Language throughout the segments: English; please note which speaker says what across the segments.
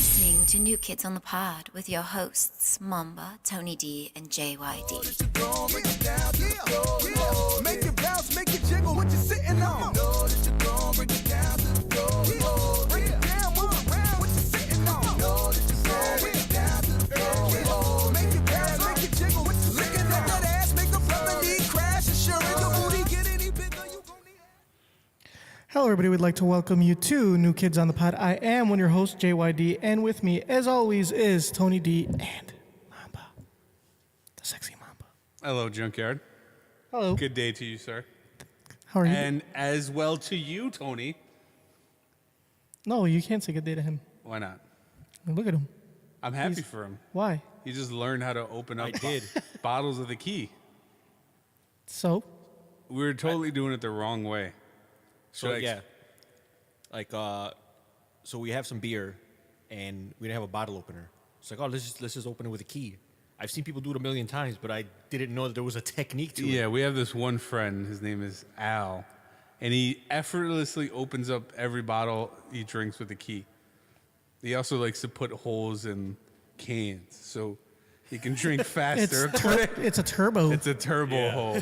Speaker 1: listening to New Kids on the Pod with your hosts, Momba, Tony D, and JYD.
Speaker 2: Make it bounce, make it jiggle, what you sitting on? Break it down, move around, what you sitting on? Break it down, make it bounce, make it jiggle, what you looking at that ass, make a brother need crash, assuring your booty get any bigger, you gon' need that.
Speaker 3: Hello, everybody. We'd like to welcome you to New Kids on the Pod. I am one of your hosts, JYD, and with me, as always, is Tony D and Mamba, the sexy Mamba.
Speaker 4: Hello, Junkyard.
Speaker 3: Hello.
Speaker 4: Good day to you, sir.
Speaker 3: How are you?
Speaker 4: And as well to you, Tony.
Speaker 3: No, you can't say good day to him.
Speaker 4: Why not?
Speaker 3: Look at him.
Speaker 4: I'm happy for him.
Speaker 3: Why?
Speaker 4: He just learned how to open up
Speaker 5: did.
Speaker 4: bottles of the key.
Speaker 3: So?
Speaker 4: We were totally doing it the wrong way.
Speaker 5: So so we have some beer, and we didn't have a bottle opener. It's like, let's just open it with a key. I've seen people do it a million times, but I didn't know that there was a technique to it.
Speaker 4: Yeah, we have this one friend. His name is Al, and he effortlessly opens up every bottle he drinks with a key. He also likes to put holes in cans so he can drink faster.
Speaker 3: It's a turbo.
Speaker 4: It's a turbo hole,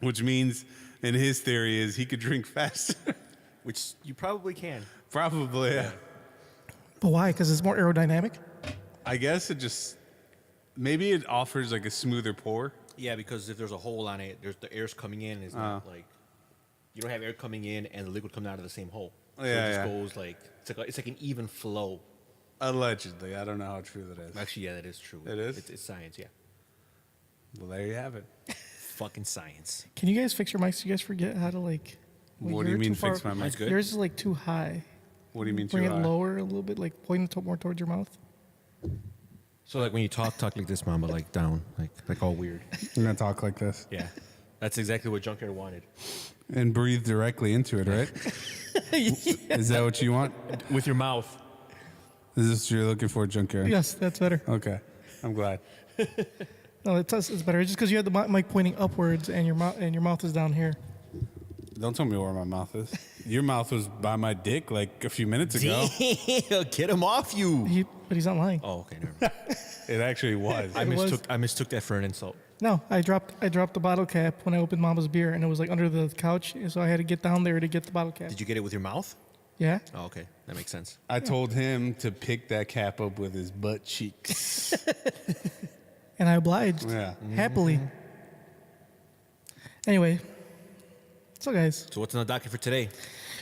Speaker 4: which means, in his theory, is he could drink faster.
Speaker 5: Which you probably can.
Speaker 4: Probably, yeah.
Speaker 3: But why? Because it's more aerodynamic?
Speaker 4: I guess it just, maybe it offers like a smoother pour.
Speaker 5: Yeah, because if there's a hole on it, the air's coming in, and it's not like, you don't have air coming in and the liquid coming out of the same hole. So
Speaker 4: Yeah,
Speaker 5: it just
Speaker 4: yeah.
Speaker 5: goes like, it's like an even flow.
Speaker 4: Allegedly. I don't know how true that is.
Speaker 5: Actually, yeah, that is true.
Speaker 4: It is?
Speaker 5: It's science, yeah.
Speaker 4: Well, there you have it.
Speaker 5: Fucking science.
Speaker 3: Can you guys fix your mics? You guys forget how to, like...
Speaker 4: What do you
Speaker 3: you're
Speaker 4: mean
Speaker 3: too far-
Speaker 4: fix my mic?
Speaker 5: That's good.
Speaker 3: Yours is, like, too high.
Speaker 4: What do you mean
Speaker 3: Bring
Speaker 4: too
Speaker 3: it
Speaker 4: high?
Speaker 3: lower a little bit, like, point it more towards your mouth.
Speaker 5: So like when you talk like this, Mama, like down, like all weird.
Speaker 4: You're going to talk like this.
Speaker 5: Yeah. That's exactly what Junkyard wanted.
Speaker 4: And breathe directly into it, right? Is that what you want?
Speaker 5: With your mouth.
Speaker 4: Is this what you're looking for, Junkyard?
Speaker 3: Yes, that's better.
Speaker 4: Okay. I'm glad.
Speaker 3: No, it's better. It's just because you have the mic pointing upwards and your mouth is down here.
Speaker 4: Don't tell me where my mouth is. Your mouth was by my dick like a few minutes ago.
Speaker 5: Damn, get him off you.
Speaker 3: But he's not lying.
Speaker 5: Oh, okay, never mind.
Speaker 4: It actually was.
Speaker 5: I mistook that for an insult.
Speaker 3: No, I dropped the bottle cap when I opened Mama's beer, and it was like under the couch, so I had to get down there to get the bottle cap.
Speaker 5: Did you get it with your mouth?
Speaker 3: Yeah.
Speaker 5: Oh, okay. That makes sense.
Speaker 4: I told him to pick that cap up with his butt cheeks.
Speaker 3: And I obliged.
Speaker 4: Yeah.
Speaker 3: Happily. Anyway. So, guys,
Speaker 5: So what's on the docket for today?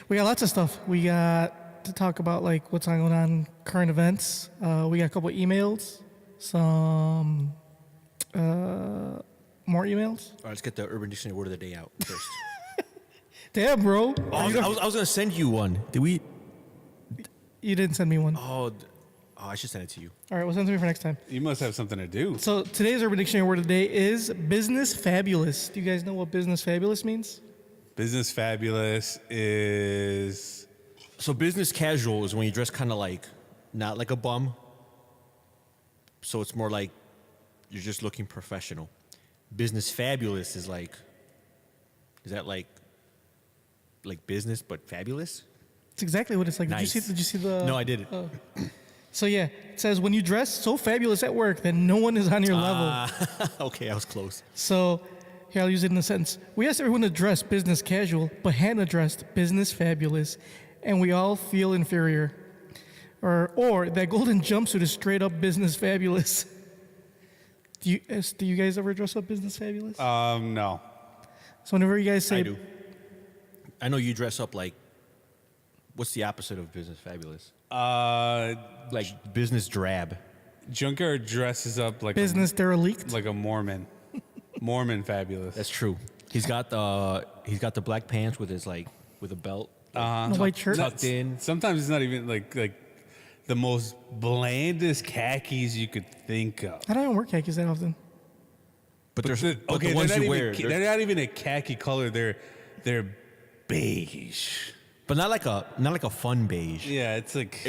Speaker 3: we got lots of stuff. We got to talk about, like, what's going on, current events. We got a couple emails, some more emails.
Speaker 5: All right, let's get the Urban Dictionary word of the day out first.
Speaker 3: Damn, bro.
Speaker 5: I was going to send you one. Did we?
Speaker 3: You didn't send me one.
Speaker 5: Oh, I should send it to you.
Speaker 3: All right, well, send it to me for next time.
Speaker 4: You must have something to do.
Speaker 3: So today's Urban Dictionary word of the day is business fabulous. Do you guys know what business fabulous means?
Speaker 4: Business fabulous is...
Speaker 5: So business casual is when you dress kind of like, not like a bum. So it's more like you're just looking professional. Business fabulous is that like business but fabulous?
Speaker 3: It's exactly what it's like.
Speaker 5: Nice.
Speaker 3: Did you see the?
Speaker 5: No, I didn't.
Speaker 3: So yeah, it says when you dress so fabulous at work that no one is on your level.
Speaker 5: Okay, I was close.
Speaker 3: So here I'll use it in a sentence. We asked everyone to dress business casual, but Hannah dressed business fabulous, and we all feel inferior. Or that golden jumpsuit is straight up business fabulous. Do you guys ever dress up business fabulous?
Speaker 4: No.
Speaker 3: So whenever you guys say,
Speaker 5: I do. I know you dress up like, what's the opposite of business fabulous? Like business drab.
Speaker 4: Junkyard dresses up like
Speaker 3: business derelict,
Speaker 4: like a Mormon. Mormon fabulous.
Speaker 5: That's true. He's got the black pants with with a belt.
Speaker 3: and a white shirt.
Speaker 5: Tucked in.
Speaker 4: Sometimes it's not even like the most blandest khakis you could think of.
Speaker 3: I don't even wear khakis that often.
Speaker 5: But there's
Speaker 4: The-
Speaker 5: but
Speaker 4: okay,
Speaker 5: the ones
Speaker 4: they're not
Speaker 5: you
Speaker 4: even,
Speaker 5: wear.
Speaker 4: they're not even a khaki color. They're beige.
Speaker 5: But not like a fun beige.
Speaker 4: Yeah, it's like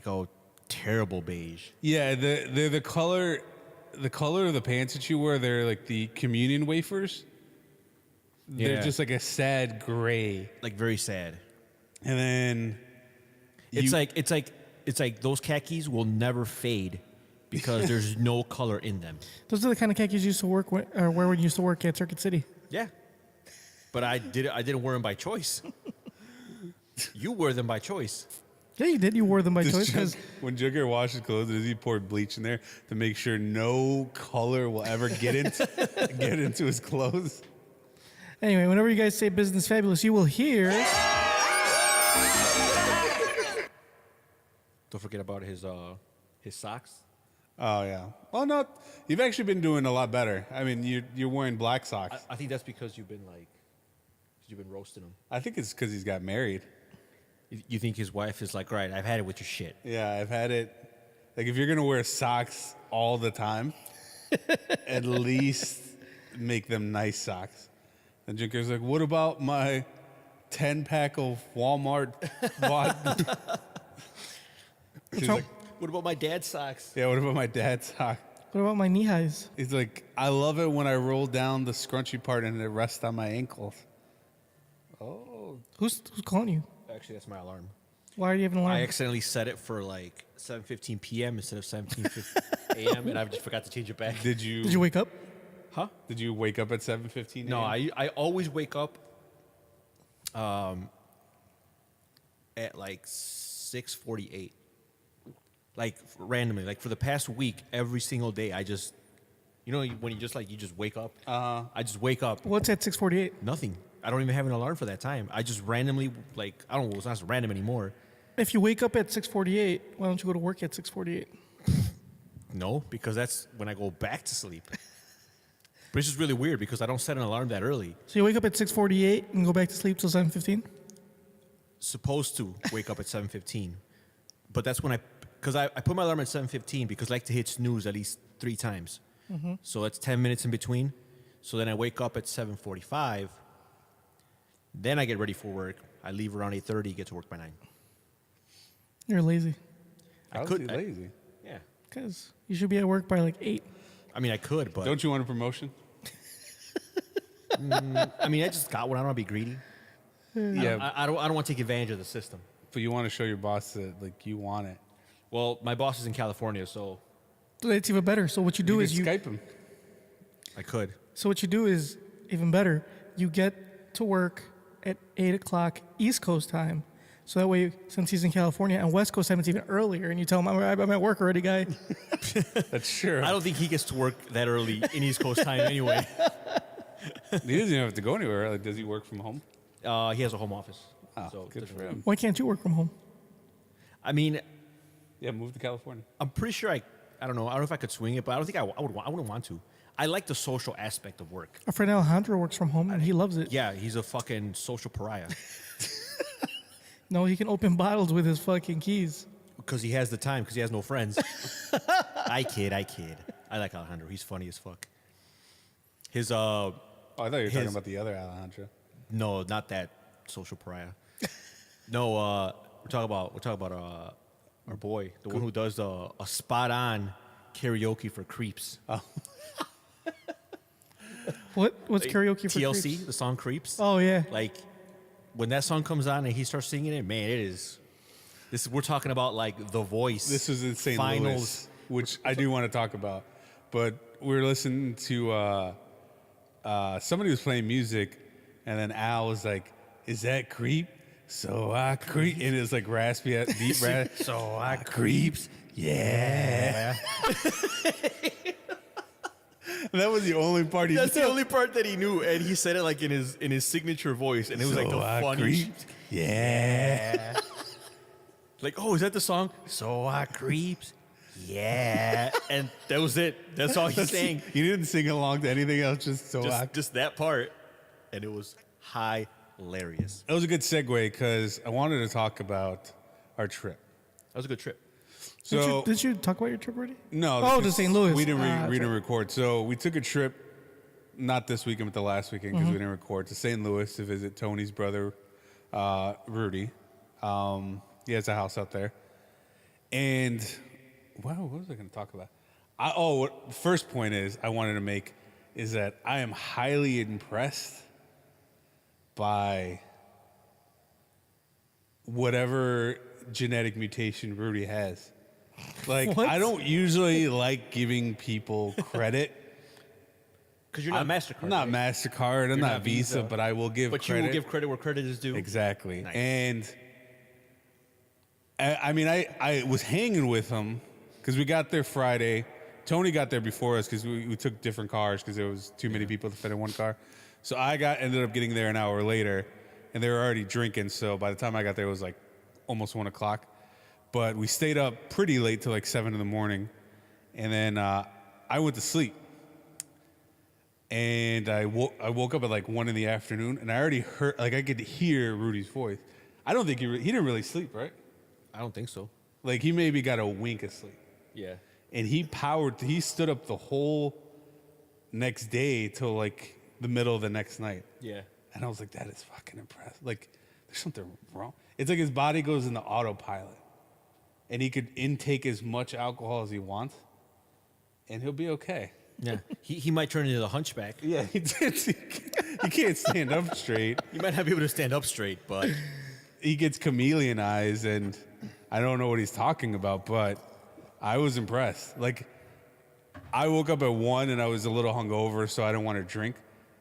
Speaker 5: a terrible beige.
Speaker 4: yeah. They're the color of the pants that you wear. They're like the communion wafers. They're
Speaker 5: Yeah.
Speaker 4: just like a sad gray.
Speaker 5: Like very sad.
Speaker 4: And then
Speaker 5: It's like those khakis will never fade because there's no color in them.
Speaker 3: Those are the kind of khakis you used to wear when you used to work at Circuit City.
Speaker 5: Yeah, but I didn't wear them by choice. You wear them by choice.
Speaker 3: Yeah, you did. You wore them by
Speaker 4: Does
Speaker 3: choice
Speaker 4: Jug-
Speaker 3: because
Speaker 4: when Jugger washes clothes, does he pour bleach in there to make sure no color will ever get into his clothes?
Speaker 3: anyway, whenever you guys say business fabulous, you will hear.
Speaker 5: Don't forget about his socks.
Speaker 4: Oh yeah. Well, no, you've actually been doing a lot better. I mean, you're wearing black socks.
Speaker 5: I think that's because you've been roasting him.
Speaker 4: I think it's because he's got married.
Speaker 5: You think his wife is like, right, I've had it with your shit.
Speaker 4: Yeah, I've had it. Like, if you're gonna wear socks all the time, at least make them nice socks. And Junker's like, what about my 10-pack of Walmart vodka? She's like,
Speaker 5: What about my dad's socks?
Speaker 4: yeah, what about my dad's sock?
Speaker 3: What about my knee highs?
Speaker 4: He's like, I love it when I roll down the scrunchy part and it rests on my ankles.
Speaker 3: Who's calling you?
Speaker 5: Actually, that's my alarm.
Speaker 3: Why are you having an alarm?
Speaker 5: I accidentally set it for like 7:15 p.m. instead of 7:15 a.m. and I just forgot to change it back.
Speaker 4: Did you
Speaker 3: Did you wake up?
Speaker 5: Huh?
Speaker 4: Did you wake up at 7:15?
Speaker 5: No, I always wake up at like 6:48. Like randomly, like for the past week, every single day, I just, when you just wake up. I just wake up.
Speaker 3: What's at 6:48?
Speaker 5: Nothing. I don't even have an alarm for that time. I just randomly, I don't know. It's not random anymore.
Speaker 3: If you wake up at 6:48, why don't you go to work at 6:48?
Speaker 5: No, because that's when I go back to sleep. But it's just really weird because I don't set an alarm that early.
Speaker 3: So you wake up at 6:48 and go back to sleep till 7:15?
Speaker 5: Supposed to wake up at 7:15, but that's when because I put my alarm at 7:15 because I like to hit snooze at least 3 times. So that's 10 minutes in between. So then I wake up at 7:45. Then I get ready for work. I leave around 8:30, get to work by 9.
Speaker 3: You're lazy.
Speaker 4: I
Speaker 5: could-
Speaker 4: could lazy.
Speaker 5: Yeah.
Speaker 3: Because you should be at work by like 8.
Speaker 5: I mean, I could, but
Speaker 4: Don't you want a promotion?
Speaker 5: I mean, I just got one. I don't want to be greedy.
Speaker 4: Yeah,
Speaker 5: I don't want to take advantage of the system.
Speaker 4: but you want to show your boss that like you want it.
Speaker 5: Well, my boss is in California, so
Speaker 3: It's even better. So what you do
Speaker 4: You
Speaker 3: is
Speaker 4: can
Speaker 3: you.
Speaker 4: Skype him.
Speaker 5: I could.
Speaker 3: So what you do is even better. You get to work at 8 o'clock East Coast time. So that way, since he's in California and West Coast time, it's even earlier. And you tell him, I'm at work already, guy.
Speaker 4: That's true.
Speaker 5: I don't think he gets to work that early in East Coast time anyway.
Speaker 4: He doesn't even have to go anywhere. Like, does he work from home?
Speaker 5: He has a home office.
Speaker 4: Oh,
Speaker 5: so
Speaker 4: good for him.
Speaker 3: Why can't you work from home?
Speaker 5: I mean,
Speaker 4: Yeah, move to California.
Speaker 5: I'm pretty sure I don't know if I could swing it, but I don't think I wouldn't want to. I like the social aspect of work.
Speaker 3: Our friend Alejandro works from home and he loves it.
Speaker 5: Yeah, he's a fucking social pariah
Speaker 3: No, he can open bottles with his fucking keys.
Speaker 5: because he has the time because he has no friends. I kid. I like Alejandro. He's funny as fuck. His
Speaker 4: Oh, I thought you were talking
Speaker 5: His-
Speaker 4: about the other Alejandro.
Speaker 5: no, not that social pariah. No, we're talking about our boy, the one who does a spot on karaoke for creeps.
Speaker 3: What's karaoke for
Speaker 5: TLC,
Speaker 3: creeps?
Speaker 5: the song Creeps.
Speaker 3: Oh, yeah.
Speaker 5: Like when that song comes on and he starts singing it, man, we're talking about like The Voice.
Speaker 4: This was in St.
Speaker 5: Finals.
Speaker 4: Louis, which I do want to talk about. But we were listening to somebody was playing music, and then Al was like, "Is that creep?" So I creep, and it was like raspy, deep rasp. So I creeps, yeah. That was the only part he.
Speaker 5: That's the only part that he knew, and he said it like in his signature voice, and it was like the
Speaker 4: So I
Speaker 5: funniest.
Speaker 4: creeped, yeah.
Speaker 5: Like, oh, is that the song? So I creeps, yeah, and that was it. That's all he sang.
Speaker 4: He didn't sing along to anything else. Just so I.
Speaker 5: Just that part, and it was hilarious.
Speaker 4: That was a good segue because I wanted to talk about our trip.
Speaker 5: That was a good trip.
Speaker 4: So
Speaker 3: Did you talk about your trip already?
Speaker 4: no,
Speaker 3: Oh, to
Speaker 4: because
Speaker 3: St. Louis.
Speaker 4: We didn't
Speaker 3: that's
Speaker 4: we didn't
Speaker 3: right.
Speaker 4: record. So we took a trip, not this weekend, but the last weekend because we didn't record, to St. Louis to visit Tony's brother, Rudy. He has a house out there, and wow, what was I going to talk about? The first point I wanted to make is that I am highly impressed by whatever genetic mutation Rudy has. Like,
Speaker 3: What?
Speaker 4: I don't usually like giving people credit.
Speaker 5: Because you're not MasterCard.
Speaker 4: I'm not
Speaker 5: right?
Speaker 4: MasterCard. I'm
Speaker 5: You're
Speaker 4: not
Speaker 5: not
Speaker 4: Visa,
Speaker 5: Visa.
Speaker 4: but I will give
Speaker 5: But
Speaker 4: credit.
Speaker 5: you will give credit where credit is due.
Speaker 4: Exactly.
Speaker 5: Nice.
Speaker 4: And I mean, I was hanging with him because we got there Friday. Tony got there before us because we took different cars because there was too many people to fit in one car. So ended up getting there an hour later, and they were already drinking. So by the time I got there, it was like almost 1 o'clock. But we stayed up pretty late till like 7 in the morning, and then I went to sleep. And I woke up at like 1 in the afternoon, and I already heard, like, I could hear Rudy's voice. I don't think he didn't really sleep, right?
Speaker 5: I don't think so.
Speaker 4: Like, he maybe got a wink of sleep.
Speaker 5: Yeah.
Speaker 4: And he stood up the whole next day till like the middle of the next night.
Speaker 5: Yeah.
Speaker 4: And I was like, that is fucking impressive. Like, there's something wrong. It's like his body goes into autopilot, and he could intake as much alcohol as he wants, and he'll be okay.
Speaker 5: Yeah. he might turn into the hunchback.
Speaker 4: Yeah, he can't stand up straight.
Speaker 5: You might not be able to stand up straight, but
Speaker 4: He gets chameleon eyes, and I don't know what he's talking about, but I was impressed. Like, I woke up at 1 and I was a little hungover, so I didn't want to drink.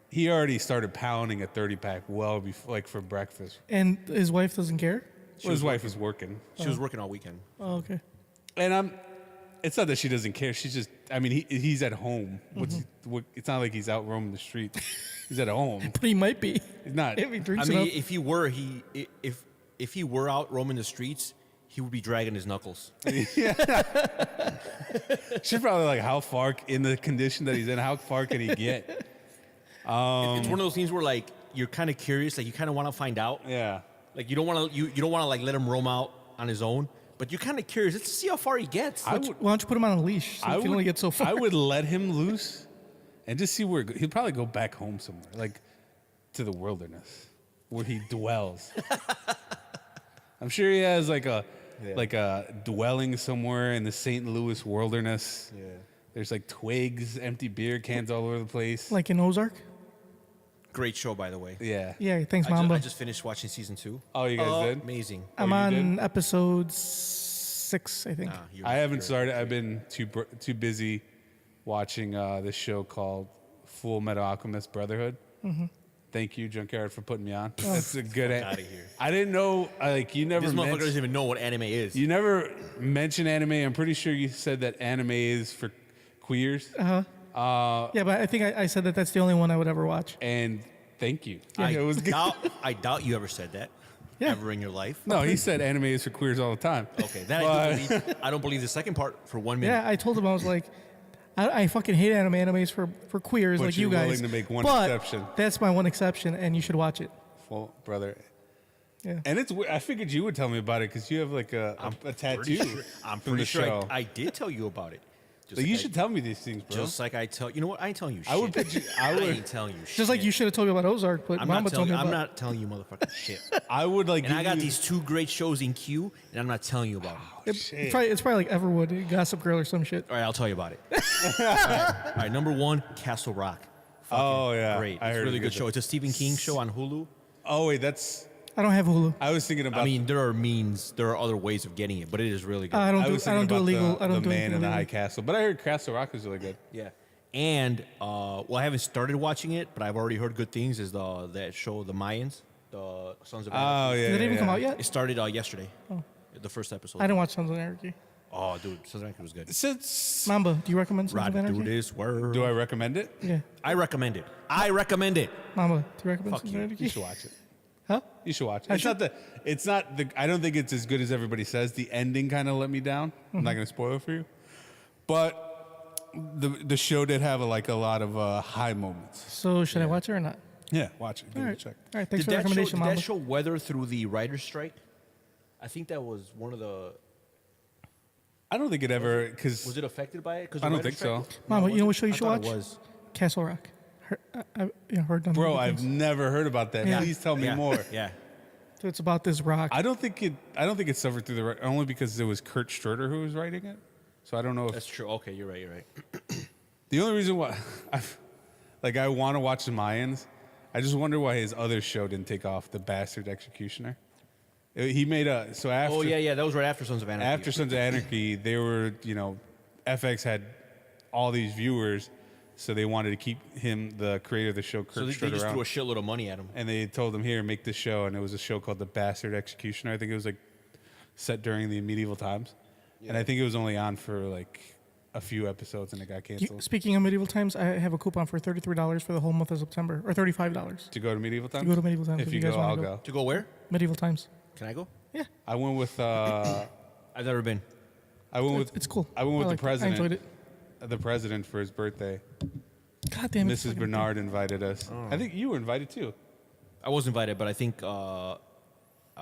Speaker 4: He already started pounding a 30-pack well before, like, for breakfast.
Speaker 3: And his wife doesn't care?
Speaker 4: Well, his wife was working.
Speaker 5: she was working all weekend.
Speaker 3: Oh, okay.
Speaker 4: And it's not that she doesn't care. She's just, I mean, he's at home. It's not like he's out roaming the street. He's at home.
Speaker 3: But he might be.
Speaker 4: He's not.
Speaker 3: If he
Speaker 5: I
Speaker 3: drinks
Speaker 5: mean,
Speaker 3: enough.
Speaker 5: if he were, if he were out roaming the streets, he would be dragging his knuckles.
Speaker 4: She's probably like, how far, in the condition that he's in, how far can he get?
Speaker 5: It's one of those things where like you're kind of curious, like you kind of want to find out.
Speaker 4: Yeah.
Speaker 5: Like you don't want to you don't want to like let him roam out on his own, but you're kind of curious. Let's see how far he gets.
Speaker 3: Why don't you put him on a leash so he can only get so far?
Speaker 4: I would let him loose and just see where he'll probably go back home somewhere, like to the wilderness where he dwells. I'm sure he has like a dwelling somewhere in the St. Louis wilderness.
Speaker 5: Yeah.
Speaker 4: There's like twigs, empty beer cans all over the place.
Speaker 3: Like in Ozark?
Speaker 5: Great show, by the way.
Speaker 4: Yeah.
Speaker 3: Yeah, thanks,
Speaker 5: I
Speaker 3: Mamba.
Speaker 5: just finished watching season 2.
Speaker 4: Oh, you guys did?
Speaker 5: Amazing.
Speaker 3: I'm
Speaker 4: you
Speaker 3: on
Speaker 4: did?
Speaker 3: episode 6, I think.
Speaker 4: I haven't started. I've been too busy watching this show called Full Metal Alchemist Brotherhood. Mm-hmm. Thank you, Junkyard, for putting me on. That's a good.
Speaker 5: outta here.
Speaker 4: I didn't know. Like, you never.
Speaker 5: This motherfucker
Speaker 4: mentioned,
Speaker 5: doesn't even know what anime is.
Speaker 4: you never mentioned anime. I'm pretty sure you said that anime is for queers.
Speaker 3: Yeah, but I think I said that's the only one I would ever watch.
Speaker 4: And thank you.
Speaker 5: I
Speaker 4: It was good.
Speaker 5: I doubt you ever said that.
Speaker 3: Yeah.
Speaker 5: Ever in your life.
Speaker 4: No, he said anime is for queers all the time.
Speaker 5: Okay, that I do believe. I don't believe the second part for 1 minute.
Speaker 3: Yeah, I told him, I was like, I fucking hate anime. Anime's for queers
Speaker 4: But
Speaker 3: like
Speaker 4: you're
Speaker 3: you guys.
Speaker 4: willing to make one
Speaker 3: but
Speaker 4: exception.
Speaker 3: That's my one exception, and you should watch it.
Speaker 4: Full brother.
Speaker 3: Yeah.
Speaker 4: And it's. I figured you would tell me about it because you have like a tattoo.
Speaker 5: I'm
Speaker 4: from
Speaker 5: pretty
Speaker 4: the
Speaker 5: sure
Speaker 4: show.
Speaker 5: I did tell you about it. Just
Speaker 4: Like, you
Speaker 5: I-
Speaker 4: should tell me these things, bro.
Speaker 5: Just like I tell you know what? I ain't telling you shit.
Speaker 4: I would put you- I would-
Speaker 5: ain't telling you shit.
Speaker 3: Just like you should have told me about Ozark, but
Speaker 5: I'm
Speaker 3: Mama
Speaker 5: not
Speaker 3: told
Speaker 5: telling
Speaker 3: me
Speaker 5: you.
Speaker 3: about
Speaker 5: I'm not telling you motherfucking shit.
Speaker 4: I would like.
Speaker 5: And I
Speaker 4: give
Speaker 5: got
Speaker 4: you-
Speaker 5: these 2 great shows in queue, and I'm not telling you about them.
Speaker 3: It's probably like Everwood, Gossip Girl, or some shit.
Speaker 5: All right, I'll tell you about it. All right, number 1, Castle Rock.
Speaker 4: Oh yeah,
Speaker 5: Great.
Speaker 4: I
Speaker 5: It's a
Speaker 4: heard
Speaker 5: really
Speaker 4: it
Speaker 5: good
Speaker 4: was
Speaker 5: show. It's a Stephen King show on Hulu.
Speaker 4: Oh wait, that's.
Speaker 3: I don't have Hulu.
Speaker 4: I was thinking about.
Speaker 5: I mean, there are other ways of getting it, but it is really good.
Speaker 3: I don't
Speaker 4: I
Speaker 3: do
Speaker 4: was
Speaker 3: I
Speaker 4: thinking
Speaker 3: don't do
Speaker 4: about
Speaker 3: illegal.
Speaker 4: the,
Speaker 3: I don't
Speaker 4: the
Speaker 3: do
Speaker 4: Man
Speaker 3: anything
Speaker 4: in the
Speaker 3: illegal.
Speaker 4: High Castle, but I heard Castle Rock was really good.
Speaker 5: Yeah. And well, I haven't started watching it, but I've already heard good things. Is that show, The Mayans, the Sons of
Speaker 4: Oh
Speaker 5: Anarchy?
Speaker 4: yeah.
Speaker 3: Did it even
Speaker 4: yeah.
Speaker 3: come out yet?
Speaker 5: It started yesterday. The first episode.
Speaker 3: I didn't watch Sons of Anarchy.
Speaker 5: Oh, dude, Sons of Anarchy was good.
Speaker 4: Since
Speaker 3: Mamba, do you recommend Sons
Speaker 5: Rod,
Speaker 3: of Anarchy?
Speaker 5: do this word.
Speaker 4: do I recommend it?
Speaker 3: Yeah.
Speaker 5: I recommend it. I recommend it.
Speaker 3: Mamba, do you recommend
Speaker 5: Fuck
Speaker 3: Sons
Speaker 5: you.
Speaker 3: of Anarchy?
Speaker 4: You should watch it.
Speaker 3: Huh?
Speaker 4: You should watch it.
Speaker 3: I
Speaker 4: It's
Speaker 3: should.
Speaker 4: not the. It's not the. I don't think it's as good as everybody says. The ending kind of let me down. I'm not going to spoil it for you, but the show did have a lot of high moments.
Speaker 3: So should I watch it or not?
Speaker 4: Yeah, watch it. Give
Speaker 3: All
Speaker 4: it a
Speaker 3: right.
Speaker 4: check.
Speaker 3: All right. Thanks for
Speaker 5: Did
Speaker 3: the
Speaker 5: that, show,
Speaker 3: recommendation,
Speaker 5: did that
Speaker 3: Mamba.
Speaker 5: show weather through the writer's strike? I think that was one of the.
Speaker 4: I don't think it ever because
Speaker 5: Was it affected by it? 'Cause
Speaker 4: I
Speaker 5: the
Speaker 4: don't
Speaker 5: writer's
Speaker 4: think so.
Speaker 5: strike?
Speaker 3: Mama,
Speaker 5: No,
Speaker 3: you know what
Speaker 5: was
Speaker 3: show you
Speaker 5: it?
Speaker 3: should
Speaker 5: I thought
Speaker 3: watch?
Speaker 5: It was.
Speaker 3: Castle Rock. Heard them.
Speaker 4: Bro, I've never heard about that.
Speaker 3: Yeah.
Speaker 4: Please tell me
Speaker 5: Yeah.
Speaker 4: more.
Speaker 5: Yeah.
Speaker 3: So it's about this rock.
Speaker 4: I don't think it suffered through the only because it was Kurt Sturter who was writing it. So I don't know if
Speaker 5: That's true. Okay, you're right. You're right.
Speaker 4: the only reason why I want to watch the Mayans. I just wonder why his other show didn't take off, The Bastard Executioner. He made a so after.
Speaker 5: Oh yeah, that was right after Sons of Anarchy.
Speaker 4: After Sons of Anarchy, they were, FX had all these viewers, so they wanted to keep him, the creator of the show, Kurt
Speaker 5: so they
Speaker 4: Schroeder,
Speaker 5: just
Speaker 4: around.
Speaker 5: threw a shitload of money at him.
Speaker 4: And they told him, here, make this show. And it was a show called The Bastard Executioner. I think it was like set during the medieval times. Yeah. And I think it was only on for like a few episodes and it got canceled.
Speaker 3: Speaking of medieval times, I have a coupon for $33 for the whole month of September, or $35
Speaker 4: To go to medieval times?
Speaker 3: to go to medieval times.
Speaker 4: If you
Speaker 3: guys
Speaker 4: go,
Speaker 3: wanna
Speaker 4: I'll go.
Speaker 5: To go where?
Speaker 3: Medieval times.
Speaker 5: Can I go?
Speaker 3: Yeah,
Speaker 4: I went with
Speaker 5: I've never been.
Speaker 3: it's cool.
Speaker 4: I went with
Speaker 3: liked
Speaker 4: the
Speaker 3: it. I
Speaker 4: president.
Speaker 3: enjoyed it.
Speaker 4: The president for his birthday.
Speaker 3: God damn it.
Speaker 4: Mrs. Bernard invited us. I think you were invited too.
Speaker 5: I was invited, but I think I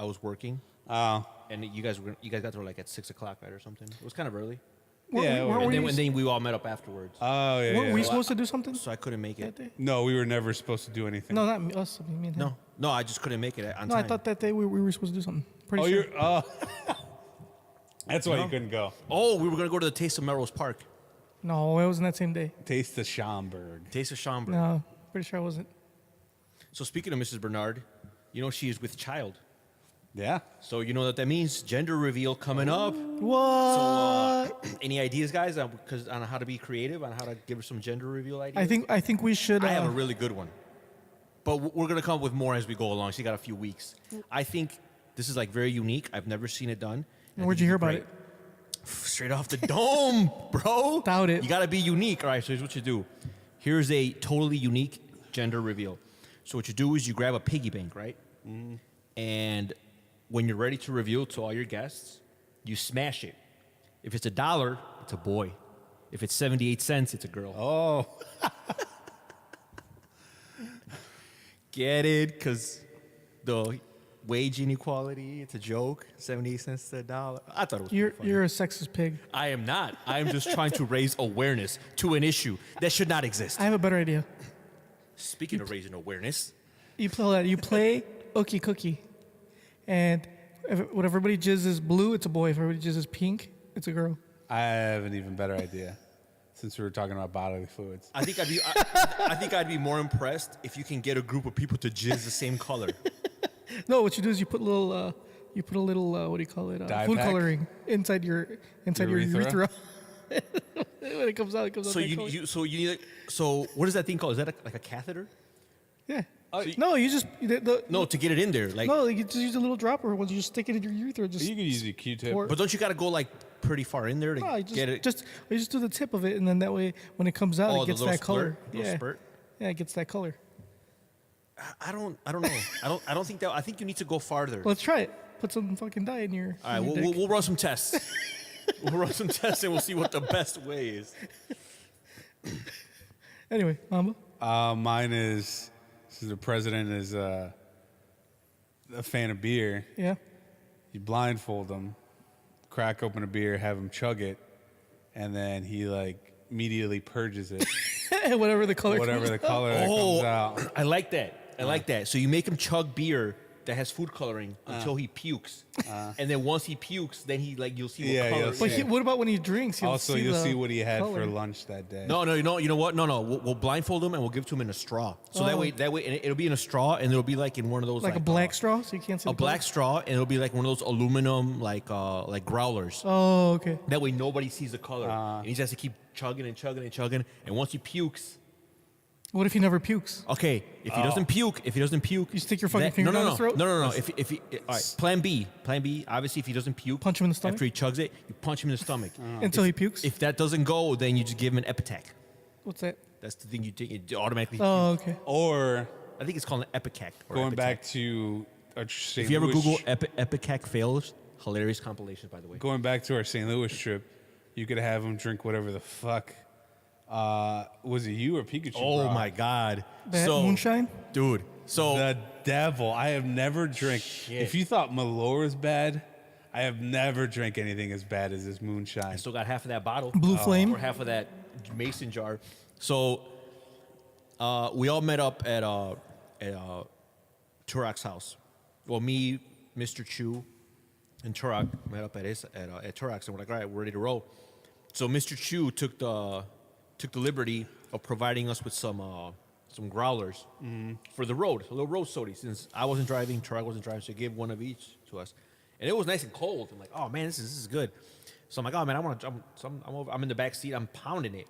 Speaker 5: was working,
Speaker 4: Oh.
Speaker 5: and you guys got there like at 6 o'clock, right, or something. It was kind of early.
Speaker 4: Yeah,
Speaker 5: And then we all met up afterwards.
Speaker 4: Oh, yeah.
Speaker 3: Weren't
Speaker 4: yeah.
Speaker 3: we supposed to do something
Speaker 5: So I couldn't make
Speaker 3: that
Speaker 5: it.
Speaker 3: day?
Speaker 4: No, we were never supposed to do anything.
Speaker 3: No, not me, us. I mean, me and him.
Speaker 5: No, I just couldn't make it on
Speaker 3: No,
Speaker 5: time.
Speaker 3: I thought that day we were supposed to do something. Pretty
Speaker 4: Oh,
Speaker 3: sure.
Speaker 4: you're. Oh. That's why you couldn't go.
Speaker 5: Oh, we were gonna go to the Taste of Melrose Park.
Speaker 3: No, it wasn't that same day.
Speaker 4: Taste the Schaumburg.
Speaker 5: Taste of Schaumburg.
Speaker 3: No, pretty sure I wasn't.
Speaker 5: So speaking of Mrs. Bernard, she is with child.
Speaker 4: Yeah.
Speaker 5: So you know what that means? Gender reveal coming up.
Speaker 3: What?
Speaker 5: Any ideas, guys, on how to be creative, on how to give her some gender reveal ideas?
Speaker 3: I think we should.
Speaker 5: I have a really good one, but we're gonna come up with more as we go along. She got a few weeks. I think this is like very unique. I've never seen it done.
Speaker 3: Where'd you hear about it?
Speaker 5: Straight off the dome, bro.
Speaker 3: Doubt it.
Speaker 5: You gotta be unique. All right, so here's what you do. Here's a totally unique gender reveal. So what you do is you grab a piggy bank, right? And when you're ready to reveal to all your guests, you smash it. If it's $1, it's a boy. If it's 78 cents, it's a girl.
Speaker 4: Oh.
Speaker 5: Get it? Because the wage inequality, it's a joke. 78 cents to $1. I thought it was pretty funny.
Speaker 3: You're a sexist pig.
Speaker 5: I am not. I am just trying to raise awareness to an issue that should not exist.
Speaker 3: I have a better idea.
Speaker 5: Speaking of raising awareness,
Speaker 3: You play Ookie Cookie, and when everybody jizzes blue, it's a boy. If everybody jizzes pink, it's a girl.
Speaker 4: I have an even better idea. Since we were talking about bodily fluids.
Speaker 5: I think I'd be more impressed if you can get a group of people to jizz the same color.
Speaker 3: No, what you do is you put a little what do you call it?
Speaker 4: Dye
Speaker 3: Food
Speaker 4: pack?
Speaker 3: coloring inside your urethra. When it comes out,
Speaker 5: So
Speaker 3: that color.
Speaker 5: you need. So what is that thing called? Is that like a catheter?
Speaker 3: Yeah.
Speaker 5: Oh,
Speaker 3: No, you just
Speaker 5: No, to get it in there. Like,
Speaker 3: no, you just use a little dropper. Once you just stick it in your urethra, just
Speaker 4: You can use a Q-tip.
Speaker 3: pour-
Speaker 5: but don't you got to go like pretty far in there to
Speaker 3: No, you
Speaker 5: get it?
Speaker 3: you just do the tip of it, and then that way, when it comes out,
Speaker 5: Oh,
Speaker 3: it
Speaker 5: the
Speaker 3: gets
Speaker 5: little
Speaker 3: that color.
Speaker 5: splurt? Little
Speaker 3: Yeah,
Speaker 5: spurt?
Speaker 3: yeah, it gets that color.
Speaker 5: I don't know. I don't think that. I think you need to go farther.
Speaker 3: Let's try it. Put some fucking dye in your.
Speaker 5: All right,
Speaker 3: in your
Speaker 5: we'll,
Speaker 3: dick.
Speaker 5: we'll run some tests. We'll run some tests and we'll see what the best way is.
Speaker 3: Anyway, Mamba.
Speaker 4: Mine is, since the president is a fan of beer,
Speaker 3: Yeah.
Speaker 4: you blindfold him, crack open a beer, have him chug it, and then he like immediately purges it,
Speaker 3: Whatever the color.
Speaker 4: whatever the color that
Speaker 5: Oh,
Speaker 4: comes out.
Speaker 5: I like that. I like that. So you make him chug beer that has food coloring until he pukes, and then once he pukes, then you'll see what
Speaker 4: Yeah,
Speaker 5: color.
Speaker 4: you'll
Speaker 5: it is.
Speaker 3: But
Speaker 4: see.
Speaker 3: what about when he drinks?
Speaker 4: Also, you'll
Speaker 3: the
Speaker 4: see what he had
Speaker 3: color.
Speaker 4: for lunch that day.
Speaker 5: No, you know what? No. We'll blindfold him and we'll give it to him in a straw. So that way, and it'll be in a straw, and it'll be like in one of those
Speaker 3: Like a black straw, so you can't see
Speaker 5: a
Speaker 3: the color?
Speaker 5: black straw, and it'll be like one of those aluminum like growlers.
Speaker 3: Oh, okay.
Speaker 5: That way, nobody sees the color, and he just has to keep chugging and chugging and chugging. And once he pukes,
Speaker 3: What if he never pukes?
Speaker 5: okay, if he doesn't puke,
Speaker 3: You stick your fucking finger down his throat?
Speaker 5: No. If he, all right, plan B. Obviously, if he doesn't puke,
Speaker 3: Punch him in the stomach?
Speaker 5: After he chugs it, you punch him in the stomach.
Speaker 3: Until he pukes?
Speaker 5: If that doesn't go, then you just give him an epitac.
Speaker 3: What's that?
Speaker 5: That's the thing you take. It automatically.
Speaker 3: Oh, okay.
Speaker 4: Or
Speaker 5: I think it's called an epicac. Or
Speaker 4: going
Speaker 5: epitac.
Speaker 4: back to our St.
Speaker 5: If you ever
Speaker 4: Louis
Speaker 5: Google epicac fails, hilarious compilations, by the way.
Speaker 4: going back to our St. Louis trip, you could have him drink whatever the fuck. Was it you or Pikachu?
Speaker 5: Oh
Speaker 4: brought?
Speaker 5: my God!
Speaker 3: That moonshine?
Speaker 5: dude. So
Speaker 4: The devil. I have never drank.
Speaker 5: Shit.
Speaker 4: If you thought Malort was bad, I have never drank anything as bad as this moonshine.
Speaker 5: I still got half of that bottle.
Speaker 3: Blue Flame?
Speaker 5: Or half of that mason jar. So we all met up at Turak's house. Well, me, Mr. Chu, and Turak met up at Turak's, and we're like, all right, we're ready to roll. So Mr. Chu took the liberty of providing us with some growlers for the road, a little road soda. Since I wasn't driving, Turak wasn't driving, so he gave one of each. to us, and it was nice and cold. I'm like, oh man, this is good. So I'm like, oh man, I want to. I'm in the back seat. I'm pounding it.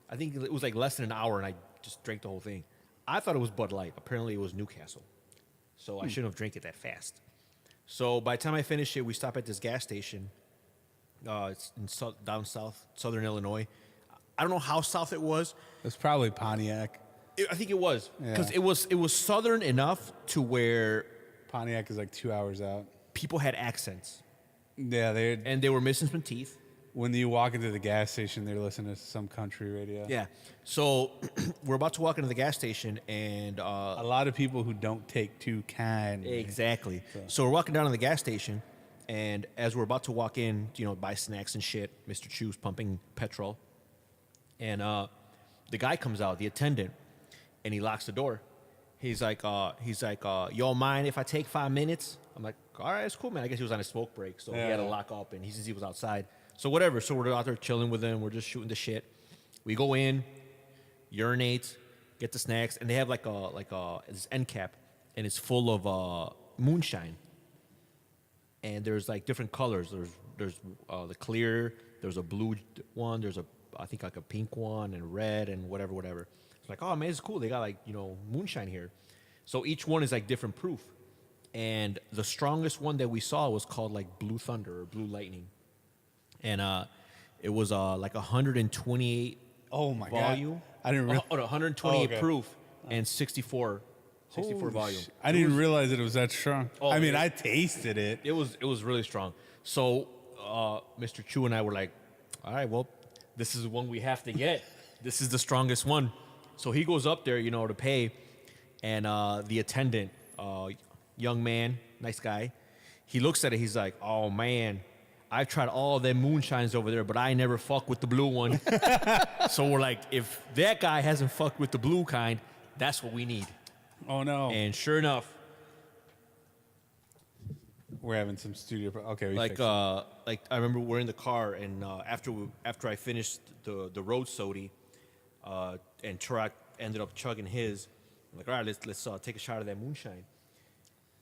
Speaker 5: I think it was like less than an hour, and I just drank the whole thing. I thought it was Bud Light. Apparently, it was Newcastle. So I shouldn't have drank it that fast. So by the time I finish it, we stop at this gas station. It's in down south, southern Illinois. I don't know how south it was.
Speaker 4: It's probably Pontiac.
Speaker 5: I think it was because
Speaker 4: Yeah.
Speaker 5: it was southern enough to where
Speaker 4: Pontiac is like 2 hours out.
Speaker 5: people had accents
Speaker 4: Yeah,
Speaker 5: and they were missing some teeth.
Speaker 4: when you walk into the gas station, they're listening to some country radio.
Speaker 5: Yeah. So we're about to walk into the gas station and
Speaker 4: A lot of people who don't take too kind.
Speaker 5: exactly. So we're walking down to the gas station, and as we're about to walk in, buy snacks and shit, Mr. Chu's pumping petrol, and the guy comes out, the attendant, and he locks the door. He's like, yo, mind if I take 5 minutes? I'm like, all right, it's cool, man. I guess he was on a smoke break, so he had to
Speaker 4: Yeah.
Speaker 5: lock up, and he was outside. So whatever. So we're out there chilling with him. We're just shooting the shit. We go in, urinate, get the snacks, and they have like this end cap, and it's full of moonshine. And there's like different colors. There's the clear. There's a blue one. There's I think like a pink one and red and whatever. It's like, oh man, it's cool. They got like moonshine here. So each one is like different proof. And the strongest one that we saw was called like Blue Thunder or Blue Lightning. And it was like 128
Speaker 4: Oh my
Speaker 5: volume.
Speaker 4: God. I didn't realize.
Speaker 5: 128
Speaker 4: okay.
Speaker 5: proof and 64 volume.
Speaker 4: I didn't realize that it was that strong.
Speaker 5: Oh,
Speaker 4: I mean,
Speaker 5: yeah.
Speaker 4: I tasted it.
Speaker 5: It was really strong. So Mr. Chu and I were like, all right, well, this is the one we have to get. This is the strongest one. So he goes up there, to pay, and the attendant, young man, nice guy, he looks at it. He's like, oh man, I've tried all them moonshines over there, but I never fuck with the blue one. So we're like, if that guy hasn't fucked with the blue kind, that's what we need.
Speaker 4: Oh no.
Speaker 5: And sure enough,
Speaker 4: We're having some studio. Okay, we
Speaker 5: like
Speaker 4: fixed it.
Speaker 5: like I remember we're in the car, and after I finished the road sody, and Tarak ended up chugging his. I'm like, all right, let's take a shot of that moonshine.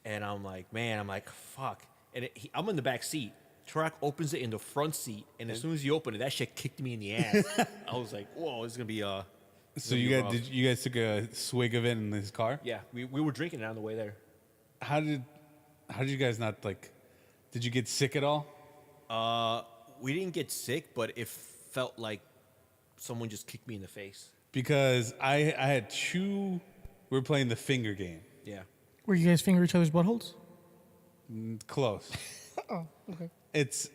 Speaker 5: And I'm like, fuck. And I'm in the back seat. Tarak opens it in the front seat, and as soon as he opened it, that shit kicked me in the ass. I was like, whoa, this is gonna be
Speaker 4: So you guys took a swig of it in his car?
Speaker 5: yeah. We were drinking it on the way there.
Speaker 4: How did you guys not like? Did you get sick at all?
Speaker 5: We didn't get sick, but it felt like someone just kicked me in the face.
Speaker 4: Because I had two. We were playing the finger game.
Speaker 5: Yeah.
Speaker 3: Where you guys finger each other's buttholes?
Speaker 4: Close.
Speaker 3: Oh, okay.
Speaker 4: It's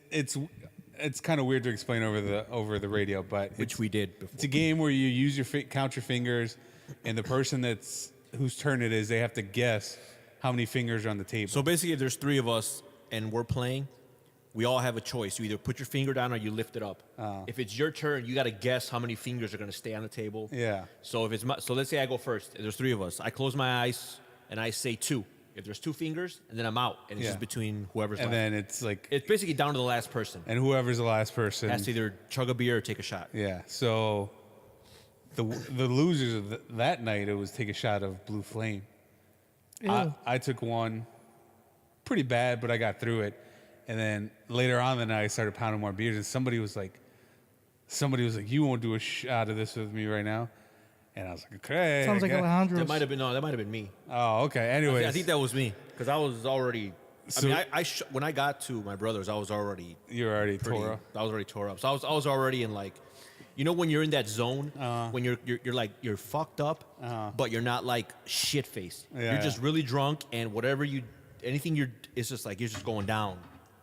Speaker 4: kind of weird to explain over the radio, but
Speaker 5: Which we did before.
Speaker 4: it's a game where you use count your fingers, and the person whose turn it is, they have to guess how many fingers are on the table.
Speaker 5: So basically, if there's three of us and we're playing, we all have a choice. You either put your finger down or you lift it up. If it's your turn, you got to guess how many fingers are going to stay on the table.
Speaker 4: Yeah.
Speaker 5: So if it's so let's say I go first. There's three of us. I close my eyes and I say two. If there's two fingers, and then I'm out, and it's
Speaker 4: Yeah.
Speaker 5: just between whoever's
Speaker 4: and
Speaker 5: left.
Speaker 4: then it's like,
Speaker 5: It's basically down to the last person.
Speaker 4: and whoever's the last person
Speaker 5: Has to either chug a beer or take a shot.
Speaker 4: Yeah. So the losers of that night, it was take a shot of Blue Flame.
Speaker 3: Ew.
Speaker 4: I took one, pretty bad, but I got through it. And then later on the night, I started pounding more beers, and somebody was like, "You won't do a shot of this with me right now." And I was like, "Okay."
Speaker 3: Sounds
Speaker 4: I
Speaker 3: like
Speaker 4: guess."
Speaker 3: Alejandro's.
Speaker 5: That might have been me.
Speaker 4: Oh, okay. Anyways,
Speaker 5: I think that was me because I was already.
Speaker 4: So-
Speaker 5: when I got to my brother's, I was already
Speaker 4: you're already
Speaker 5: pretty.
Speaker 4: tore up.
Speaker 5: I was already tore up. So I was already in like, when you're in that zone when you're like you're fucked up, but you're not like shit faced.
Speaker 4: Yeah,
Speaker 5: You're just really drunk, and it's just like you're just going down.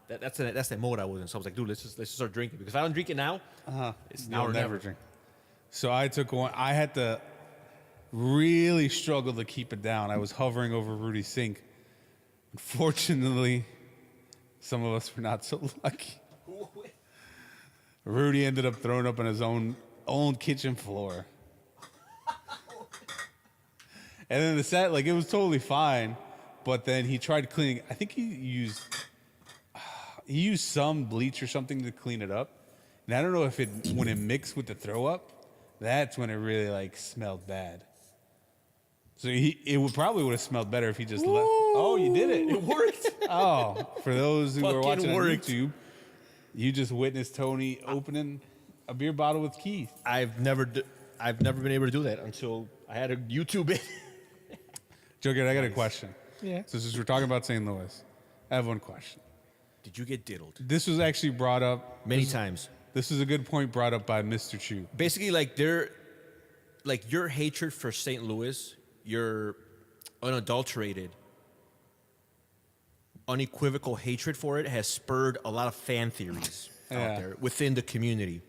Speaker 5: That's that mode I was in. So I was like, dude, let's just start drinking because if I don't drink it now, it's now
Speaker 4: You'll
Speaker 5: or
Speaker 4: never
Speaker 5: never.
Speaker 4: drink. So I took one. I had to really struggle to keep it down. I was hovering over Rudy's sink. Unfortunately, some of us were not so lucky. Rudy ended up throwing up on his own kitchen floor. And then it was totally fine, but then he tried cleaning. I think he used some bleach or something to clean it up. And I don't know if when it mixed with the throw up, that's when it really like smelled bad. So it probably would have smelled better if he just left. Oh, you did it.
Speaker 5: It worked.
Speaker 4: Oh, for those who are
Speaker 5: Fucking
Speaker 4: watching on
Speaker 5: worked.
Speaker 4: YouTube, you just witnessed Tony opening a beer bottle with Keith.
Speaker 5: I've never been able to do that until I had to YouTube it.
Speaker 4: Joker, I got a question.
Speaker 3: Yeah.
Speaker 4: So since we're talking about St. Louis, I have one question.
Speaker 5: Did you get diddled?
Speaker 4: This was actually brought up
Speaker 5: Many times.
Speaker 4: This is a good point brought up by Mr. Chu.
Speaker 5: Basically, your hatred for St. Louis, your unadulterated, unequivocal hatred for it has spurred a lot of fan theories
Speaker 4: Yeah.
Speaker 5: out there within the community.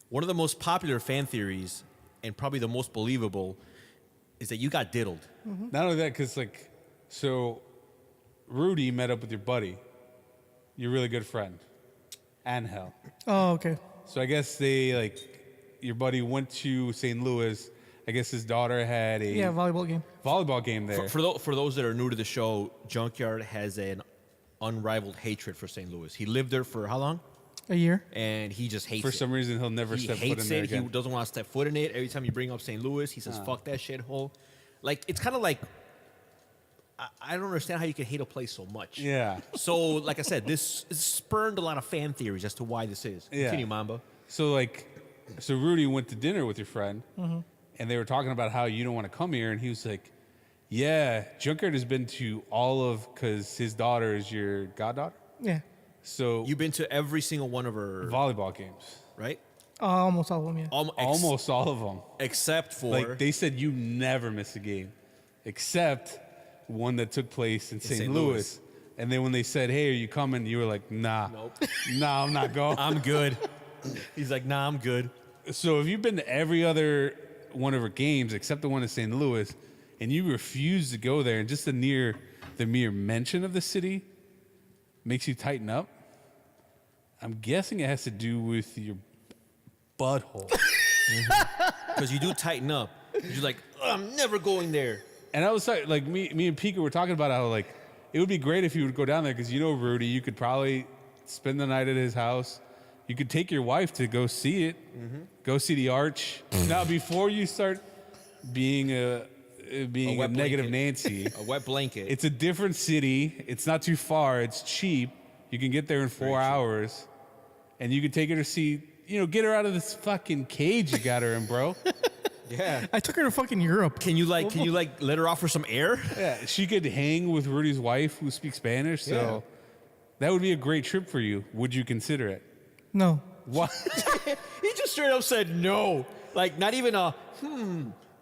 Speaker 5: One of the most popular fan theories, and probably the most believable, is that you got diddled.
Speaker 4: Not only that, because so Rudy met up with your buddy, your really good friend, Angel.
Speaker 3: Oh, okay.
Speaker 4: So I guess they your buddy went to St. Louis. I guess his daughter had a
Speaker 3: Yeah, volleyball game.
Speaker 4: volleyball game there.
Speaker 5: For those that are new to the show, Junkyard has an unrivaled hatred for St. Louis. He lived there for how long?
Speaker 3: A year.
Speaker 5: And he just hates
Speaker 4: For
Speaker 5: it.
Speaker 4: some reason, he'll never
Speaker 5: He
Speaker 4: step foot
Speaker 5: hates
Speaker 4: in there
Speaker 5: it. He
Speaker 4: again.
Speaker 5: doesn't want to step foot in it. Every time you bring up St. Louis, he says, fuck that shithole. It's kind of like, I don't understand how you can hate a place so much.
Speaker 4: Yeah.
Speaker 5: So, like I said, this spurned a lot of fan theories as to why this is.
Speaker 4: Yeah.
Speaker 5: Continue, Mamba.
Speaker 4: So Rudy went to dinner with your friend, and they were talking about how you don't want to come here, and he was like, "Yeah, Junkyard has been to because his daughter is your goddaughter,
Speaker 3: Yeah.
Speaker 4: so
Speaker 5: You've been to every single one of her,
Speaker 4: volleyball games,
Speaker 5: right?
Speaker 3: Almost all of them, yeah.
Speaker 4: almost all of them.
Speaker 5: Except for
Speaker 4: They said you never miss a game, except one that took place in St. Louis. And then when they said, "Hey, are you coming?" you were like, "Nah,
Speaker 5: Nope.
Speaker 4: nah, I'm not going."
Speaker 5: I'm good. He's like, nah, I'm good.
Speaker 4: So if you've been to every other one of her games except the one in St. Louis, and you refuse to go there, and just the mere mention of the city makes you tighten up, I'm guessing it has to do with your butthole.
Speaker 5: Because you do tighten up. You're like, I'm never going there.
Speaker 4: And I was like, me and Pika were talking about how it would be great if you would go down there because Rudy, you could probably spend the night at his house. You could take your wife to go see it, go see the arch. Now, before you start being a
Speaker 5: wet
Speaker 4: negative
Speaker 5: blanket.
Speaker 4: Nancy,
Speaker 5: A wet blanket.
Speaker 4: it's a different city. It's not too far. It's cheap. You can get there in 4 hours, and you can take her to see. Get her out of this fucking cage you got her in, bro.
Speaker 5: yeah.
Speaker 3: I took her to fucking Europe.
Speaker 5: Can you let her off for some air?
Speaker 4: Yeah, she could hang with Rudy's wife, who speaks Spanish. So that would be a great trip for you. Would you consider it?
Speaker 3: No.
Speaker 4: What?
Speaker 5: He just straight up said no. Not even a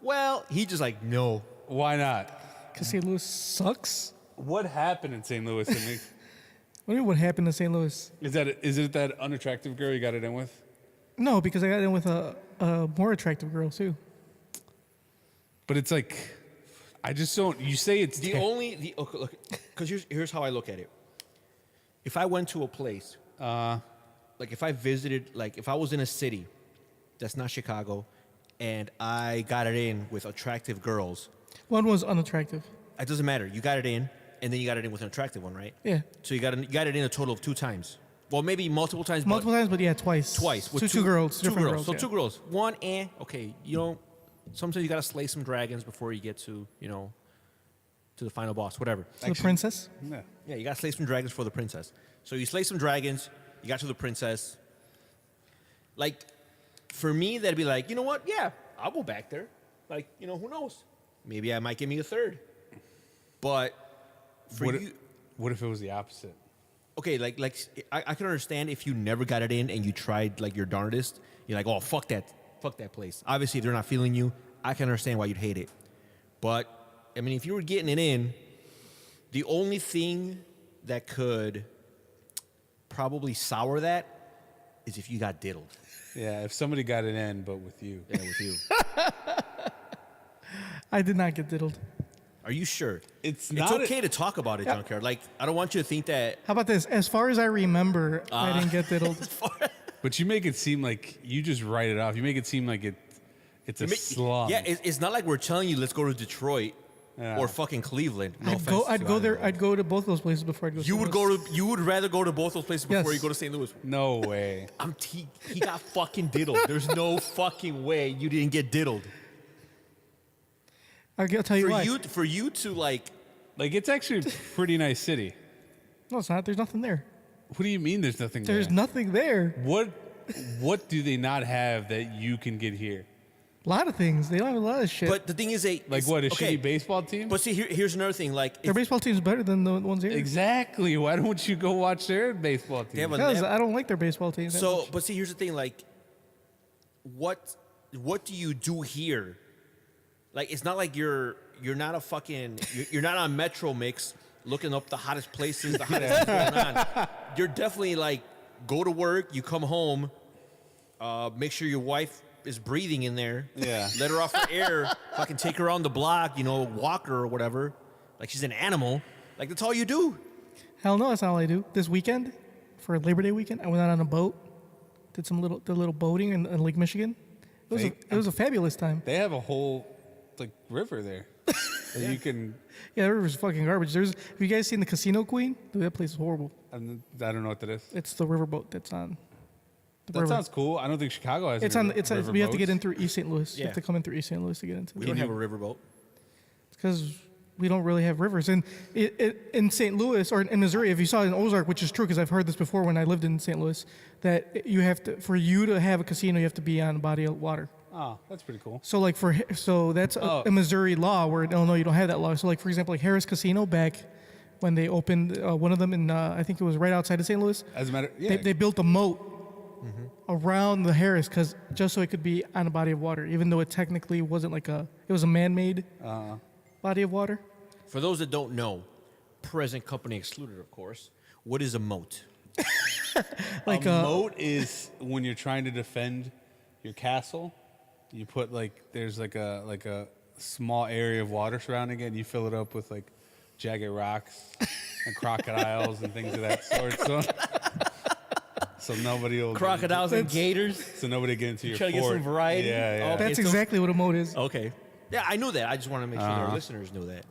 Speaker 5: well, he just no.
Speaker 4: Why not?
Speaker 3: Because St. Louis sucks.
Speaker 4: What happened in St. Louis?
Speaker 3: What do you mean what happened in St. Louis?
Speaker 4: Is it that unattractive girl you got it in with?
Speaker 3: No, because I got in with a more attractive girl, too.
Speaker 4: But it's I just don't. You say it's
Speaker 5: Okay, look, because here's how I look at it. If I went to a place, if I visited, if I was in a city that's not Chicago, and I got it in with attractive girls,
Speaker 3: One was unattractive.
Speaker 5: it doesn't matter. You got it in, and then you got it in with an attractive one, right?
Speaker 3: Yeah.
Speaker 5: So you got it in a total of 2 times. Well, maybe multiple times.
Speaker 3: Multiple times, but yeah, twice.
Speaker 5: Twice.
Speaker 3: So two girls.
Speaker 5: Two
Speaker 3: different
Speaker 5: girls. So
Speaker 3: yeah.
Speaker 5: 2 girls. One, okay. Sometimes you got to slay some dragons before you get to, to the final boss, whatever.
Speaker 3: So the princess?
Speaker 4: Yeah.
Speaker 5: Yeah, you got to slay some dragons for the princess. So you slay some dragons, you got to the princess. For me, that'd be you know what? Yeah, I'll go back there. Who knows? Maybe I might give me a third. But for you...
Speaker 4: What if it was the opposite?
Speaker 5: Okay, I can understand if you never got it in and you tried your darndest. You're like, oh, fuck that place. Obviously, if they're not feeling you, I can understand why you'd hate it. But I mean, if you were getting it in, the only thing that could probably sour that is if you got diddled.
Speaker 4: Yeah, if somebody got it in, but with you.
Speaker 5: Yeah, with you.
Speaker 3: I did not get diddled.
Speaker 5: Are you sure?
Speaker 4: It's
Speaker 5: It's okay to talk about it, Junkyard. I don't want you to think that.
Speaker 3: How about this? As far as I remember, I didn't get diddled.
Speaker 4: But you make it seem like you just write it off. You make it seem like it's a slum.
Speaker 5: Yeah, it's not like we're telling you let's go to Detroit or fucking Cleveland. No offense
Speaker 3: I'd
Speaker 5: to
Speaker 3: go there.
Speaker 5: either.
Speaker 3: I'd go to both those places before I'd go.
Speaker 5: You would rather go to both those places before
Speaker 3: Yes.
Speaker 5: you go to St. Louis.
Speaker 4: No way.
Speaker 5: He got fucking diddled. There's no fucking way you didn't get diddled.
Speaker 3: I'll tell you why.
Speaker 5: For you to
Speaker 4: It's actually a pretty nice city.
Speaker 3: No, it's not. There's nothing there.
Speaker 4: What do you mean there's nothing
Speaker 3: There's
Speaker 4: there?
Speaker 3: nothing there.
Speaker 4: What do they not have that you can get here?
Speaker 3: A lot of things. They don't have a lot of shit.
Speaker 5: But the thing is,
Speaker 4: Like what, a shitty baseball team?
Speaker 5: But see, here's another thing. Like,
Speaker 3: Their baseball team's better than the ones here.
Speaker 4: Exactly. Why don't you go watch their baseball team?
Speaker 5: Yeah, but-
Speaker 3: Because I don't like their baseball team. that
Speaker 5: so,
Speaker 3: much.
Speaker 5: but see, here's the thing. Like, what do you do here? Like, it's not like you're not a fucking you're not on Metro Mix looking up the hottest places, the hottest things going on. You're definitely like go to work, you come home, make sure your wife is breathing in there.
Speaker 4: Yeah.
Speaker 5: Let her off her air. Fucking take her around the block, walk her or whatever. Like she's an animal. Like that's all you do.
Speaker 3: Hell no, that's not all I do. This weekend, for Labor Day weekend, I went out on a boat, did the little boating in Lake Michigan. It was a fabulous time.
Speaker 4: They have a whole river there that you can.
Speaker 3: Yeah, the river's fucking garbage. Have you guys seen the Casino Queen? Dude, that place is horrible.
Speaker 4: I don't know what that is.
Speaker 3: It's the riverboat that's on. The
Speaker 4: That
Speaker 3: river.
Speaker 4: sounds cool. I don't think Chicago has.
Speaker 3: It's
Speaker 4: any
Speaker 3: on. It's
Speaker 4: river
Speaker 3: we have to get
Speaker 4: boats.
Speaker 3: in through East St. Louis. You
Speaker 5: Yeah.
Speaker 3: have to come in through East St. Louis to get into.
Speaker 5: We don't have a riverboat.
Speaker 3: Because we don't really have rivers. And in St. Louis or in Missouri, if you saw it in Ozark, which is true because I've heard this before when I lived in St. Louis, that you have to, for you to have a casino, you have to be on a body of water.
Speaker 4: Oh, that's pretty cool.
Speaker 3: So that's
Speaker 4: Oh.
Speaker 3: a Missouri law, where in Illinois you don't have that law. So like for example, like Harris Casino back when they opened one of them in I think it was right outside of St. Louis.
Speaker 4: As a matter, yeah.
Speaker 3: They built a moat around the Harris just so it could be on a body of water, even though it technically wasn't it was a man-made body of water.
Speaker 5: For those that don't know, present company excluded, of course. What is a moat?
Speaker 3: Like
Speaker 4: a moat is when you're trying to defend your castle. You put there's a small area of water surrounding it, and you fill it up with jagged rocks and crocodiles and things of that sort. So nobody will
Speaker 5: Crocodiles and gators.
Speaker 4: So nobody get into your
Speaker 5: Try to get
Speaker 4: fort.
Speaker 5: some variety?
Speaker 4: Yeah, yeah.
Speaker 5: Okay.
Speaker 3: That's
Speaker 5: so-
Speaker 3: exactly what a moat is.
Speaker 5: Okay. Yeah, I knew that. I just want to make sure our listeners knew that.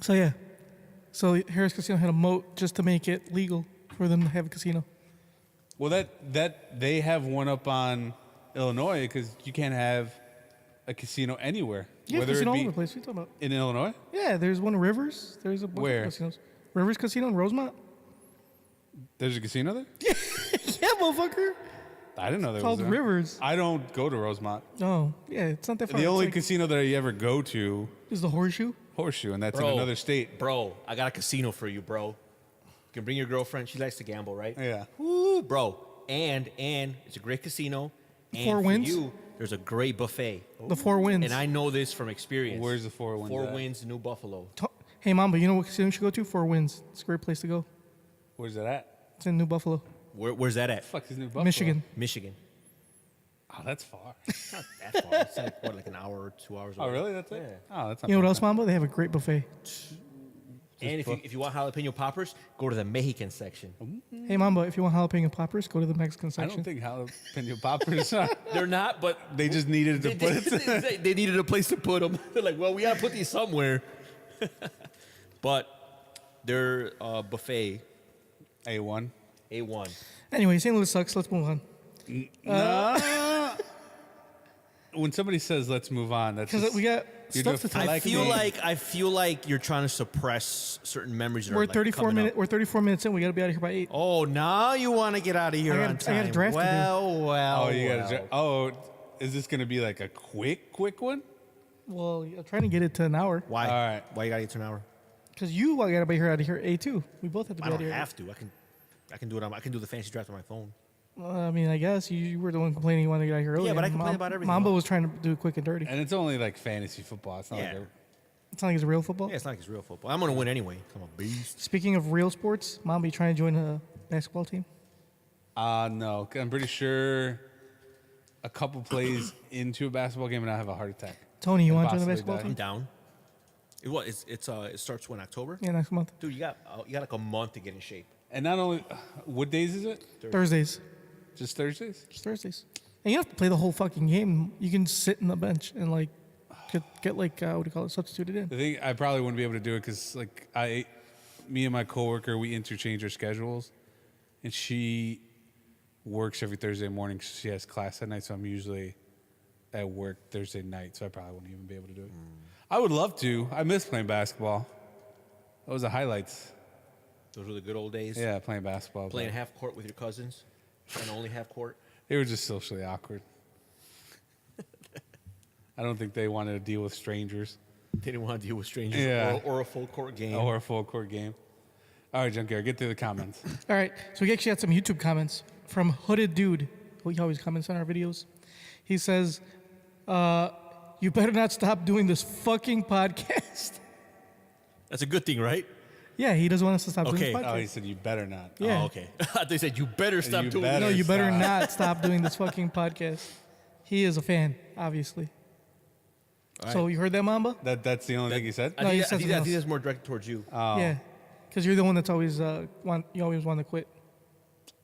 Speaker 3: So yeah, so Harris Casino had a moat just to make it legal for them to have a casino.
Speaker 4: Well, that they have one up on Illinois because you can't have a casino anywhere.
Speaker 3: Yeah,
Speaker 4: whether
Speaker 3: casino
Speaker 4: it
Speaker 3: all
Speaker 4: be
Speaker 3: over the place. What are you talking about?
Speaker 4: in Illinois.
Speaker 3: Yeah, there's one in Rivers. There's a bunch
Speaker 4: Where?
Speaker 3: of casinos. Rivers Casino in Rosemont.
Speaker 4: There's a casino there.
Speaker 3: Yeah, motherfucker.
Speaker 4: I didn't know there
Speaker 3: Called
Speaker 4: was. There.
Speaker 3: Rivers.
Speaker 4: I don't go to Rosemont.
Speaker 3: Oh, yeah, it's not that far.
Speaker 4: The
Speaker 3: It's
Speaker 4: only
Speaker 3: like-
Speaker 4: casino that I ever go to,
Speaker 3: is the Horseshoe.
Speaker 4: Horseshoe, and that's
Speaker 5: Bro.
Speaker 4: in another state.
Speaker 5: Bro, I got a casino for you, bro. You can bring your girlfriend. She likes to gamble, right?
Speaker 4: Yeah.
Speaker 5: Woo, bro. And it's a great casino. And
Speaker 3: Four
Speaker 5: for
Speaker 3: Winds?
Speaker 5: you, there's a great buffet.
Speaker 3: The Four Winds.
Speaker 5: And I know this from experience.
Speaker 4: Where's the Four Winds
Speaker 5: Four
Speaker 4: at?
Speaker 5: Winds, New Buffalo.
Speaker 3: Hey, Mamba, you know what casino you should go to? Four Winds. It's a great place to go.
Speaker 4: Where's that at?
Speaker 3: It's in New Buffalo,
Speaker 5: Where's that at?
Speaker 4: Fuck is New Buffalo?
Speaker 3: Michigan.
Speaker 5: Michigan.
Speaker 4: Oh, that's far.
Speaker 5: It's not that far. It's like an hour or 2 hours away.
Speaker 4: Oh, really? That's it?
Speaker 5: Yeah.
Speaker 4: Oh, that's not
Speaker 3: You know what
Speaker 4: bad.
Speaker 3: else, Mamba? They have a great buffet.
Speaker 5: And if you want jalapeno poppers, go to the Mexican section.
Speaker 3: Hey, Mamba, if you want jalapeno poppers, go to the Mexican
Speaker 4: I
Speaker 3: section.
Speaker 4: don't think jalapeno poppers are.
Speaker 5: They're not, but
Speaker 4: They just needed to put it.
Speaker 5: they needed a place to put them. They're like, well, we gotta put these somewhere. But their buffet
Speaker 4: A1.
Speaker 5: A1.
Speaker 3: Anyway, St. Louis sucks. Let's move on.
Speaker 4: When somebody says "let's move on," that's
Speaker 3: Because
Speaker 4: just,
Speaker 3: we got
Speaker 4: you're
Speaker 3: stuff to talk
Speaker 5: I
Speaker 4: deflecting.
Speaker 5: feel like you're trying to suppress certain memories. That
Speaker 3: We're
Speaker 5: are, like,
Speaker 3: 34
Speaker 5: coming
Speaker 3: minutes.
Speaker 5: up.
Speaker 3: We're 34 minutes in. We got to be out of here by 8.
Speaker 5: Oh, now you want to get out of here
Speaker 3: I gotta-
Speaker 5: on
Speaker 3: I
Speaker 5: time.
Speaker 3: gotta draft to do.
Speaker 5: well.
Speaker 4: Oh, you
Speaker 5: well.
Speaker 4: gotta. Oh, is this gonna be like a quick one?
Speaker 3: Well, I'm trying to get it to an hour.
Speaker 5: Why?
Speaker 4: All right.
Speaker 5: Why you gotta get to an hour?
Speaker 3: Because you got to be here out of here at 8 too. We both have to be
Speaker 5: I
Speaker 3: out
Speaker 5: don't
Speaker 3: of here.
Speaker 5: have to. I can do it. I can do the fancy draft on my phone.
Speaker 3: I mean, I guess you were the one complaining you wanted to get out of here early.
Speaker 5: Yeah, but I
Speaker 3: and
Speaker 5: complain about everything.
Speaker 3: Mamba was trying to do it quick and dirty.
Speaker 4: And it's only like fantasy football. It's not
Speaker 5: Yeah.
Speaker 4: like
Speaker 3: It's not like it's real football.
Speaker 5: Yeah, it's not like it's real football. I'm gonna win anyway. I'm a beast.
Speaker 3: Speaking of real sports, Mamba, you trying to join a basketball team?
Speaker 4: no. I'm pretty sure a couple plays into a basketball game and I have a heart attack.
Speaker 3: Tony, you
Speaker 4: And
Speaker 3: want to join the
Speaker 4: possibly
Speaker 3: basketball
Speaker 4: die.
Speaker 5: I'm
Speaker 3: team?
Speaker 5: down. It starts when October.
Speaker 3: Yeah, next month.
Speaker 5: Dude, you got like a month to get in shape.
Speaker 4: And not only, what days is it?
Speaker 3: Thursdays.
Speaker 4: Just Thursdays?
Speaker 3: Just Thursdays. And you don't have to play the whole fucking game. You can sit in the bench and like get like what do you call it, substituted in.
Speaker 4: The thing, I probably wouldn't be able to do it because me and my coworker, we interchange our schedules, and she works every Thursday morning. So she has class at night, so I'm usually at work Thursday night, so I probably wouldn't even be able to do it. I would love to. I miss playing basketball. That was the highlights.
Speaker 5: Those were the good old days.
Speaker 4: Yeah, playing basketball.
Speaker 5: Playing
Speaker 4: but
Speaker 5: half court with your cousins, and only half court.
Speaker 4: They were just socially awkward. I don't think they wanted to deal with strangers.
Speaker 5: They didn't want to deal with strangers
Speaker 4: Yeah.
Speaker 5: or a full court game.
Speaker 4: Or a full court game. All right, Junkyard, get through the comments.
Speaker 3: All right, so we actually had some YouTube comments from Hooded Dude, who he always comments on our videos. He says, you better not stop doing this fucking podcast.
Speaker 5: That's a good thing, right?
Speaker 3: Yeah, he doesn't want us to stop doing
Speaker 5: Okay.
Speaker 3: this
Speaker 4: Oh,
Speaker 3: podcast.
Speaker 4: he said you better not.
Speaker 3: Yeah.
Speaker 5: Oh, okay. They said you better stop
Speaker 4: You
Speaker 5: doing
Speaker 4: better.
Speaker 3: No, you better
Speaker 4: stop.
Speaker 3: not stop doing this fucking podcast. He is a fan, obviously.
Speaker 5: All
Speaker 3: So
Speaker 5: right.
Speaker 3: you heard that, Mamba?
Speaker 4: That's the only thing he said?
Speaker 5: I
Speaker 3: No,
Speaker 5: think,
Speaker 3: you
Speaker 5: I,
Speaker 3: said
Speaker 5: think,
Speaker 3: something
Speaker 5: I think
Speaker 3: else.
Speaker 5: that's more directed towards you.
Speaker 3: Yeah, because you're the one that's always you always want to quit.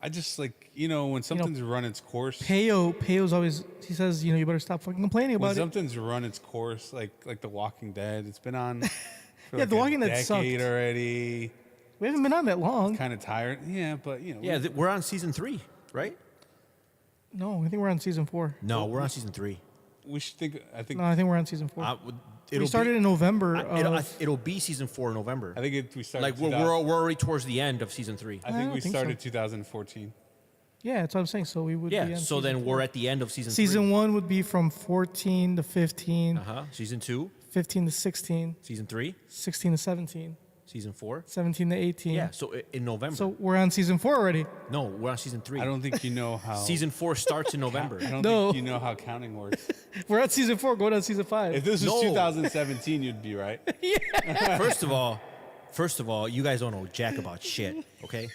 Speaker 4: I just when something's run its course.
Speaker 3: Peyo's always, he says, you better stop fucking complaining
Speaker 4: When
Speaker 3: about it.
Speaker 4: something's run its course, like The Walking Dead, it's been on for
Speaker 3: Yeah, The Walking Dead
Speaker 4: decade
Speaker 3: sucked.
Speaker 4: already.
Speaker 3: We haven't been on that long.
Speaker 4: Kind of tired. Yeah, but
Speaker 5: Yeah, we're on season 3, right?
Speaker 3: No, I think we're on season 4.
Speaker 5: No, we're on season 3.
Speaker 4: we should think. I think.
Speaker 3: No, I think we're on season 4. We started in November.
Speaker 5: It'll be season 4 in November.
Speaker 4: I think we started.
Speaker 5: Like we're already towards the end of season 3.
Speaker 4: I
Speaker 3: I
Speaker 4: think
Speaker 3: don't
Speaker 4: we
Speaker 3: think
Speaker 4: started
Speaker 3: so.
Speaker 4: 2014.
Speaker 3: Yeah, that's what I'm saying. So we would be
Speaker 5: Yeah.
Speaker 3: on
Speaker 5: So
Speaker 3: season
Speaker 5: then
Speaker 3: 4.
Speaker 5: we're at the end of season 3.
Speaker 3: Season 1 would be from 14 to 15,
Speaker 5: Season 2,
Speaker 3: 15 to 16,
Speaker 5: season 3,
Speaker 3: 16 to 17,
Speaker 5: season 4.
Speaker 3: 17 to 18.
Speaker 5: Yeah. So in November.
Speaker 3: So we're on season 4 already.
Speaker 5: no, we're on season 3.
Speaker 4: I don't think you know how.
Speaker 5: Season 4 starts in November.
Speaker 4: I don't
Speaker 3: No.
Speaker 4: think you know how counting works.
Speaker 3: We're at season 4, going on season 5.
Speaker 4: If this was
Speaker 5: No.
Speaker 4: 2017, you'd be right.
Speaker 5: First of all, you guys don't know jack about shit. Okay.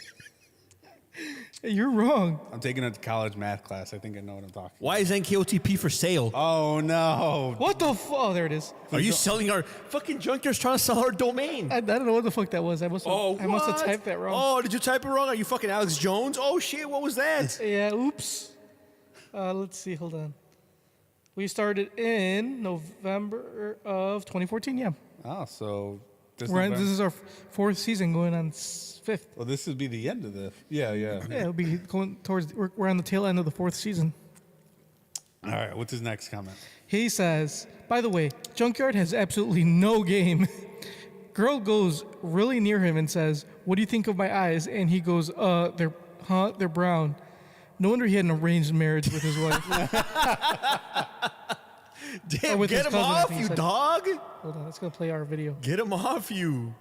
Speaker 3: Hey, you're wrong.
Speaker 4: I'm taking a college math class. I think I know what I'm talking.
Speaker 5: Why is NKOTP for sale?
Speaker 4: Oh no!
Speaker 3: What the Oh, there it is.
Speaker 5: Are you selling our fucking junkyard's trying to sell our domain?
Speaker 3: I don't know what the fuck that was. I must have
Speaker 5: what?
Speaker 3: typed that wrong.
Speaker 5: Oh, did you type it wrong? Are you fucking Alex Jones? Oh shit, what was that?
Speaker 3: Yeah, oops. Let's see, hold on. We started in November of 2014, yeah.
Speaker 4: Oh, so this
Speaker 3: This is our 4th season going on 5th.
Speaker 4: well, this would be the end of the. Yeah.
Speaker 3: Yeah, it'll be going towards, we're on the tail end of the 4th season.
Speaker 4: All right. What's his next comment?
Speaker 3: He says, by the way, Junkyard has absolutely no game. Girl goes really near him and says, what do you think of my eyes? And he goes, they're brown. No wonder he had an arranged marriage with his wife.
Speaker 5: Damn,
Speaker 3: with his
Speaker 5: get him
Speaker 3: cousin, I
Speaker 5: off,
Speaker 3: think he
Speaker 5: you
Speaker 3: said.
Speaker 5: dog!
Speaker 3: Hold on, let's go play our video. I
Speaker 5: Get him off, you!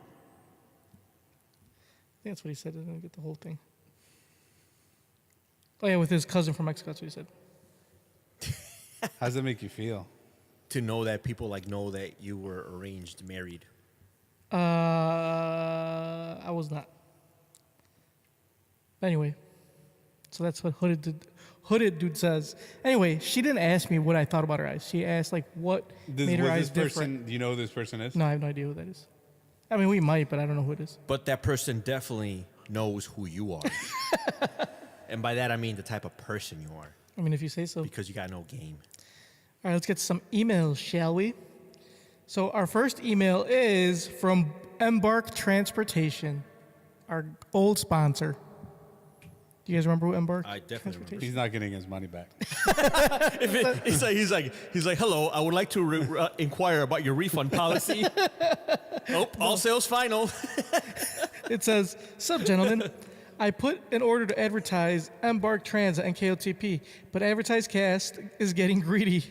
Speaker 3: think that's what he said. I didn't get the whole thing. Oh yeah, with his cousin from Mexico, that's what he said.
Speaker 4: How does that make you feel?
Speaker 5: To know that people know that you were arranged married.
Speaker 3: I was not. Anyway, so that's what Hooded Dude says. Anyway, she didn't ask me what I thought about her eyes. She asked what made her eyes different.
Speaker 4: Do you know who this person is?
Speaker 3: No, I have no idea who that is. I mean, we might, but I don't know who it is.
Speaker 5: But that person definitely knows who you are. And by that I mean the type of person you are.
Speaker 3: I mean, if you say so.
Speaker 5: Because you got no game.
Speaker 3: All right, let's get some emails, shall we? So our first email is from Embark Transportation, our old sponsor. Do you guys remember who Embark?
Speaker 5: I definitely remember.
Speaker 4: He's not getting his money back.
Speaker 5: He's like, hello, I would like to inquire about your refund policy. Oh, all sales final.
Speaker 3: It says, sup, gentlemen. I put an order to advertise Embark Trans at NKOTP, but Advertise Cast is getting greedy,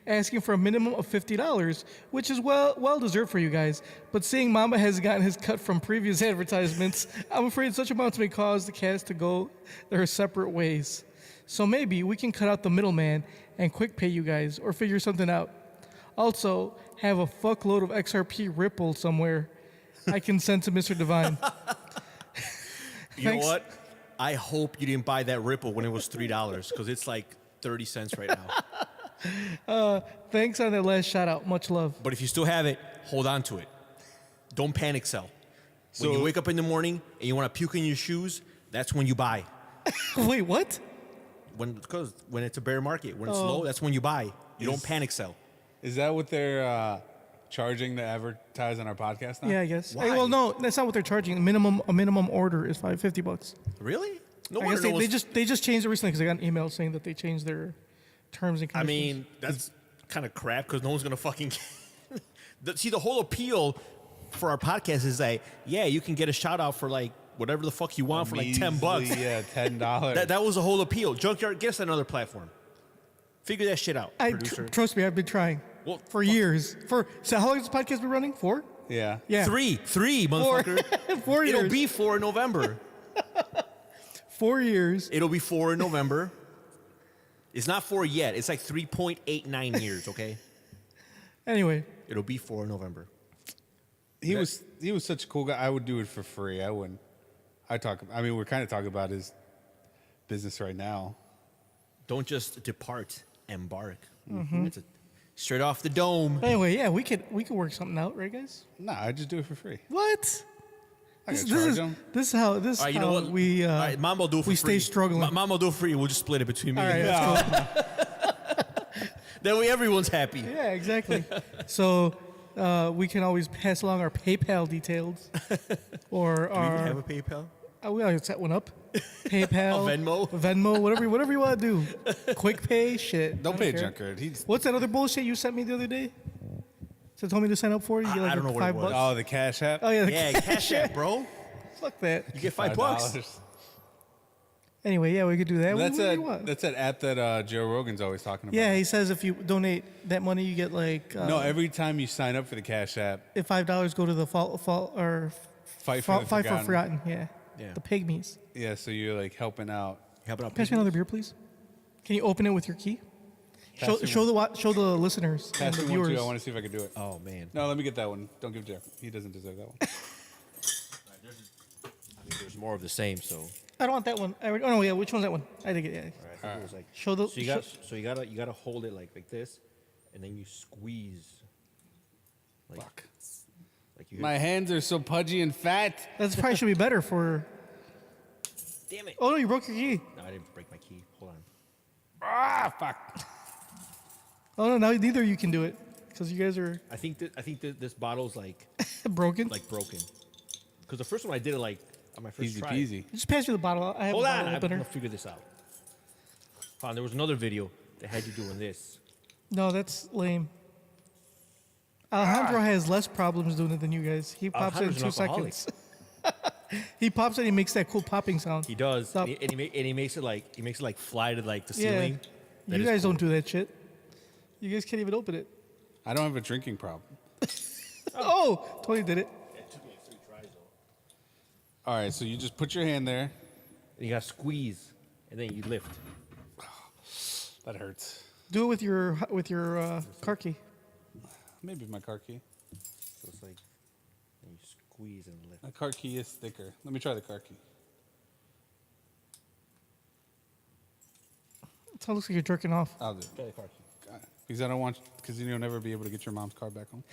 Speaker 3: asking for a minimum of $50, which is well deserved for you guys. But seeing Mamba has gotten his cut from previous advertisements, I'm afraid such amounts may cause the cast to go their separate ways. So maybe we can cut out the middleman and quick pay you guys, or figure something out. Also, have a fuckload of XRP Ripple somewhere I can send to Mr. Divine.
Speaker 5: You know
Speaker 3: Thanks.
Speaker 5: what? I hope you didn't buy that Ripple when it was $3 because it's like 30 cents right now.
Speaker 3: Thanks on that last shout out. Much love.
Speaker 5: But if you still have it, hold on to it. Don't panic sell. When you
Speaker 4: So-
Speaker 5: wake up in the morning and you want to puke in your shoes, that's when you buy.
Speaker 3: Wait, what?
Speaker 5: Because when it's a bear market, when it's low, that's when you buy. You don't panic sell.
Speaker 4: Is that what they're charging to advertise on our podcast now?
Speaker 3: Yeah, I guess.
Speaker 5: Why?
Speaker 3: Well, no, that's not what they're charging. A minimum order is $50.
Speaker 5: Really? No
Speaker 3: I
Speaker 5: wonder
Speaker 3: guess
Speaker 5: no one's-
Speaker 3: they just changed it recently because I got an email saying that they changed their terms and
Speaker 5: I
Speaker 3: conditions.
Speaker 5: mean, that's kind of crap because no one's gonna fucking. See, the whole appeal for our podcast is that you can get a shout out for like whatever the fuck you want for like $10.
Speaker 4: Yeah, $10.
Speaker 5: That was the whole appeal. Junkyard, get us another platform. Figure that shit out, producer.
Speaker 3: Trust me, I've been trying
Speaker 5: Well,
Speaker 3: for years. So how long has this podcast been running? 4?
Speaker 4: Yeah.
Speaker 3: Yeah.
Speaker 5: Three, motherfucker.
Speaker 3: 4 years.
Speaker 5: It'll be 4 in November.
Speaker 3: 4 years.
Speaker 5: It'll be 4 in November. It's not 4 yet. It's like 3.89 years, okay?
Speaker 3: Anyway,
Speaker 5: It'll be 4 in November.
Speaker 4: He was such a cool guy. I would do it for free. I wouldn't. I mean, we're kind of talking about his business right now.
Speaker 5: Don't just depart, embark. It's straight off the dome.
Speaker 3: anyway, yeah, we could work something out, right, guys?
Speaker 4: Nah, I just do it for free.
Speaker 3: What?
Speaker 4: I gotta charge him.
Speaker 3: This is how
Speaker 5: All right, you know what?
Speaker 3: we
Speaker 5: All right, Mambo do it for
Speaker 3: we
Speaker 5: free.
Speaker 3: stay struggling.
Speaker 5: Mambo do it for free. We'll just split it between me
Speaker 3: All
Speaker 5: and
Speaker 3: right,
Speaker 5: you.
Speaker 3: let's go.
Speaker 5: That way everyone's happy.
Speaker 3: Yeah, exactly. So we can always pass along our PayPal details, or
Speaker 5: Do we even
Speaker 3: our
Speaker 5: have a PayPal?
Speaker 3: we always set one up. PayPal,
Speaker 5: Venmo?
Speaker 3: whatever you want to do. Quick pay, shit.
Speaker 4: Don't
Speaker 3: I
Speaker 4: pay a
Speaker 3: care.
Speaker 4: junkyard. He's
Speaker 3: What's that other bullshit you sent me the other day? So told me to sign up for it. You get like
Speaker 5: I don't know what it
Speaker 3: $5.
Speaker 5: was.
Speaker 4: oh the Cash App.
Speaker 3: Oh yeah,
Speaker 5: Yeah, Cash App, bro.
Speaker 3: fuck that.
Speaker 5: You get $5.
Speaker 3: Anyway, yeah, we could do that.
Speaker 4: That's
Speaker 3: what do you want?
Speaker 4: that app that Joe Rogan's always talking about.
Speaker 3: Yeah, he says if you donate that money, you get like
Speaker 4: No, every time you sign up for the Cash App,
Speaker 3: if $5 go to the
Speaker 4: fight
Speaker 3: fight
Speaker 4: for the
Speaker 3: for forgotten. Yeah,
Speaker 5: Yeah.
Speaker 3: the pygmies.
Speaker 4: Yeah, so you're like helping out.
Speaker 5: How about
Speaker 3: Pass me another beer, please. Can you open it with your key? Show,
Speaker 4: me
Speaker 3: show the listeners and
Speaker 4: Pass
Speaker 3: the
Speaker 4: me one
Speaker 3: viewers.
Speaker 4: too. I want to see if I can do it.
Speaker 5: Oh, man.
Speaker 4: No, let me get that one. Don't give Jeff. He doesn't deserve that one.
Speaker 5: I mean, there's more of the same, so.
Speaker 3: I don't want that one. Oh no, yeah. Which one's that one? I think it. Yeah.
Speaker 5: All right, I think it was like.
Speaker 3: Show the.
Speaker 5: So you gotta hold it like this, and then you squeeze.
Speaker 4: Fuck.
Speaker 5: Like you.
Speaker 4: My hands are so pudgy and fat.
Speaker 3: That probably should be better for.
Speaker 5: Damn it!
Speaker 3: Oh no, you broke your key.
Speaker 5: No, I didn't break my key. Hold on.
Speaker 4: Ah, fuck.
Speaker 3: Oh no, now neither of you can do it because you guys are
Speaker 5: I think that this bottle's like
Speaker 3: broken.
Speaker 5: broken. Because the first one I did it like on my first
Speaker 4: Easy
Speaker 5: try.
Speaker 4: peasy.
Speaker 3: Just pass you the bottle. I have
Speaker 5: Hold
Speaker 3: a
Speaker 5: on,
Speaker 3: bottle
Speaker 5: I'm
Speaker 3: opener.
Speaker 5: gonna figure this out. Fine, there was another video that had you doing this.
Speaker 3: No, that's lame. Alejandro has less problems doing it than you guys. He pops it in
Speaker 5: Alejandro's
Speaker 3: 2
Speaker 5: an alcoholic.
Speaker 3: seconds. He pops it and he makes that cool popping sound.
Speaker 5: He does,
Speaker 3: Stop.
Speaker 5: and he makes it like fly to like the
Speaker 3: Yeah.
Speaker 5: ceiling. That
Speaker 3: You
Speaker 5: is
Speaker 3: guys
Speaker 5: cool.
Speaker 3: don't do that shit. You guys can't even open it.
Speaker 4: I don't have a drinking problem.
Speaker 3: Oh, Tony did it.
Speaker 5: It took me like 3 tries though.
Speaker 4: All right, so you just put your hand there.
Speaker 5: And you gotta squeeze, and then you lift.
Speaker 4: That hurts.
Speaker 3: Do it with your car key.
Speaker 4: Maybe my car key.
Speaker 5: So it's like, and you squeeze and lift.
Speaker 4: My car key is thicker. Let me try the car key.
Speaker 3: It looks like you're jerking off.
Speaker 4: I'll do it.
Speaker 5: Try the car key.
Speaker 4: Because I don't want, because you'll never be able to get your mom's car back home.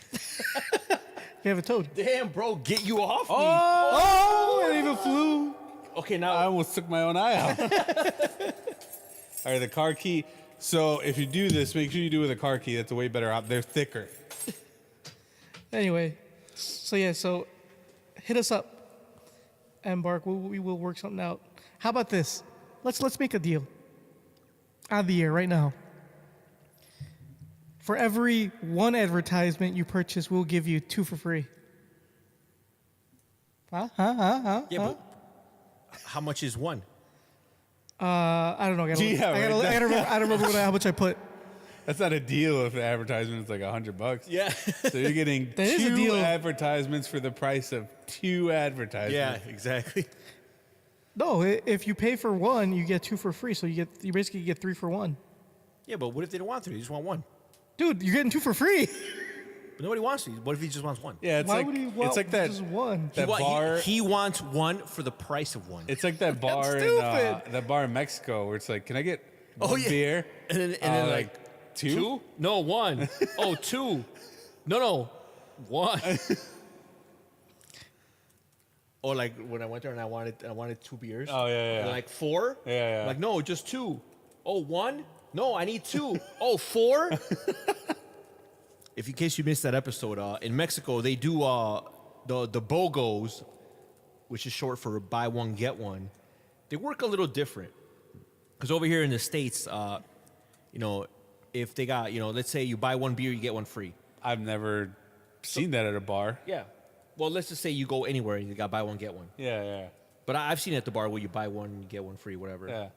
Speaker 3: You have a toad.
Speaker 5: Damn, bro, get you off me.
Speaker 3: Oh, it even flew.
Speaker 5: Okay,
Speaker 4: I
Speaker 5: now
Speaker 4: almost took my own eye out. All right, the car key. So if you do this, make sure you do it with a car key. That's a way better option. They're thicker.
Speaker 3: Anyway, so hit us up, Embark. We will work something out. How about this? Let's make a deal. On the air right now. For every 1 advertisement you purchase, we'll give you 2 for free.
Speaker 5: yeah, but how much is one?
Speaker 3: I don't know. I gotta,
Speaker 4: Yeah,
Speaker 3: I, gotta,
Speaker 4: right.
Speaker 3: I, gotta remember, I don't remember how much I put.
Speaker 4: That's not a deal if the advertisement is like $100.
Speaker 5: Yeah.
Speaker 4: So you're getting
Speaker 3: That is a
Speaker 4: 2
Speaker 3: deal.
Speaker 4: advertisements for the price of 2 advertisements.
Speaker 5: Yeah, exactly.
Speaker 3: No, if you pay for 1, you get 2 for free. So you basically get 3 for 1.
Speaker 5: Yeah, but what if they don't want 3? They just want 1.
Speaker 3: Dude, you're getting 2 for free.
Speaker 5: But nobody wants 3. What if he just wants 1?
Speaker 4: Yeah, it's
Speaker 3: Why
Speaker 4: like
Speaker 3: would he want
Speaker 4: it's like that
Speaker 3: just 1?
Speaker 4: that bar.
Speaker 5: He wants 1 for the price of 1.
Speaker 4: It's like that bar
Speaker 3: stupid.
Speaker 4: that bar in Mexico where it's like, can I get one
Speaker 5: Oh, yeah.
Speaker 4: beer?
Speaker 5: And then like
Speaker 4: 2?
Speaker 5: No, 1. Oh, 2. No, 1. Or like when I went there and I wanted 2 beers.
Speaker 4: Oh, yeah, yeah,
Speaker 5: And
Speaker 4: yeah.
Speaker 5: like 4.
Speaker 4: Yeah.
Speaker 5: Like no, just 2. Oh, 1. No, I need 2. Oh, 4. If in case you missed that episode, in Mexico they do the BOGOs, which is short for buy one get one. They work a little different because over here in the States, if they got let's say you buy 1 beer, you get 1 free.
Speaker 4: I've never seen that at a bar.
Speaker 5: Yeah. Well, let's just say you go anywhere and you got buy one get one.
Speaker 4: Yeah.
Speaker 5: But I've seen it at the bar where you buy one, you get one free, whatever.
Speaker 4: Yeah.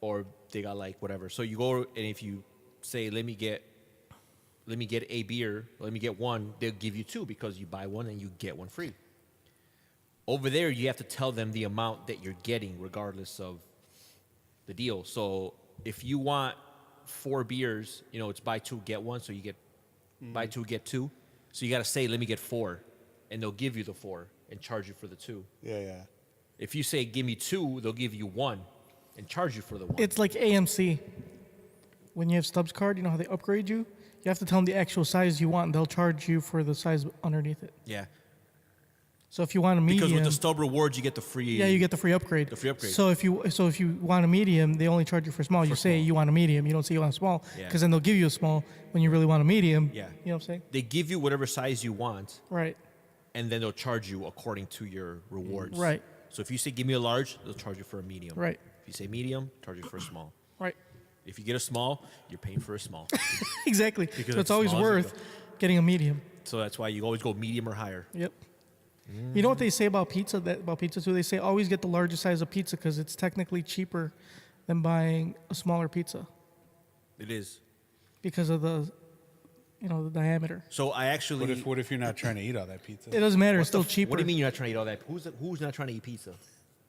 Speaker 5: Or they got like whatever. So you go and if you say, let me get a beer, let me get one, they'll give you two because you buy one and you get one free. Over there, you have to tell them the amount that you're getting regardless of the deal. So if you want 4 beers, you know, it's buy 2, get 1. So you get buy 2, get 2. So you got to say, let me get 4. And they'll give you the 4 and charge you for the 2.
Speaker 4: Yeah.
Speaker 5: If you say, give me 2, they'll give you 1 and charge you for the 1.
Speaker 3: It's like AMC. When you have Stubbs card, you know how they upgrade you? You have to tell them the actual size you want, and they'll charge you for the size underneath it.
Speaker 5: Yeah.
Speaker 3: So if you want a medium,
Speaker 5: Because with the stub rewards, you get the free.
Speaker 3: yeah, you get the free upgrade.
Speaker 5: The free upgrade.
Speaker 3: So if you want a medium, they only charge you for small. You say
Speaker 5: small.
Speaker 3: you want a medium. You don't say you want a small,
Speaker 5: Yeah.
Speaker 3: because then they'll give you a small when you really want a medium.
Speaker 5: Yeah.
Speaker 3: You know what I'm saying?
Speaker 5: They give you whatever size you want,
Speaker 3: Right.
Speaker 5: and then they'll charge you according to your rewards.
Speaker 3: Right.
Speaker 5: So if you say, give me a large, they'll charge you for a medium.
Speaker 3: Right.
Speaker 5: If you say medium, charge you for a small.
Speaker 3: Right.
Speaker 5: If you get a small, you're paying for a small.
Speaker 3: Exactly.
Speaker 5: Because
Speaker 3: So
Speaker 5: it's
Speaker 3: it's always
Speaker 5: small as you
Speaker 3: worth getting a medium.
Speaker 5: So that's why you always go medium or higher.
Speaker 3: Yep. You know what they say about pizza? About pizza too. They say always get the largest size of pizza because it's technically cheaper than buying a smaller pizza
Speaker 5: It is.
Speaker 3: because of the diameter.
Speaker 5: So I actually.
Speaker 4: What if you're not trying to eat all that pizza?
Speaker 3: It doesn't matter.
Speaker 5: What
Speaker 3: It's still
Speaker 5: the f-
Speaker 3: cheaper.
Speaker 5: What do you mean you're not trying to eat all that? Who's not trying to eat pizza?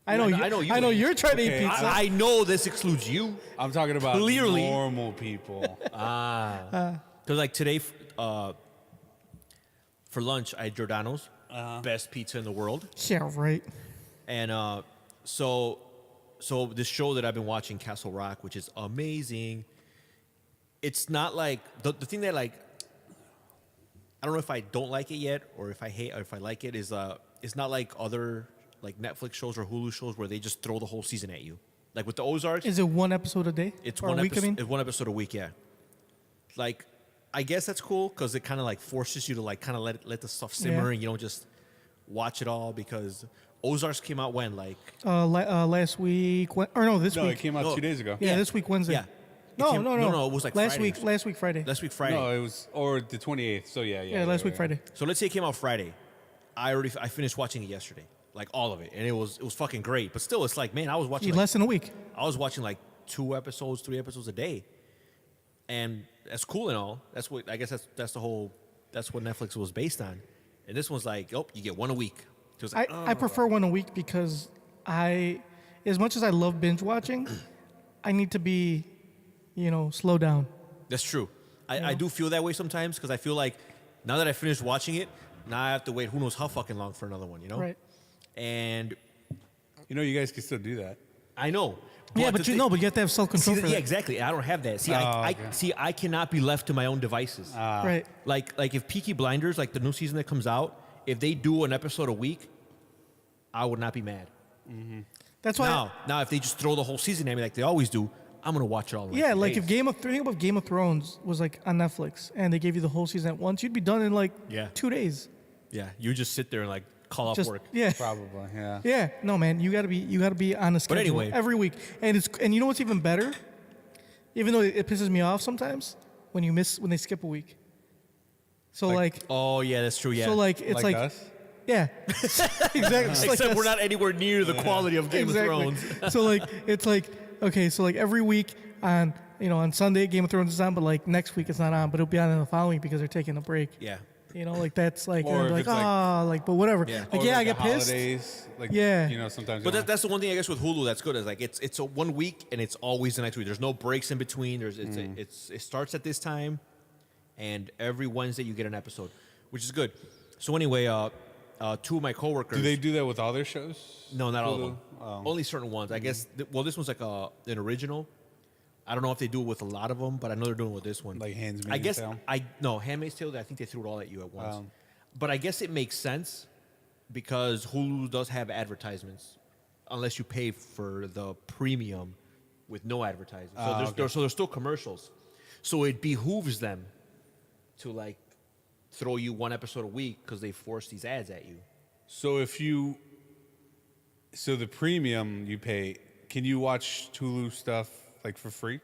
Speaker 3: I know.
Speaker 5: I know you
Speaker 3: I know
Speaker 5: ain't.
Speaker 3: you're trying to eat
Speaker 4: Okay,
Speaker 3: pizza.
Speaker 5: I know this excludes you.
Speaker 4: I'm talking about
Speaker 5: Clearly.
Speaker 4: normal people.
Speaker 5: Because like today, for lunch, I had Giordano's, best pizza in the world.
Speaker 3: Yeah. Right.
Speaker 5: And so this show that I've been watching, Castle Rock, which is amazing. It's not like the thing that like I don't know if I don't like it yet or if I hate or if I like it is it's not like other like Netflix shows or Hulu shows where they just throw the whole season at you. Like with the Ozarks,
Speaker 3: Is it one episode a day?
Speaker 5: it's
Speaker 3: or
Speaker 5: one
Speaker 3: a week.
Speaker 5: episode.
Speaker 3: I mean,
Speaker 5: It's one episode a week. Yeah. Like, I guess that's cool because it kind of like forces you to like kind of let the stuff simmer
Speaker 3: Yeah.
Speaker 5: and you don't just watch it all because Ozarks came out when like
Speaker 3: last week. This
Speaker 4: No,
Speaker 3: week.
Speaker 4: it came out
Speaker 5: No.
Speaker 4: 2 days ago.
Speaker 3: Yeah, this week Wednesday.
Speaker 5: yeah.
Speaker 3: No,
Speaker 5: came-
Speaker 3: no.
Speaker 5: no, it was like
Speaker 3: last
Speaker 5: Friday
Speaker 3: week.
Speaker 5: or
Speaker 3: Last week Friday.
Speaker 5: last week Friday.
Speaker 4: No, it was or the 28th. So yeah.
Speaker 3: Yeah, last week Friday.
Speaker 5: So let's say it came out Friday. I finished watching it yesterday, like all of it, and it was fucking great. But still, it's like man, I was watching like,
Speaker 3: Less than a week.
Speaker 5: I was watching like 2 episodes, 3 episodes a day, and that's cool and all. That's what I guess that's what Netflix was based on, and this one's like, oh, you get one a week. So it's like,
Speaker 3: I prefer one a week because as much as I love binge watching, I need to be, slow down.
Speaker 5: that's true. I do feel that way sometimes because I feel like now that I finished watching it, now I have to wait who knows how fucking long for another one, you know?
Speaker 3: Right.
Speaker 5: And
Speaker 4: You know, you guys can still do that.
Speaker 5: I know.
Speaker 3: Yeah,
Speaker 5: the
Speaker 3: but
Speaker 5: thing-
Speaker 3: you have to have self control
Speaker 5: See,
Speaker 3: for
Speaker 5: yeah,
Speaker 3: that.
Speaker 5: exactly. I don't have that. See,
Speaker 4: okay.
Speaker 5: I cannot be left to my own devices.
Speaker 3: Right.
Speaker 5: Like if Peaky Blinders, like the new season that comes out, if they do an episode a week, I would not be mad.
Speaker 3: That's why.
Speaker 5: Now if they just throw the whole season at me like they always do, I'm gonna watch it all. In
Speaker 3: Yeah,
Speaker 5: 2
Speaker 3: like
Speaker 5: days.
Speaker 3: if Game of Thrones was like on Netflix and they gave you the whole season at once, you'd be done in like
Speaker 5: Yeah.
Speaker 3: 2 days.
Speaker 5: yeah, you just sit there and like call off
Speaker 3: Just
Speaker 5: work.
Speaker 3: yeah.
Speaker 4: Probably, yeah.
Speaker 3: Yeah, no, man, you gotta be on a schedule
Speaker 5: anyway.
Speaker 3: every week, and you know what's even better? Even though it pisses me off sometimes when they skip a week. So like,
Speaker 5: Oh yeah, that's true. Yeah.
Speaker 3: so like it's like,
Speaker 4: us.
Speaker 3: yeah, exactly. It's like
Speaker 5: except we're
Speaker 3: us.
Speaker 5: not anywhere near the quality of Game
Speaker 3: Exactly.
Speaker 5: of Thrones.
Speaker 3: So like it's like okay, so like every week on on Sunday Game of Thrones is on, but like next week it's not on, but it'll be on in the following week because they're taking a break.
Speaker 5: Yeah.
Speaker 3: Like that's like
Speaker 4: Or
Speaker 3: and
Speaker 4: if
Speaker 3: like
Speaker 4: it's like-
Speaker 3: like but whatever.
Speaker 5: Yeah.
Speaker 3: Like
Speaker 4: Or
Speaker 3: yeah, I
Speaker 4: like
Speaker 3: get
Speaker 4: the
Speaker 3: pissed.
Speaker 4: Holidays, like
Speaker 3: Yeah.
Speaker 4: sometimes.
Speaker 5: But that's the one thing I guess with Hulu that's good is like it's a 1 week and it's always the next week. There's no breaks in between. It starts at this time, and every Wednesday you get an episode, which is good. So anyway, 2 of my coworkers.
Speaker 4: do they do that with all their shows?
Speaker 5: No, not all of
Speaker 4: Hulu?
Speaker 5: them.
Speaker 4: Oh.
Speaker 5: Only certain ones. I guess. This one's like an original. I don't know if they do it with a lot of them, but I know they're doing it with this one.
Speaker 4: Like Handmaid's
Speaker 5: I guess
Speaker 4: Tale?
Speaker 5: Handmaid's Tale. I think they threw it all at you at once.
Speaker 4: Wow.
Speaker 5: But I guess it makes sense because Hulu does have advertisements, unless you pay for the premium with no advertising. So there's still commercials. So it behooves them to like throw you 1 episode a week because they force these ads at you.
Speaker 4: So the premium you pay, can you watch Hulu stuff like for free?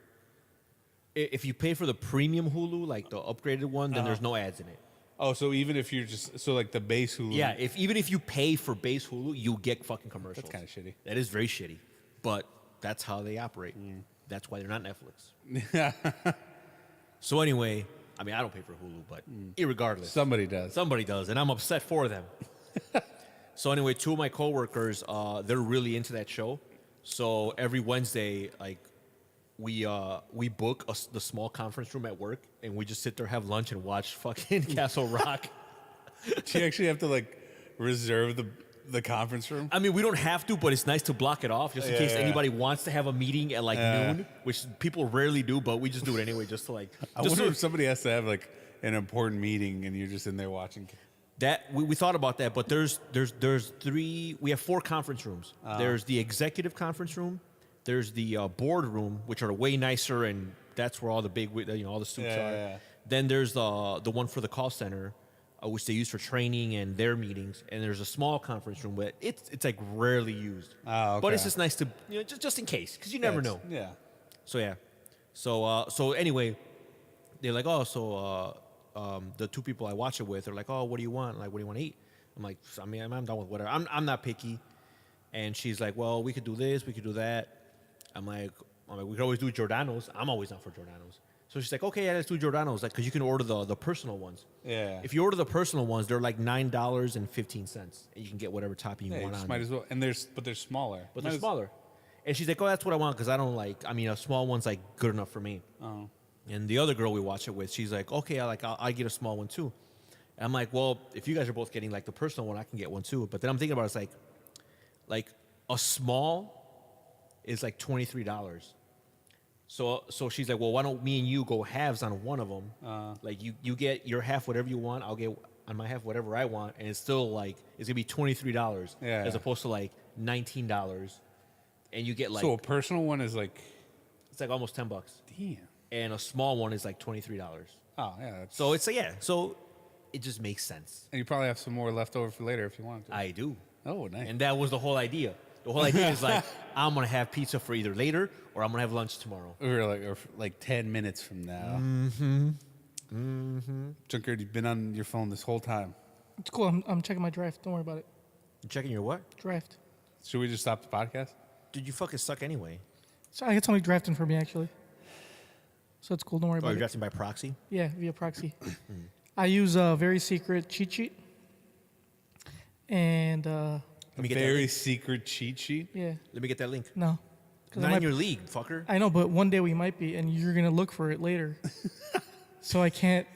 Speaker 5: If you pay for the premium Hulu, like the upgraded one, then
Speaker 4: Uh-huh.
Speaker 5: there's no ads in it.
Speaker 4: Oh, so even if you're just like the base Hulu.
Speaker 5: Yeah, even if you pay for base Hulu, you get fucking commercials.
Speaker 4: That's kind of shitty.
Speaker 5: That is very shitty, but that's how they operate. That's why they're not Netflix. So anyway, I mean, I don't pay for Hulu, but irregardless,
Speaker 4: Somebody does.
Speaker 5: somebody does, and I'm upset for them. So anyway, two of my coworkers, they're really into that show. So every Wednesday, like we book the small conference room at work, and we just sit there, have lunch, and watch fucking Castle Rock.
Speaker 4: Do you actually have to like reserve the conference room?
Speaker 5: I mean, we don't have to, but it's nice to block it off just in case anybody wants to have a meeting at like noon, which people rarely do, but we just do it anyway, just to like.
Speaker 4: I wonder if somebody has to have like an important meeting and you're just in there watching.
Speaker 5: That we thought about that, but there's three. We have 4 conference rooms. There's the executive conference room. There's the board room, which are way nicer, and that's where all the big, all the suits are.
Speaker 4: Yeah.
Speaker 5: Then there's the one for the call center, which they use for training and their meetings. And there's a small conference room, but it's like rarely used.
Speaker 4: Oh, okay.
Speaker 5: But it's just nice to just in case, because you never know.
Speaker 4: Yeah.
Speaker 5: So yeah, so anyway, they're like, the 2 people I watch it with are like, oh, what do you want? Like, what do you want to eat? I'm like, I mean, I'm done with whatever. I'm not picky. And she's like, well, we could do this, we could do that. I'm like, we could always do Giordano's. I'm always down for Giordano's. So she's like, okay, yeah, let's do Giordano's, like, because you can order the personal ones.
Speaker 4: Yeah.
Speaker 5: If you order the personal ones, they're like $9.15, and you can get whatever topping you
Speaker 4: Yeah, you
Speaker 5: want
Speaker 4: just
Speaker 5: on.
Speaker 4: might as well. And they're smaller.
Speaker 5: But they're smaller. And she's like, oh, that's what I want, because I don't like. I mean, a small one's like good enough for me.
Speaker 4: Oh.
Speaker 5: And the other girl we watch it with, she's like, okay, I'll get a small one too. And I'm like, well, if you guys are both getting like the personal one, I can get one too. But then I'm thinking about it, it's like a small is like $23. So she's like, well, why don't me and you go halves on one of them? Like you get your half whatever you want, I'll get on my half whatever I want, and it's still like it's gonna be $23 as opposed to like $19, and you get like
Speaker 4: So a personal one is like,
Speaker 5: it's like almost $10.
Speaker 4: damn.
Speaker 5: And a small one is like $23.
Speaker 4: Oh yeah.
Speaker 5: So it's so it just makes sense.
Speaker 4: And you probably have some more left over for later if you want to.
Speaker 5: I do.
Speaker 4: Oh, nice.
Speaker 5: And that was the whole idea. The whole idea is like, I'm gonna have pizza for either later or I'm gonna have lunch tomorrow.
Speaker 4: or like 10 minutes from now. Junkyard, you've been on your phone this whole time.
Speaker 3: It's cool. I'm checking my draft. Don't worry about it.
Speaker 5: You checking your what?
Speaker 3: Draft.
Speaker 4: Should we just stop the podcast?
Speaker 5: Dude, you fucking suck anyway.
Speaker 3: So I got somebody drafting for me actually. So it's cool. Don't worry
Speaker 5: Oh,
Speaker 3: about
Speaker 5: you're
Speaker 3: it.
Speaker 5: drafting by proxy?
Speaker 3: Yeah, via proxy. I use a very secret cheat sheet. And
Speaker 4: A
Speaker 5: me get that
Speaker 4: very
Speaker 5: link.
Speaker 4: secret cheat sheet?
Speaker 3: yeah,
Speaker 5: Let me get that link.
Speaker 3: no. 'Cause
Speaker 5: Not
Speaker 3: I
Speaker 5: in
Speaker 3: might-
Speaker 5: your league, fucker.
Speaker 3: I know, but one day we might be, and you're gonna look for it later. So I can't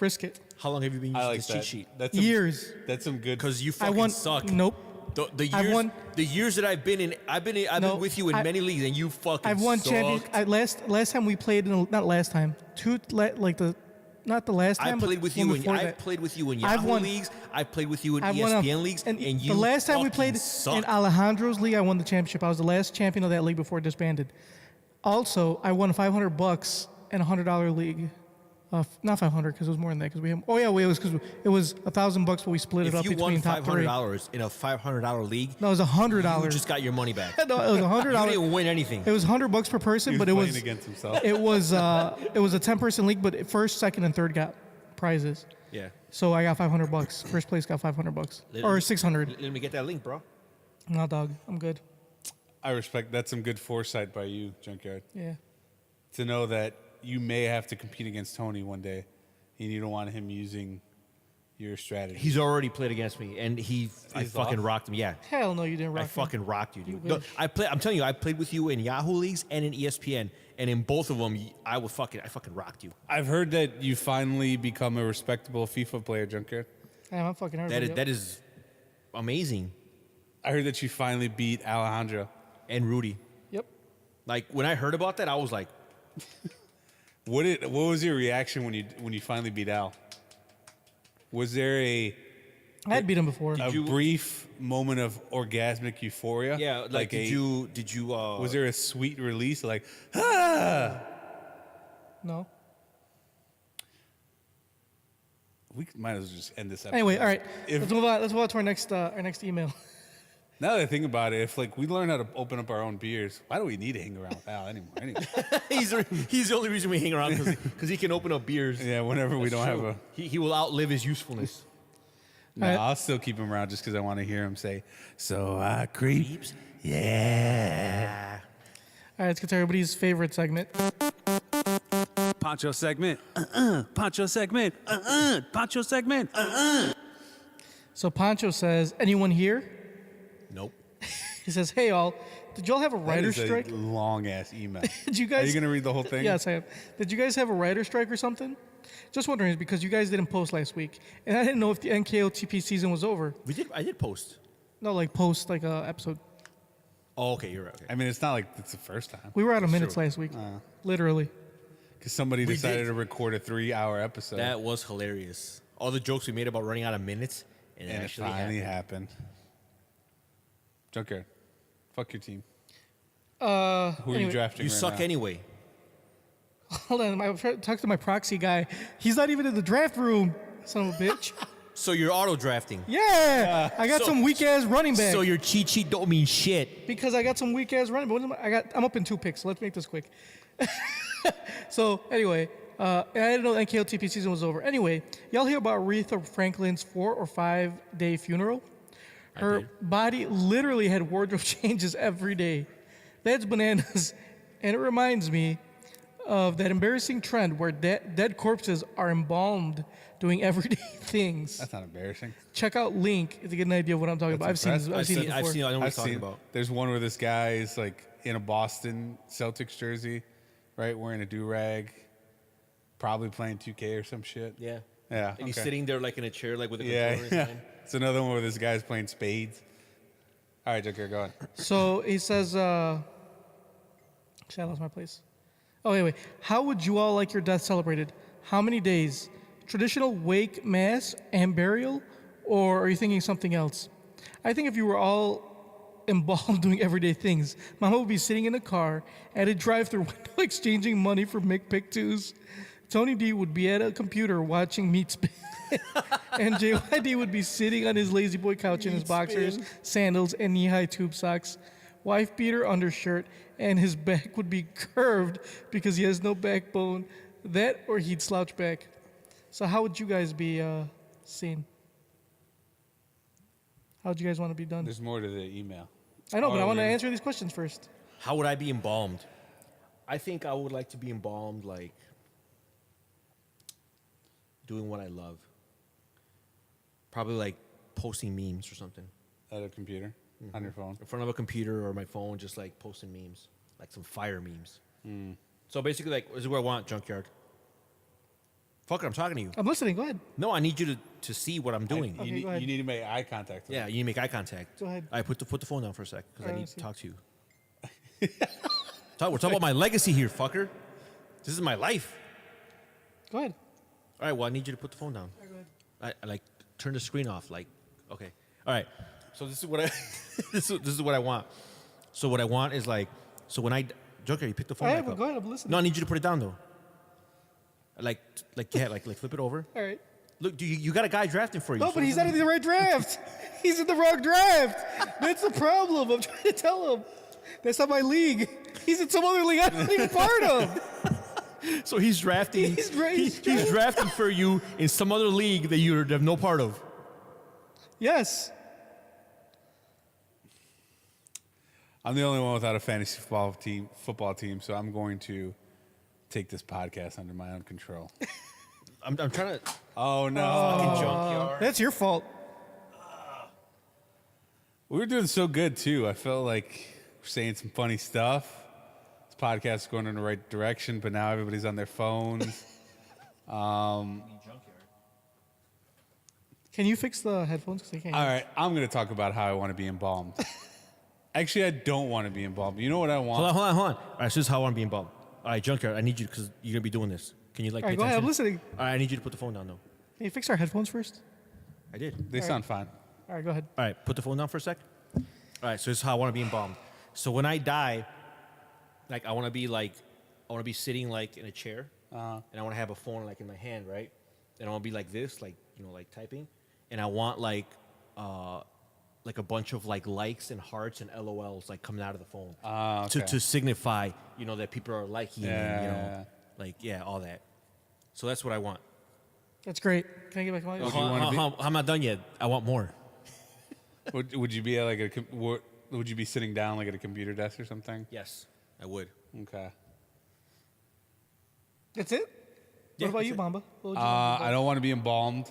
Speaker 3: risk it.
Speaker 5: How long have you been
Speaker 4: I
Speaker 5: using
Speaker 4: like
Speaker 5: this
Speaker 4: that.
Speaker 5: cheat sheet?
Speaker 4: That's
Speaker 3: Years.
Speaker 4: That's some good.
Speaker 5: Because you
Speaker 3: I
Speaker 5: fucking
Speaker 3: won.
Speaker 5: suck.
Speaker 3: Nope.
Speaker 5: The
Speaker 3: I've
Speaker 5: years,
Speaker 3: won-
Speaker 5: the years that I've been
Speaker 3: No,
Speaker 5: with you in many leagues, and you fucking
Speaker 3: I've won
Speaker 5: sucked.
Speaker 3: champions. Last time we played, not last time. Not the last time.
Speaker 5: I played
Speaker 3: but
Speaker 5: with
Speaker 3: one
Speaker 5: you in
Speaker 3: before
Speaker 5: I
Speaker 3: that.
Speaker 5: played with you in
Speaker 3: I've
Speaker 5: Yahoo
Speaker 3: won-
Speaker 5: leagues. I played with you in
Speaker 3: I've won a-
Speaker 5: ESPN leagues, and you
Speaker 3: the last time we
Speaker 5: fucking
Speaker 3: played
Speaker 5: sucked.
Speaker 3: in Alejandro's league, I won the championship. I was the last champion of that league before it disbanded. Also, I won $500 in a $100 league. Not 500 because it was more than that. Because it was $1,000, but we split it
Speaker 5: If
Speaker 3: up
Speaker 5: you
Speaker 3: between
Speaker 5: won
Speaker 3: top three.
Speaker 5: $500 in a $500 league,
Speaker 3: No, it was
Speaker 5: you
Speaker 3: $100.
Speaker 5: just got your money back.
Speaker 3: No, it was
Speaker 5: You
Speaker 3: $100.
Speaker 5: didn't win anything.
Speaker 3: It was $100 per person,
Speaker 4: He
Speaker 3: but it was
Speaker 4: playing against himself.
Speaker 3: it was a 10-person league, but first, second, and third got prizes.
Speaker 5: Yeah.
Speaker 3: So I got $500. First place got $500 or 600.
Speaker 5: Let me get that link, bro.
Speaker 3: No, dog, I'm good.
Speaker 4: I respect. That's some good foresight by you, Junkyard.
Speaker 3: Yeah.
Speaker 4: To know that you may have to compete against Tony one day, and you don't want him using your strategy.
Speaker 5: He's already played against me, and I
Speaker 4: He's
Speaker 5: fucking
Speaker 4: off?
Speaker 5: rocked him. Yeah.
Speaker 3: Hell no, you didn't rock
Speaker 5: I
Speaker 3: me.
Speaker 5: fucking rocked you, dude.
Speaker 3: You
Speaker 5: No,
Speaker 3: wish.
Speaker 5: I'm telling you, I played with you in Yahoo leagues and in ESPN, and in both of them, I fucking rocked you.
Speaker 4: I've heard that you finally become a respectable FIFA player, Junkyard.
Speaker 3: Damn, I'm fucking hurt.
Speaker 5: That is amazing.
Speaker 4: I heard that you finally beat Alejandro.
Speaker 5: And Rudy,
Speaker 3: Yep.
Speaker 5: like when I heard about that, I was like,
Speaker 4: What was your reaction when you finally beat Al? Was there a
Speaker 3: I had beat him before.
Speaker 4: brief moment of orgasmic euphoria?
Speaker 5: yeah, like did you
Speaker 4: Was there a sweet release like ah?
Speaker 3: No.
Speaker 4: We might as well just end this episode.
Speaker 3: Anyway, all right.
Speaker 4: If-
Speaker 3: Let's move on. Let's move on to our next email.
Speaker 4: Now that I think about it, if like we learn how to open up our own beers, why do we need to hang around with Al anymore? Anyway.
Speaker 5: He's the only reason we hang around because he can open up beers.
Speaker 4: Yeah, whenever we don't have a.
Speaker 5: He will outlive his usefulness.
Speaker 4: No,
Speaker 3: Alright.
Speaker 4: I'll still keep him around just because I want to hear him say, "So I creeps." Yeah.
Speaker 3: All right, let's get to everybody's favorite segment.
Speaker 4: Poncho segment. Poncho segment. Poncho segment.
Speaker 3: So Pancho says, anyone here?
Speaker 5: Nope.
Speaker 3: He says, hey, all. Did y'all have a
Speaker 4: That
Speaker 3: writer's
Speaker 4: is
Speaker 3: strike?
Speaker 4: a long ass email.
Speaker 3: Did you
Speaker 4: Are
Speaker 3: guys?
Speaker 4: you gonna read the whole thing?
Speaker 3: Yes, I am. Did you guys have a writer's strike or something? Just wondering, because you guys didn't post last week, and I didn't know if the NKOTP season was over.
Speaker 5: I did post.
Speaker 3: No, like post like a episode.
Speaker 5: Oh, okay, you're right. Okay.
Speaker 4: I mean, it's not like it's the first time.
Speaker 3: We were out of minutes
Speaker 4: True.
Speaker 3: last week, literally.
Speaker 4: Because somebody
Speaker 5: We
Speaker 4: decided
Speaker 5: did.
Speaker 4: to record a 3-hour episode.
Speaker 5: That was hilarious. All the jokes we made about running out of minutes, and,
Speaker 4: and it
Speaker 5: actually
Speaker 4: finally
Speaker 5: happened.
Speaker 4: happened. Junkyard. Fuck your team. Who are you
Speaker 3: Anyway,
Speaker 4: drafting
Speaker 5: You
Speaker 4: right
Speaker 5: suck
Speaker 4: now?
Speaker 5: anyway.
Speaker 3: Hold on, I talked to my proxy guy. He's not even in the draft room, son of a bitch.
Speaker 5: So you're auto drafting.
Speaker 3: Yeah, I got
Speaker 5: So-
Speaker 3: some weak ass running back.
Speaker 5: So your cheat sheet don't mean shit.
Speaker 3: Because I got some weak ass running. I'm up in 2 picks. So let's make this quick. So anyway, I didn't know the NKOTP season was over. Anyway, y'all hear about Aretha Franklin's 4 or 5 day funeral? Her
Speaker 5: did.
Speaker 3: body literally had wardrobe changes every day. That's bananas, and it reminds me of that embarrassing trend where dead corpses are embalmed doing everyday things.
Speaker 4: That's not embarrassing.
Speaker 3: Check out Link to get an idea of what I'm talking about. I've seen
Speaker 4: impressive.
Speaker 3: it before.
Speaker 5: I know what you're
Speaker 4: I've
Speaker 5: talking
Speaker 4: seen.
Speaker 5: about.
Speaker 4: There's one where this guy is like in a Boston Celtics jersey, right, wearing a do rag, probably playing 2K or some shit.
Speaker 5: Yeah.
Speaker 4: Yeah.
Speaker 5: And he's
Speaker 4: okay.
Speaker 5: sitting there like in a chair, like with a
Speaker 4: Yeah.
Speaker 5: controller in his hand.
Speaker 4: It's another one where this guy's playing spades. All right, Junkyard, go on.
Speaker 3: So he says, actually, I lost my place. Oh, anyway, how would you all like your death celebrated? How many days? Traditional wake, mass, and burial? Or are you thinking something else? I think if you were all embalmed doing everyday things, Mama would be sitting in a car at a drive-thru window exchanging money for McPick 2s. Tony D would be at a computer watching Meat Spin. And JYD would be sitting on his lazy boy couch in his boxers, sandals, and knee-high tube socks, wife beater undershirt, and his back would be curved because he has no backbone. That or he'd slouch back. So how would you guys be seen? How would you guys want to be done?
Speaker 4: There's more to the email.
Speaker 3: I know, but I want to
Speaker 4: we're-
Speaker 3: answer these questions first.
Speaker 5: How would I be embalmed? I think I would like to be embalmed like doing what I love. Probably like posting memes or something.
Speaker 4: At a computer, on your phone.
Speaker 5: In front of a computer or my phone, just like posting memes. Like some fire memes. So basically, like, this is what I want, Junkyard. Fuck it, I'm talking to you.
Speaker 3: I'm listening. Go ahead.
Speaker 5: No, I need you to see what I'm doing.
Speaker 3: Okay,
Speaker 4: You need,
Speaker 3: go ahead.
Speaker 4: you need to make eye contact. With
Speaker 5: Yeah, you need to make eye contact.
Speaker 3: Go ahead.
Speaker 5: All right, put the phone down for a sec, because I
Speaker 3: Alright,
Speaker 5: need
Speaker 3: let's
Speaker 5: to
Speaker 3: see.
Speaker 5: talk to you. We're talking about my legacy here, fucker. This is my life.
Speaker 3: Go ahead.
Speaker 5: All right, well, I need you to put the phone down.
Speaker 3: Go ahead.
Speaker 5: I like turn the screen off. Like, okay, all right. So this is what I this is what I want. So what I want is like, so when Joker, you pick the phone.
Speaker 3: All
Speaker 5: back
Speaker 3: right,
Speaker 5: up.
Speaker 3: go ahead. I'm listening.
Speaker 5: No, I need you to put it down though. Like flip it over.
Speaker 3: All right.
Speaker 5: Look, you got a guy drafting for you.
Speaker 3: No,
Speaker 5: so
Speaker 3: but he's not in the right draft. He's in the wrong draft. That's the problem. I'm trying to tell him. That's not my league. He's in some other league I'm not even part of.
Speaker 5: So he's drafting.
Speaker 3: He's
Speaker 5: He's drafting for you in some other league that you have no part of.
Speaker 3: Yes.
Speaker 4: I'm the only one without a fantasy football team, so I'm going to take this podcast under my own control.
Speaker 5: I'm trying to.
Speaker 4: Oh no!
Speaker 5: Fucking junkyard.
Speaker 3: That's your fault.
Speaker 4: We were doing so good too. I felt like we're saying some funny stuff. This podcast is going in the right direction, but now everybody's on their phones.
Speaker 3: Can you fix the headphones? Because I can't.
Speaker 4: All right, I'm going to talk about how I want to be embalmed. Actually, I don't want to be embalmed. You know what I want?
Speaker 5: Hold on. All right, this is how I want to be involved. All right, junkyard, I need you because you're gonna be doing this. Can you like?
Speaker 3: All right,
Speaker 5: pay
Speaker 3: go ahead. I'm
Speaker 5: attention?
Speaker 3: listening.
Speaker 5: All right, I need you to put the phone down though.
Speaker 3: Can you fix our headphones first?
Speaker 5: I did.
Speaker 4: They sound fine.
Speaker 3: All right, go ahead.
Speaker 5: All right, put the phone down for a sec. All right, so this is how I want to be embalmed. So when I die, like I want to be sitting like in a chair, and I want to have a phone like in my hand, right? And I want to be like this, like like typing, and I want like like a bunch of like likes and hearts and LOLs like coming out of the phone
Speaker 4: Okay.
Speaker 5: to signify, you know, that people are liking and, you know,
Speaker 4: Yeah.
Speaker 5: like, yeah, all that. So that's what I want.
Speaker 3: That's great. Can I get back on?
Speaker 4: Would you wanna be-
Speaker 5: I'm not done yet. I want more.
Speaker 4: Would you be at like would you be sitting down like at a computer desk or something?
Speaker 5: Yes, I would.
Speaker 4: Okay.
Speaker 3: That's it?
Speaker 5: Yeah,
Speaker 3: What about
Speaker 5: that's
Speaker 3: you,
Speaker 5: it.
Speaker 3: Mamba? What would you want to do?
Speaker 4: I don't want to be embalmed.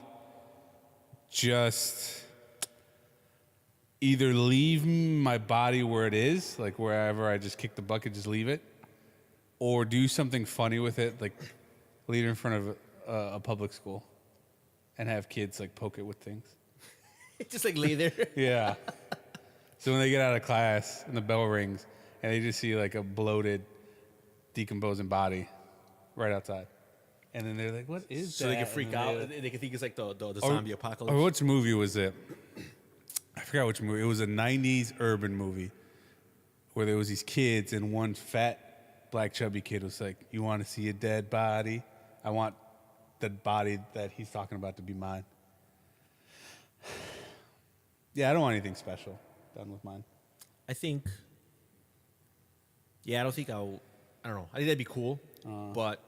Speaker 4: Just either leave my body where it is, like wherever I just kick the bucket, just leave it, or do something funny with it, like leave it in front of a public school and have kids like poke it with things.
Speaker 5: Just like lay there.
Speaker 4: Yeah. So when they get out of class and the bell rings and they just see like a bloated, decomposing body right outside. And then they're like, what is
Speaker 5: So
Speaker 4: that?
Speaker 5: they can freak
Speaker 4: And
Speaker 5: out.
Speaker 4: they-
Speaker 5: They can think it's like the zombie apocalypse.
Speaker 4: Or which movie was it? I forgot which movie. It was a 90s urban movie where there was these kids and one fat, black, chubby kid was like, you want to see a dead body? I want the body that he's talking about to be mine. Yeah, I don't want anything special done with mine.
Speaker 5: I think. Yeah, I don't think I don't know. I think that'd be cool, but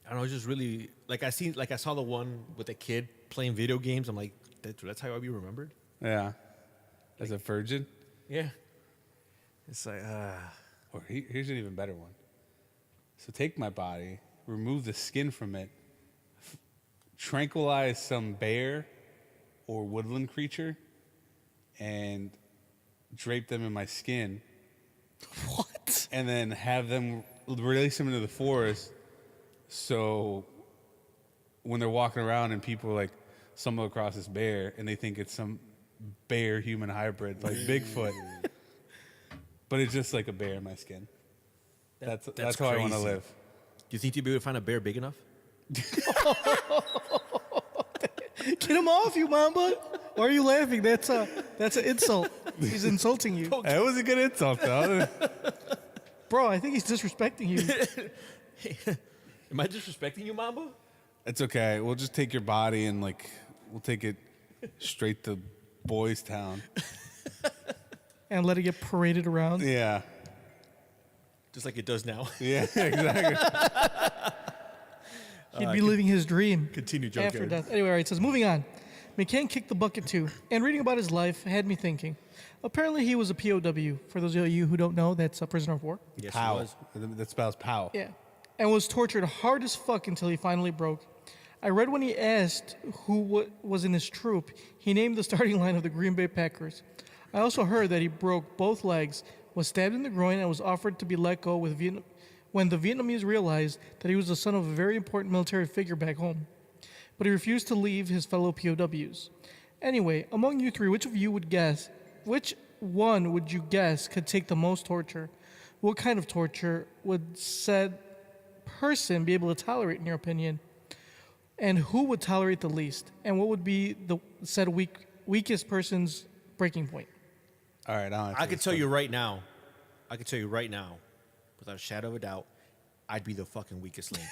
Speaker 5: I don't know. It's just really like I saw the one with the kid playing video games. I'm like, that's how I'll be remembered.
Speaker 4: Yeah. As a virgin?
Speaker 5: Yeah. It's like,
Speaker 4: Or here's an even better one. So take my body, remove the skin from it, tranquilize some bear or woodland creature, and drape them in my skin.
Speaker 3: What?
Speaker 4: And then have them release them into the forest. So when they're walking around and people like stumble across this bear and they think it's some bear human hybrid like Bigfoot, but it's just like a bear in my skin. That's how I want to
Speaker 5: crazy.
Speaker 4: live.
Speaker 5: do you think you'd be able to find a bear big enough?
Speaker 3: Get him off, you Mamba. Why are you laughing? That's an insult. He's insulting you.
Speaker 4: That was a good insult, though.
Speaker 3: Bro, I think he's disrespecting you.
Speaker 5: Am I disrespecting you, Mamba?
Speaker 4: It's okay. We'll just take your body and like we'll take it straight to Boys Town.
Speaker 3: And let it get paraded around.
Speaker 4: Yeah.
Speaker 5: Just like it does now.
Speaker 4: Yeah, exactly.
Speaker 3: He'd be living his dream.
Speaker 5: Continue,
Speaker 3: After
Speaker 5: Junkyard.
Speaker 3: death. Anyway, all right, it says, moving on. McCann kicked the bucket too, and reading about his life had me thinking. Apparently, he was a POW. For those of you who don't know, that's a prisoner of war.
Speaker 5: Yes,
Speaker 4: Pow.
Speaker 5: it was.
Speaker 4: That spells pow.
Speaker 3: Yeah. And was tortured hard as fuck until he finally broke. I read when he asked who was in his troop, he named the starting line of the Green Bay Packers. I also heard that he broke both legs, was stabbed in the groin, and was offered to be let go when the Vietnamese realized that he was the son of a very important military figure back home. But he refused to leave his fellow POWs. Anyway, among you three, which one would you guess could take the most torture? What kind of torture would said person be able to tolerate, in your opinion? And who would tolerate the least? And what would be the said weakest person's breaking point?
Speaker 4: All right.
Speaker 5: I can tell you right now, without a shadow of a doubt, I'd be the fucking weakest link.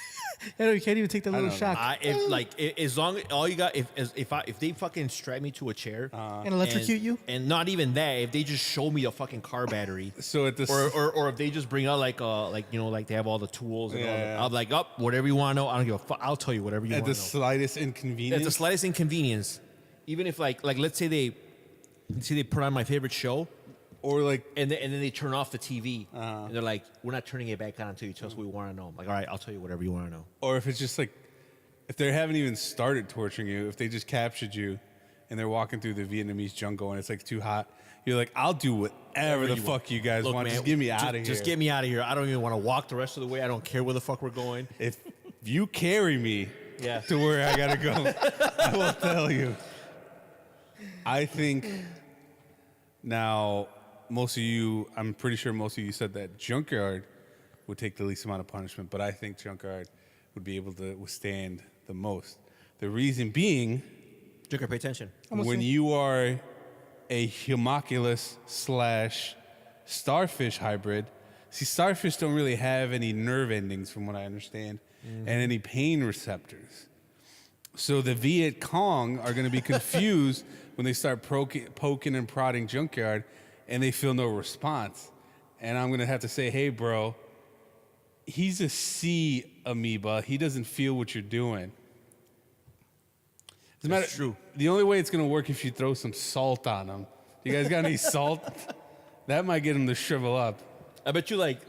Speaker 3: I know you can't even take that little
Speaker 4: don't know.
Speaker 3: shock
Speaker 5: As long all you got, if they fucking strap me to a chair
Speaker 3: and electrocute you.
Speaker 5: and not even that, if they just show me a fucking car battery,
Speaker 4: So at this,
Speaker 5: or if they just bring out like they have all the tools and all that,
Speaker 4: Yeah.
Speaker 5: I'm like, whatever you want to know, I don't give a fuck. I'll tell you whatever you
Speaker 4: at
Speaker 5: want
Speaker 4: the
Speaker 5: to know.
Speaker 4: slightest inconvenience.
Speaker 5: At the slightest inconvenience, even if like let's say they put on my favorite show.
Speaker 4: or like,
Speaker 5: And then they turn off the TV, and they're like, "We're not turning it back on until you tell us what we want to know." I'm like, all right, I'll tell you whatever you want to know.
Speaker 4: or if it's just like, if they haven't even started torturing you, if they just captured you, and they're walking through the Vietnamese jungle and it's like too hot, you're like, I'll do whatever the fuck you guys
Speaker 5: Look,
Speaker 4: want.
Speaker 5: man,
Speaker 4: Just get me out of here.
Speaker 5: Just get me out of here. I don't even want to walk the rest of the way. I don't care where the fuck we're going.
Speaker 4: If you carry me
Speaker 5: Yeah.
Speaker 4: to where I gotta go, I will tell you. I think now most of you, I'm pretty sure most of you said that Junkyard would take the least amount of punishment, but I think Junkyard would be able to withstand the most. The reason being,
Speaker 5: Joker, pay attention.
Speaker 4: when you are a homunculus / starfish hybrid, see, starfish don't really have any nerve endings, from what I understand, and any pain receptors. So the Viet Cong are going to be confused when they start poking and prodding Junkyard, and they feel no response. And I'm gonna have to say, hey, bro, he's a C amoeba. He doesn't feel what you're doing.
Speaker 5: That's true.
Speaker 4: The only way it's gonna work if you throw some salt on him. You guys got any salt? That might get him to shrivel up.
Speaker 5: I bet you like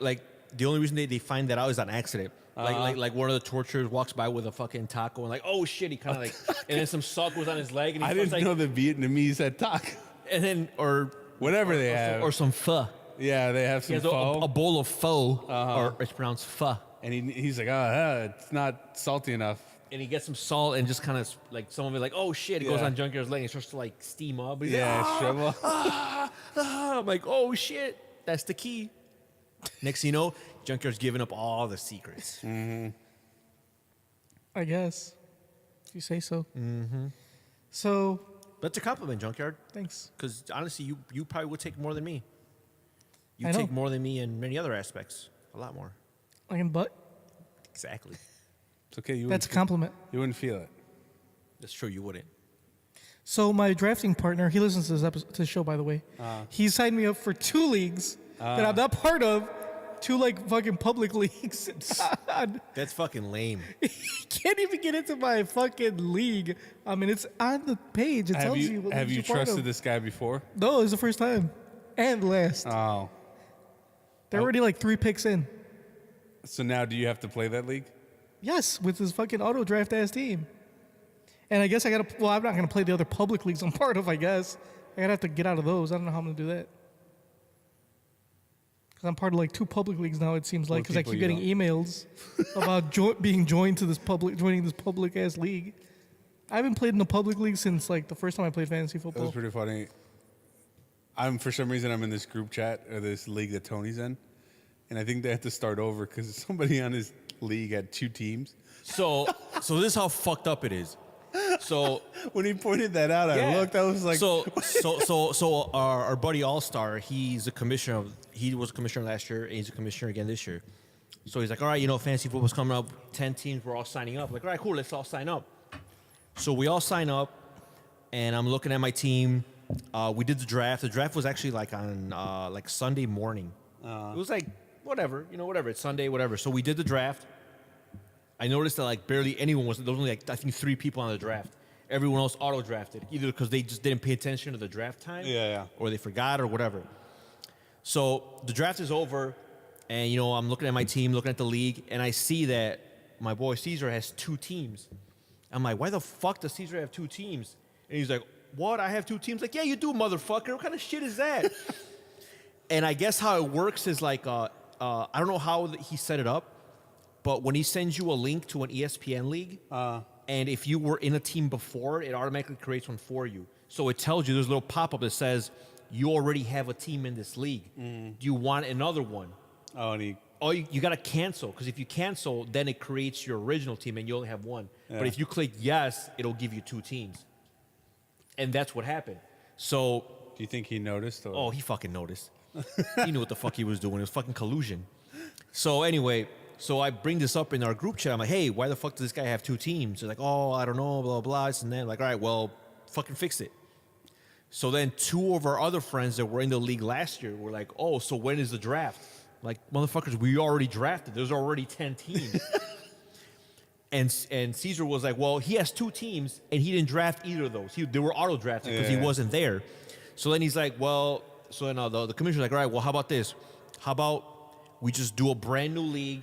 Speaker 5: the only reason they find that out is on accident. Like one of the torturers walks by with a fucking taco and like, oh shit, he kind of like, and then some salt goes on his leg and he
Speaker 4: I didn't
Speaker 5: like,
Speaker 4: know the Vietnamese had taco.
Speaker 5: and then or
Speaker 4: Whatever they have.
Speaker 5: or some pho.
Speaker 4: Yeah, they have
Speaker 5: He
Speaker 4: some
Speaker 5: has
Speaker 4: pho.
Speaker 5: a bowl of pho, or it's pronounced pho.
Speaker 4: And he's like, oh, it's not salty enough.
Speaker 5: And he gets some salt and just kind of like some of it like, oh shit, it goes
Speaker 4: Yeah.
Speaker 5: on Junkyard's leg and it starts to like steam up. But he's
Speaker 4: Yeah,
Speaker 5: like,
Speaker 4: shrivel.
Speaker 5: I'm like, oh shit, that's the key. Next thing you know, Junkyard's giving up all the secrets.
Speaker 3: I guess. If you say so. Mm-hmm. So,
Speaker 5: That's a compliment, Junkyard.
Speaker 3: thanks.
Speaker 5: Because honestly, you probably would take more than me. You
Speaker 3: I know.
Speaker 5: take more than me in many other aspects. A lot more.
Speaker 3: Like in butt?
Speaker 5: Exactly.
Speaker 4: It's okay.
Speaker 3: That's a compliment.
Speaker 4: You wouldn't feel it.
Speaker 5: That's true, you wouldn't.
Speaker 3: So my drafting partner, he listens to to this show, by the way. He signed me up for 2 leagues that I'm not part of. 2 like fucking public leagues.
Speaker 5: That's fucking lame.
Speaker 3: He can't even get into my fucking league. I mean, it's on the page. It tells you. What
Speaker 4: Have
Speaker 3: leagues
Speaker 4: you
Speaker 3: you're part
Speaker 4: trusted
Speaker 3: of.
Speaker 4: this guy before?
Speaker 3: No, it's the first time and last.
Speaker 4: Oh.
Speaker 3: They're already like 3 picks in.
Speaker 4: So now do you have to play that league?
Speaker 3: Yes, with this fucking auto draft ass team. And I guess I gotta. Well, I'm not gonna play the other public leagues I'm part of. I guess I gotta have to get out of those. I don't know how I'm gonna do that. Because I'm part of like 2 public leagues now. It seems like because I
Speaker 4: people
Speaker 3: keep
Speaker 4: you
Speaker 3: getting emails about being joined to this joining this public ass league. I haven't played in the public league since like the first time I played fantasy
Speaker 4: That was
Speaker 3: football.
Speaker 4: pretty funny. For some reason, I'm in this group chat or this league that Tony's in. And I think they had to start over because somebody on his league had 2 teams.
Speaker 5: So this is how fucked up it is. So
Speaker 4: When he pointed that out, I looked. I was like,
Speaker 5: so our buddy All Star, he's a commissioner. He was a commissioner last year, and he's a commissioner again this year. So he's like, all right, fantasy football's coming up. 10 teams, we're all signing up. Like, all right, cool, let's all sign up. So we all sign up, and I'm looking at my team. We did the draft. The draft was actually like on like Sunday morning. It was like whatever, whatever. It's Sunday, whatever. So we did the draft. I noticed that like barely anyone was. There was only like I think 3 people on the draft. Everyone else auto drafted, either because they just didn't pay attention to the draft time, or they forgot or whatever. So the draft is over, and I'm looking at my team, looking at the league, and I see that my boy Caesar has 2 teams. I'm like, why the fuck does Caesar have 2 teams? And he's like, what? I have 2 teams? Like, yeah, you do, motherfucker. What kind of shit is that? And I guess how it works is like, I don't know how he set it up, but when he sends you a link to an ESPN league, and if you were in a team before, it automatically creates one for you. So it tells you, there's a little pop-up that says, you already have a team in this league. Do you want another one?
Speaker 4: oh, and
Speaker 5: You got to cancel, because if you cancel, then it creates your original team and you only have 1.
Speaker 4: Yeah.
Speaker 5: But if you click yes, it'll give you 2 teams. And that's what happened. So,
Speaker 4: do you think he noticed? Or?
Speaker 5: oh, he fucking noticed. He knew what the fuck he was doing. It was fucking collusion. So anyway, I bring this up in our group chat. I'm like, hey, why the fuck does this guy have 2 teams? They're like, oh, I don't know, blah, blah, this and that. I'm like, all right, well, fucking fix it. So then 2 of our other friends that were in the league last year were like, oh, so when is the draft? Like, motherfuckers, we already drafted. There's already 10 teams. and Caesar was like, well, he has 2 teams, and he didn't draft either of those. They were auto-drafted because he wasn't there. So then he's like, well, so then the commissioner's like, all right, well, how about this? How about we just do a brand new league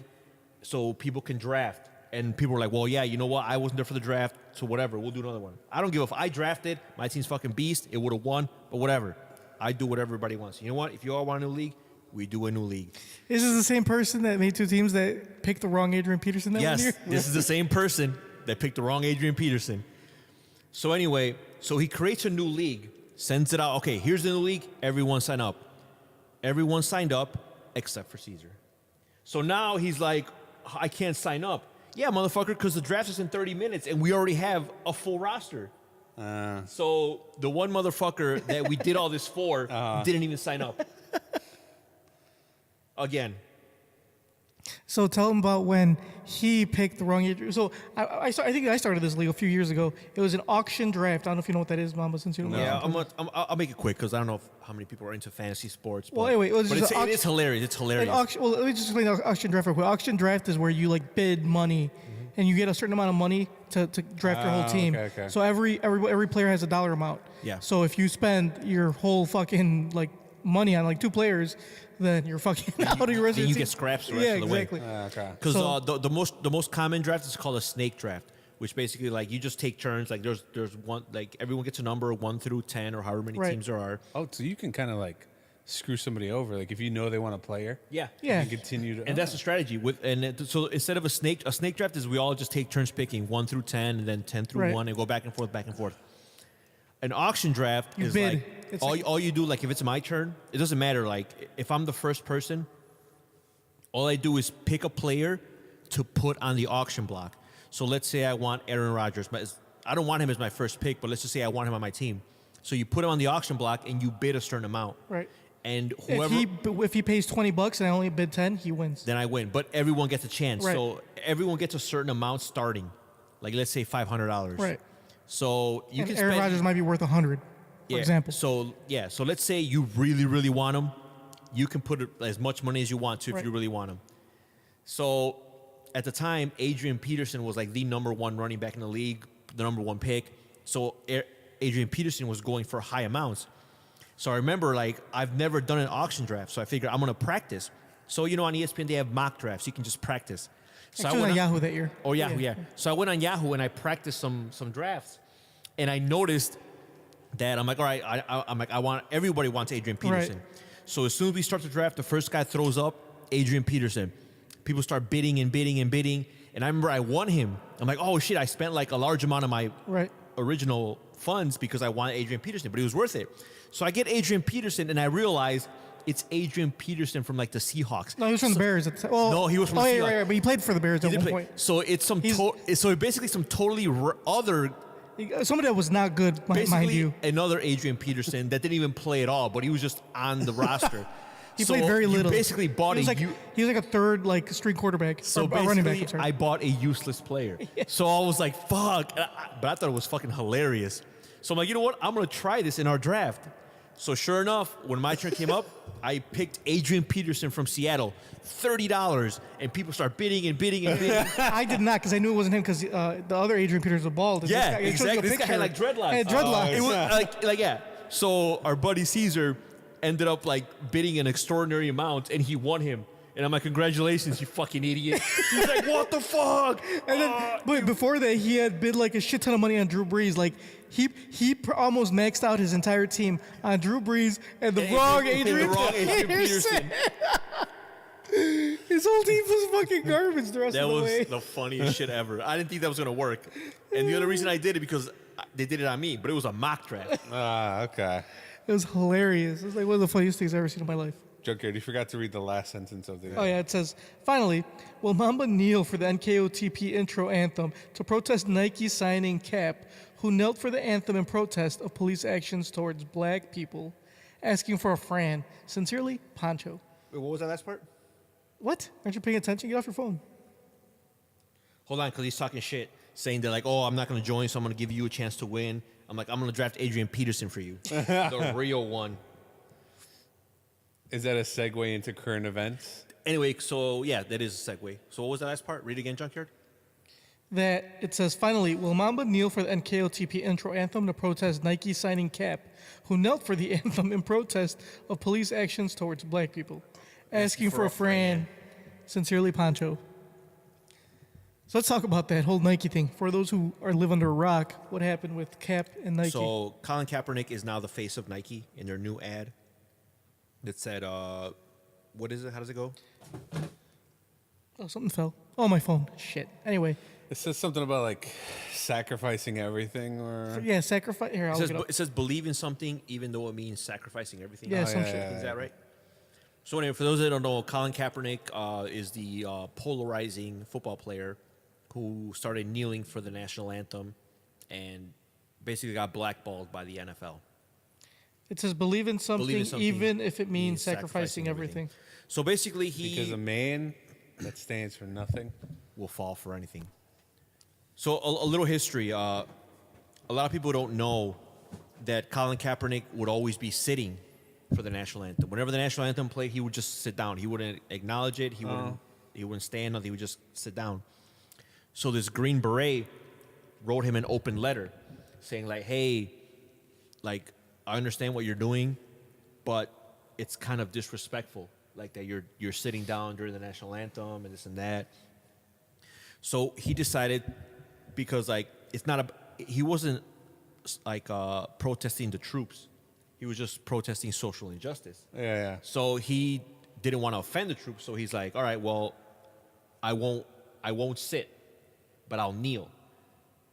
Speaker 5: so people can draft? And people were like, well, yeah, you know what? I wasn't there for the draft, so whatever. We'll do another one. I don't give a f. I drafted. My team's fucking beast. It would have won, but whatever. I do what everybody wants. You know what? If you all want a new league, we do a new league.
Speaker 3: This is the same person that made 2 teams that picked the wrong Adrian Peterson that one
Speaker 5: Yes,
Speaker 3: year?
Speaker 5: this is the same person that picked the wrong Adrian Peterson. So anyway, he creates a new league, sends it out. Okay, here's the new league. Everyone sign up. Everyone signed up except for Caesar. So now he's like, I can't sign up. Yeah, motherfucker, because the draft is in 30 minutes and we already have a full roster. So the one motherfucker that we did all this for didn't even sign up. Again.
Speaker 3: So tell him about when he picked the wrong age. So I think I started this league a few years ago. It was an auction draft. I don't know if you know what that is, Mamba, since you don't know.
Speaker 5: Yeah, I'll make it quick because I don't know how many people are into fantasy sports.
Speaker 3: Well,
Speaker 5: but,
Speaker 3: anyway, it was
Speaker 5: but
Speaker 3: just
Speaker 5: it is hilarious. It's hilarious.
Speaker 3: Well, let me just explain the auction draft real quick. Auction draft is where you like bid money, and you get a certain amount of money to draft your whole team.
Speaker 4: Okay.
Speaker 3: So every player has a dollar amount.
Speaker 5: Yeah.
Speaker 3: So if you spend your whole fucking like money on like 2 players, then you're fucking out of your rest of
Speaker 5: Then
Speaker 3: your
Speaker 5: you
Speaker 3: team.
Speaker 5: get scraps the rest
Speaker 3: Yeah,
Speaker 5: of the way.
Speaker 3: exactly.
Speaker 4: Okay.
Speaker 5: Because
Speaker 3: So-
Speaker 5: the most common draft is called a snake draft, which basically like you just take turns. Like there's one, like everyone gets a number 1 through 10 or however many
Speaker 3: Right.
Speaker 5: teams there are.
Speaker 4: Oh, so you can kind of like screw somebody over. Like if you know they want a player,
Speaker 5: Yeah.
Speaker 3: Yeah.
Speaker 4: you can continue to.
Speaker 5: And that's the strategy. So instead of a snake draft is we all just take turns picking 1 through 10 and then 10 through
Speaker 3: Right.
Speaker 5: 1 and go back and forth. An auction draft
Speaker 3: You
Speaker 5: is
Speaker 3: bid.
Speaker 5: like
Speaker 3: It's
Speaker 5: all,
Speaker 3: like-
Speaker 5: all you do, like if it's my turn, it doesn't matter. Like if I'm the first person, all I do is pick a player to put on the auction block. So let's say I want Aaron Rodgers. But I don't want him as my first pick, but let's just say I want him on my team. So you put him on the auction block and you bid a certain amount.
Speaker 3: Right.
Speaker 5: And whoever
Speaker 3: If he pays $20 and I only bid 10, he wins.
Speaker 5: then I win. But everyone gets a chance.
Speaker 3: Right.
Speaker 5: So everyone gets a certain amount starting. Like let's say $500.
Speaker 3: Right.
Speaker 5: So you
Speaker 3: And
Speaker 5: can
Speaker 3: Aaron
Speaker 5: spend
Speaker 3: Rodgers might be worth 100, for
Speaker 5: yeah.
Speaker 3: example.
Speaker 5: So so let's say you really, really want him. You can put as much money as you want to if
Speaker 3: Right.
Speaker 5: you really want him. So at the time, Adrian Peterson was like the number 1 running back in the league, the number 1 pick. So Adrian Peterson was going for high amounts. So I remember like I've never done an auction draft, so I figured I'm gonna practice. So on ESPN they have mock drafts. You can just practice. So
Speaker 3: Actually, on Yahoo that year.
Speaker 5: Oh, Yahoo, yeah. So I went on Yahoo and I practiced some drafts, and I noticed that I'm like, all right, everybody wants Adrian Peterson.
Speaker 3: Right.
Speaker 5: So as soon as we start the draft, the first guy throws up Adrian Peterson. People start bidding and bidding and bidding, and I remember I won him. I'm like, oh shit, I spent like a large amount of my
Speaker 3: Right.
Speaker 5: original funds because I wanted Adrian Peterson, but it was worth it. So I get Adrian Peterson, and I realize it's Adrian Peterson from like the Seahawks.
Speaker 3: No, he was from the Bears.
Speaker 5: No, he was from the
Speaker 3: yeah,
Speaker 5: Seahawks.
Speaker 3: right, but he played for the Bears at
Speaker 5: He did
Speaker 3: one
Speaker 5: play.
Speaker 3: point.
Speaker 5: So it's so basically some totally other,
Speaker 3: Somebody that was not good, mind
Speaker 5: basically
Speaker 3: you.
Speaker 5: another Adrian Peterson that didn't even play at all, but he was just on the roster.
Speaker 3: He
Speaker 5: So
Speaker 3: played very
Speaker 5: you
Speaker 3: little.
Speaker 5: basically bought
Speaker 3: he was like, he was like a third like string quarterback.
Speaker 5: So
Speaker 3: or running back.
Speaker 5: basically,
Speaker 3: I'm sorry.
Speaker 5: I bought a useless player. So I was like, fuck. But I thought it was fucking hilarious. So I'm like, you know what? I'm going to try this in our draft. So sure enough, when my turn came up, I picked Adrian Peterson from Seattle, $30, and people start bidding and bidding and bidding.
Speaker 3: I did not because I knew it wasn't him because the other Adrian Peters was bald. And
Speaker 5: Yeah,
Speaker 3: this guy, it shows you a
Speaker 5: exactly. This guy had like
Speaker 3: picture.
Speaker 5: dreadlocks.
Speaker 3: He had dreadlocks.
Speaker 5: It was like yeah. So our buddy Caesar ended up like bidding an extraordinary amount, and he won him. And I'm like, congratulations, you fucking idiot. He's like, what the fuck?
Speaker 3: And then, but before that, he had bid like a shit ton of money on Drew Brees. Like almost maxed out his entire team on Drew Brees and the wrong Adrian Peterson. His whole team was fucking garbage the rest
Speaker 5: That
Speaker 3: of the
Speaker 5: was
Speaker 3: way.
Speaker 5: the funniest shit ever. I didn't think that was gonna work, and the only reason I did it because they did it on me, but it was a mock draft.
Speaker 4: Okay.
Speaker 3: It was hilarious. It was like one of the funniest things I've ever seen in my life.
Speaker 4: Junkyard, you forgot to read the last sentence of the.
Speaker 3: Oh yeah, it says, finally, will Mamba kneel for the NKOTP intro anthem to protest Nike signing Cap, who knelt for the anthem in protest of police actions towards black people, asking for a Fran. Sincerely, Pancho.
Speaker 5: Wait, what was that last part?
Speaker 3: What? Aren't you paying attention? Get off your phone.
Speaker 5: Hold on, because he's talking shit, saying that like, oh, I'm not gonna join, so I'm gonna give you a chance to win. I'm like, I'm gonna draft Adrian Peterson for you, the real one.
Speaker 4: Is that a segue into current events?
Speaker 5: Anyway, so yeah, that is a segue. So what was the last part? Read again, Junkyard.
Speaker 3: That it says, finally, will Mamba kneel for the NKOTP intro anthem to protest Nike signing Cap, who knelt for the anthem in protest of police actions towards black people, asking for a Fran. Sincerely, Pancho. So let's talk about that whole Nike thing. For those who live under a rock, what happened with Cap and Nike?
Speaker 5: So Colin Kaepernick is now the face of Nike in their new ad that said, what is it? How does it go?
Speaker 3: Oh, something fell. Oh, my phone. Shit. Anyway,
Speaker 4: It says something about like sacrificing everything, or
Speaker 3: yeah, sacrifice. Here, I'll look it up.
Speaker 5: It says believe in something even though it means sacrificing everything.
Speaker 3: Yeah, some
Speaker 4: yeah,
Speaker 3: shit.
Speaker 4: yeah,
Speaker 5: Is that right? So anyway, for those that don't know, Colin Kaepernick is the polarizing football player who started kneeling for the national anthem and basically got blackballed by the NFL.
Speaker 3: It says believe in something,
Speaker 5: Believe in something
Speaker 3: even if it means sacrificing everything.
Speaker 5: So basically,
Speaker 4: because a man that stands for nothing.
Speaker 5: will fall for anything. So a little history. A lot of people don't know that Colin Kaepernick would always be sitting for the national anthem. Whenever the national anthem played, he would just sit down. He wouldn't acknowledge it. He wouldn't stand. Nothing. He would just sit down. So this Green Beret wrote him an open letter saying like, hey, like, I understand what you're doing, but it's kind of disrespectful, like that you're sitting down during the national anthem and this and that. So he decided, because like he wasn't like protesting the troops, he was just protesting social injustice.
Speaker 4: Yeah.
Speaker 5: So he didn't want to offend the troops, so he's like, all right, well, I won't sit, but I'll kneel,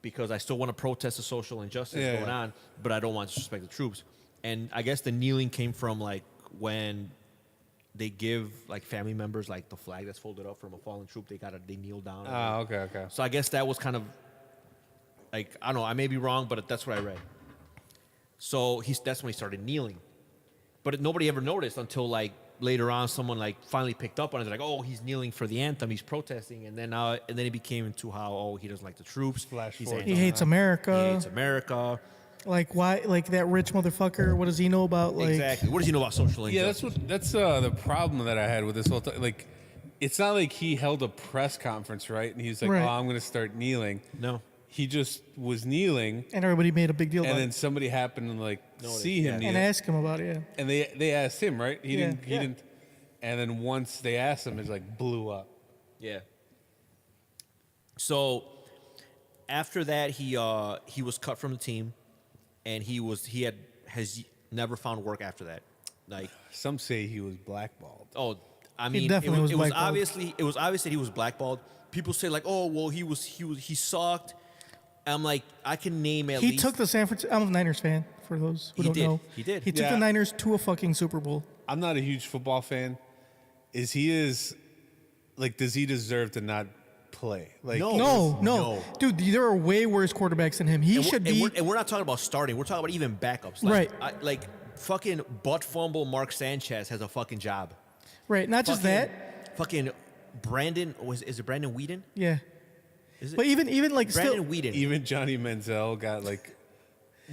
Speaker 5: because I still want to protest the social injustice going on, but I don't want to disrespect the troops. And I guess the kneeling came from like when they give like family members like the flag that's folded up from a fallen troop, they kneel down.
Speaker 4: Oh, okay.
Speaker 5: So I guess that was kind of like, I don't know, I may be wrong, but that's what I read. So that's when he started kneeling. But nobody ever noticed until like later on, someone like finally picked up on it. They're like, oh, he's kneeling for the anthem, he's protesting, and then it became into how he doesn't like the troops.
Speaker 3: He hates America.
Speaker 5: He hates America.
Speaker 3: Like why? Like that rich motherfucker. What does he know about? Like
Speaker 5: Exactly. What does he know about social injustice?
Speaker 4: Yeah, that's the problem that I had with this whole thing. Like, it's not like he held a press conference, right? And he's like,
Speaker 3: Right.
Speaker 4: oh, I'm going to start kneeling.
Speaker 5: No.
Speaker 4: He just was kneeling,
Speaker 3: and everybody made a big deal
Speaker 4: and
Speaker 3: about
Speaker 4: then
Speaker 3: it
Speaker 4: somebody happened to like see him
Speaker 5: yeah.
Speaker 4: kneel.
Speaker 3: and ask him about it. Yeah.
Speaker 4: And they asked him, right? He
Speaker 3: Yeah.
Speaker 4: didn't. And then once they asked him, it like blew up.
Speaker 5: Yeah. So after that, he was cut from the team, and has never found work after that. Like,
Speaker 4: Some say he was blackballed.
Speaker 5: oh, I
Speaker 3: He
Speaker 5: mean,
Speaker 3: definitely was
Speaker 5: it was
Speaker 3: blackballed.
Speaker 5: obvious that he was blackballed. People say like, oh, well, he sucked. I'm like, I can name at
Speaker 3: He
Speaker 5: least.
Speaker 3: took the San Francisco. I'm a Niners fan. For those who
Speaker 5: He
Speaker 3: don't
Speaker 5: did.
Speaker 3: know,
Speaker 5: He did.
Speaker 3: He took
Speaker 4: Yeah.
Speaker 3: the Niners to a fucking Super Bowl.
Speaker 4: I'm not a huge football fan. Does he deserve to not play? Like,
Speaker 5: No.
Speaker 3: No, dude, there are way worse quarterbacks than him. He
Speaker 5: and
Speaker 3: should
Speaker 5: we're,
Speaker 3: be.
Speaker 5: and we're not talking about starting. We're talking about even backups.
Speaker 3: Right.
Speaker 5: Like fucking butt fumble Mark Sanchez has a fucking job.
Speaker 3: Right. Not just
Speaker 5: Fucking-
Speaker 3: that.
Speaker 5: Fucking Brandon, is it Brandon Whedon?
Speaker 3: Yeah.
Speaker 5: Is it?
Speaker 3: But even like
Speaker 5: Brandon
Speaker 3: still.
Speaker 5: Whedon.
Speaker 4: even Johnny Manziel got like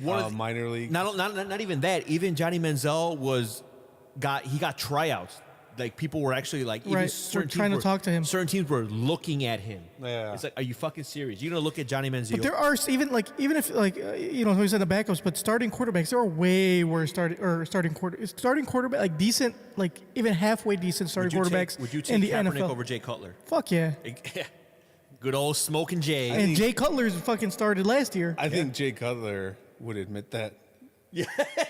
Speaker 4: minor league.
Speaker 5: Not even that. Even Johnny Manziel got tryouts. Like people were actually like, even
Speaker 3: Right,
Speaker 5: certain
Speaker 3: we're trying
Speaker 5: teams
Speaker 3: to talk to him.
Speaker 5: Certain teams were looking at him.
Speaker 4: Yeah.
Speaker 5: It's like, are you fucking serious? You're gonna look at Johnny Manziel?
Speaker 3: But there are even if we said the backups, but starting quarterbacks, there are way worse starting quarterback, like decent, like even halfway decent starting quarterbacks
Speaker 5: Would you
Speaker 3: in
Speaker 5: take
Speaker 3: the
Speaker 5: Kaepernick
Speaker 3: NFL.
Speaker 5: over Jay Cutler?
Speaker 3: Fuck yeah.
Speaker 5: Good old Smoking Jay.
Speaker 3: And Jay Cutler's fucking started last year.
Speaker 4: I think Jay Cutler would admit that.
Speaker 5: Yeah,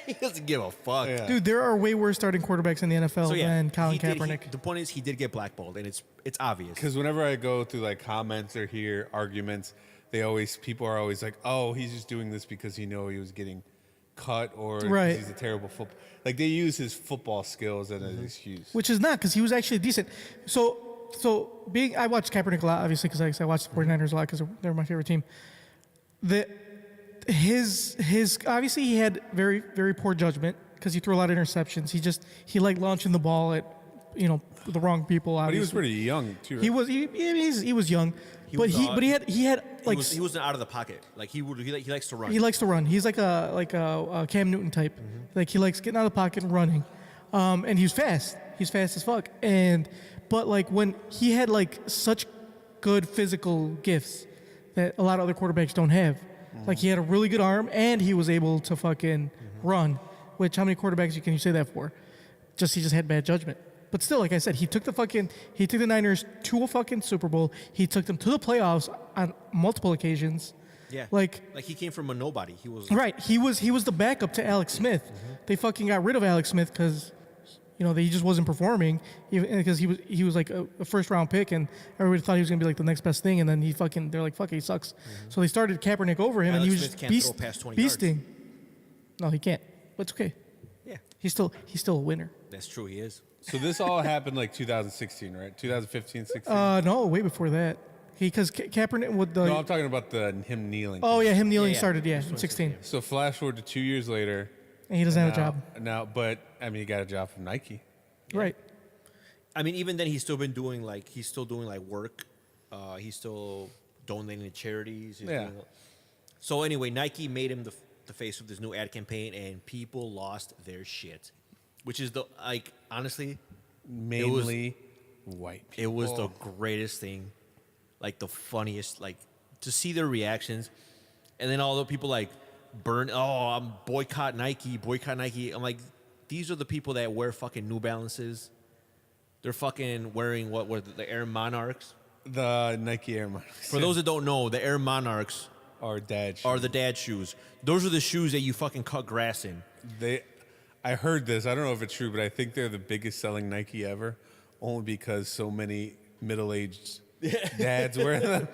Speaker 5: he doesn't give a fuck.
Speaker 4: Yeah.
Speaker 3: Dude, there are way worse starting quarterbacks in the NFL
Speaker 5: So yeah,
Speaker 3: than Colin
Speaker 5: he did-
Speaker 3: Kaepernick.
Speaker 5: the point is, he did get blackballed, and it's obvious.
Speaker 4: Because whenever I go through like comments or hear arguments, people are always like, "Oh, he's just doing this because he was getting cut, or 'cause
Speaker 3: Right.
Speaker 4: he's a terrible football." Like they use his football skills as an excuse.
Speaker 3: Which is not, because he was actually decent. So I watched Kaepernick a lot, obviously, because I watched the 49ers a lot because they're my favorite team. His obviously he had very, very poor judgment because he threw a lot of interceptions. He liked launching the ball at the wrong people. Obviously.
Speaker 4: But he was pretty young too. Right?
Speaker 3: He was young, but he had like
Speaker 5: he wasn't out of the pocket. Like he likes to run.
Speaker 3: he likes to run. He's like a Cam Newton type. Like he likes getting out of the pocket and running. And he's fast. He's fast as fuck. But like when he had like such good physical gifts that a lot of other quarterbacks don't have. Like he had a really good arm and he was able to fucking run. Which how many quarterbacks can you say that for? He just had bad judgment. But still, like I said, he took the Niners to a fucking Super Bowl. He took them to the playoffs on multiple occasions.
Speaker 5: Yeah.
Speaker 3: Like
Speaker 5: he came from a nobody. He was
Speaker 3: right. He was the backup to Alex Smith. They fucking got rid of Alex Smith because he just wasn't performing. Because he was like a first round pick, and everybody thought he was gonna be like the next best thing. And then they're like, fuck it, he sucks. So they started Kaepernick over him, and he
Speaker 5: Alex
Speaker 3: was
Speaker 5: Smith
Speaker 3: just
Speaker 5: can't throw past 20 yards.
Speaker 3: beasting. No, he can't. But it's okay.
Speaker 5: Yeah,
Speaker 3: He's still a winner.
Speaker 5: that's true. He is.
Speaker 4: So this all happened like 2016, right? 2015, 16.
Speaker 3: No, way before that. Because Kaepernick would the.
Speaker 4: No, I'm talking about him kneeling.
Speaker 3: Oh yeah, him kneeling
Speaker 5: Yeah, yeah.
Speaker 3: started in 16,
Speaker 4: So flash forward to 2 years later.
Speaker 3: and he doesn't have a job.
Speaker 4: Now, but I mean, he got a job from Nike.
Speaker 3: Right.
Speaker 5: I mean, even then, he's still doing work. He's still donating to charities.
Speaker 4: Yeah.
Speaker 5: So anyway, Nike made him the face of this new ad campaign, and people lost their shit. Which is honestly,
Speaker 4: Mainly white people.
Speaker 5: it was the greatest thing, like the funniest, like to see their reactions, and then all the people like I'm boycott Nike. I'm like, these are the people that wear fucking New Balances. They're fucking wearing what were the Air Monarchs.
Speaker 4: The Nike Air Monarchs.
Speaker 5: For those that don't know, the Air Monarchs
Speaker 4: are dad shoes.
Speaker 5: are the dad shoes. Those are the shoes that you fucking cut grass in.
Speaker 4: I heard this. I don't know if it's true, but I think they're the biggest selling Nike ever, only because so many middle-aged dads wear them.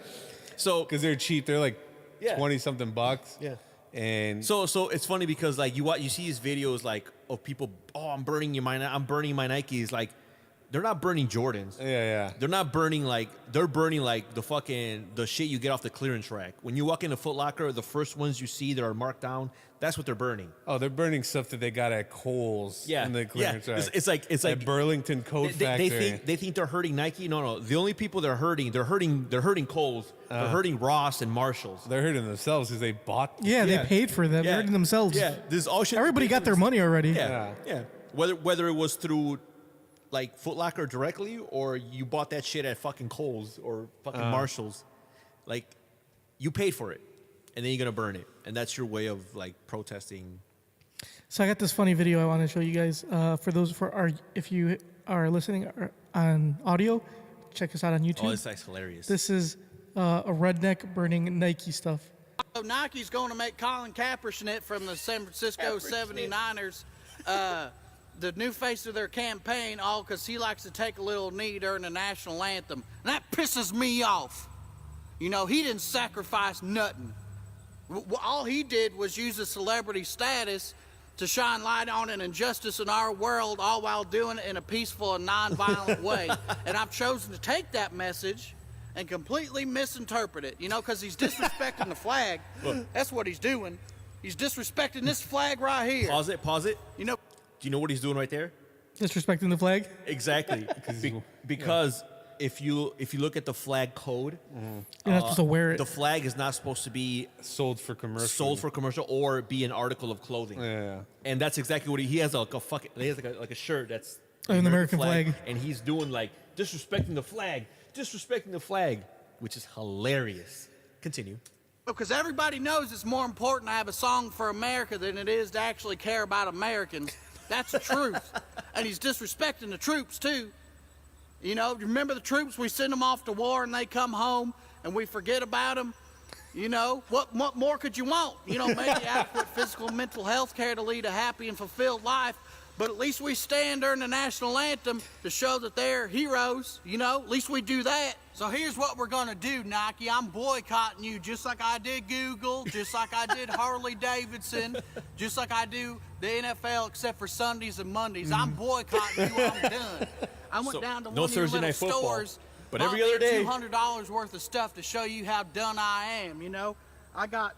Speaker 5: So
Speaker 4: Because they're cheap. They're like
Speaker 5: Yeah.
Speaker 4: 20 something bucks.
Speaker 5: Yeah.
Speaker 4: And
Speaker 5: So it's funny because like you see these videos like of people, I'm burning my Nikes. Like, they're not burning Jordans.
Speaker 4: yeah.
Speaker 5: They're not burning they're burning like the shit you get off the clearance rack. When you walk into Foot Locker, the first ones you see that are marked down, that's what they're burning.
Speaker 4: Oh, they're burning stuff that they got at Kohl's in the clearance rack.
Speaker 5: It's like
Speaker 4: at Burlington Coat Factory.
Speaker 5: they think they're hurting Nike. No. The only people they're hurting Kohl's. They're hurting Ross and Marshalls.
Speaker 4: They're hurting themselves because they bought.
Speaker 3: Yeah, they paid for them. They're hurting themselves.
Speaker 5: Yeah, this is all shit.
Speaker 3: Everybody got their money already.
Speaker 5: Yeah. Whether it was through like Foot Locker directly or you bought that shit at fucking Kohl's or fucking Marshalls, like you paid for it, and then you're gonna burn it, and that's your way of like protesting.
Speaker 3: So I got this funny video I want to show you guys. If you are listening on audio, check us out on YouTube.
Speaker 5: Oh, this is hilarious.
Speaker 3: This is a redneck burning Nike stuff.
Speaker 6: So Nike's going to make Colin Kaepernick from the San Francisco 79ers the new face of their campaign, all because he likes to take a little knee during the national anthem. And that pisses me off. You know, he didn't sacrifice nothing. All he did was use his celebrity status to shine light on an injustice in our world, all while doing it in a peaceful and nonviolent way. And I've chosen to take that message and completely misinterpret it, you know, because he's disrespecting the flag. That's what he's doing. He's disrespecting this flag right here.
Speaker 5: Pause it.
Speaker 6: You know,
Speaker 5: Do you know what he's doing right there?
Speaker 3: Disrespecting the flag.
Speaker 5: Exactly. Because if you look at the flag code,
Speaker 3: You're not supposed to wear it.
Speaker 5: the flag is not supposed to be
Speaker 4: Sold for commercial.
Speaker 5: or be an article of clothing.
Speaker 4: Yeah.
Speaker 5: And that's exactly what he has like a shirt that's
Speaker 3: An American flag.
Speaker 5: and he's doing like disrespecting the flag, which is hilarious. Continue.
Speaker 6: because everybody knows it's more important to have a song for America than it is to actually care about Americans. That's the truth. And he's disrespecting the troops, too. You know, remember the troops? We send them off to war and they come home and we forget about them. You know, what more could you want? You know, maybe adequate physical and mental health care to lead a happy and fulfilled life. But at least we stand during the national anthem to show that they're heroes. You know, at least we do that. So here's what we're going to do, Nike. I'm boycotting you just like I did Google, just like I did Harley Davidson, just like I do the NFL, except for Sundays and Mondays. I'm boycotting you. I'm done. I went down to
Speaker 5: no
Speaker 6: one of your
Speaker 5: Thursday
Speaker 6: little
Speaker 5: night football,
Speaker 6: stores,
Speaker 5: but
Speaker 6: bought
Speaker 5: every other
Speaker 6: me
Speaker 5: day.
Speaker 6: $200 worth of stuff to show you how done I am, you know. I got,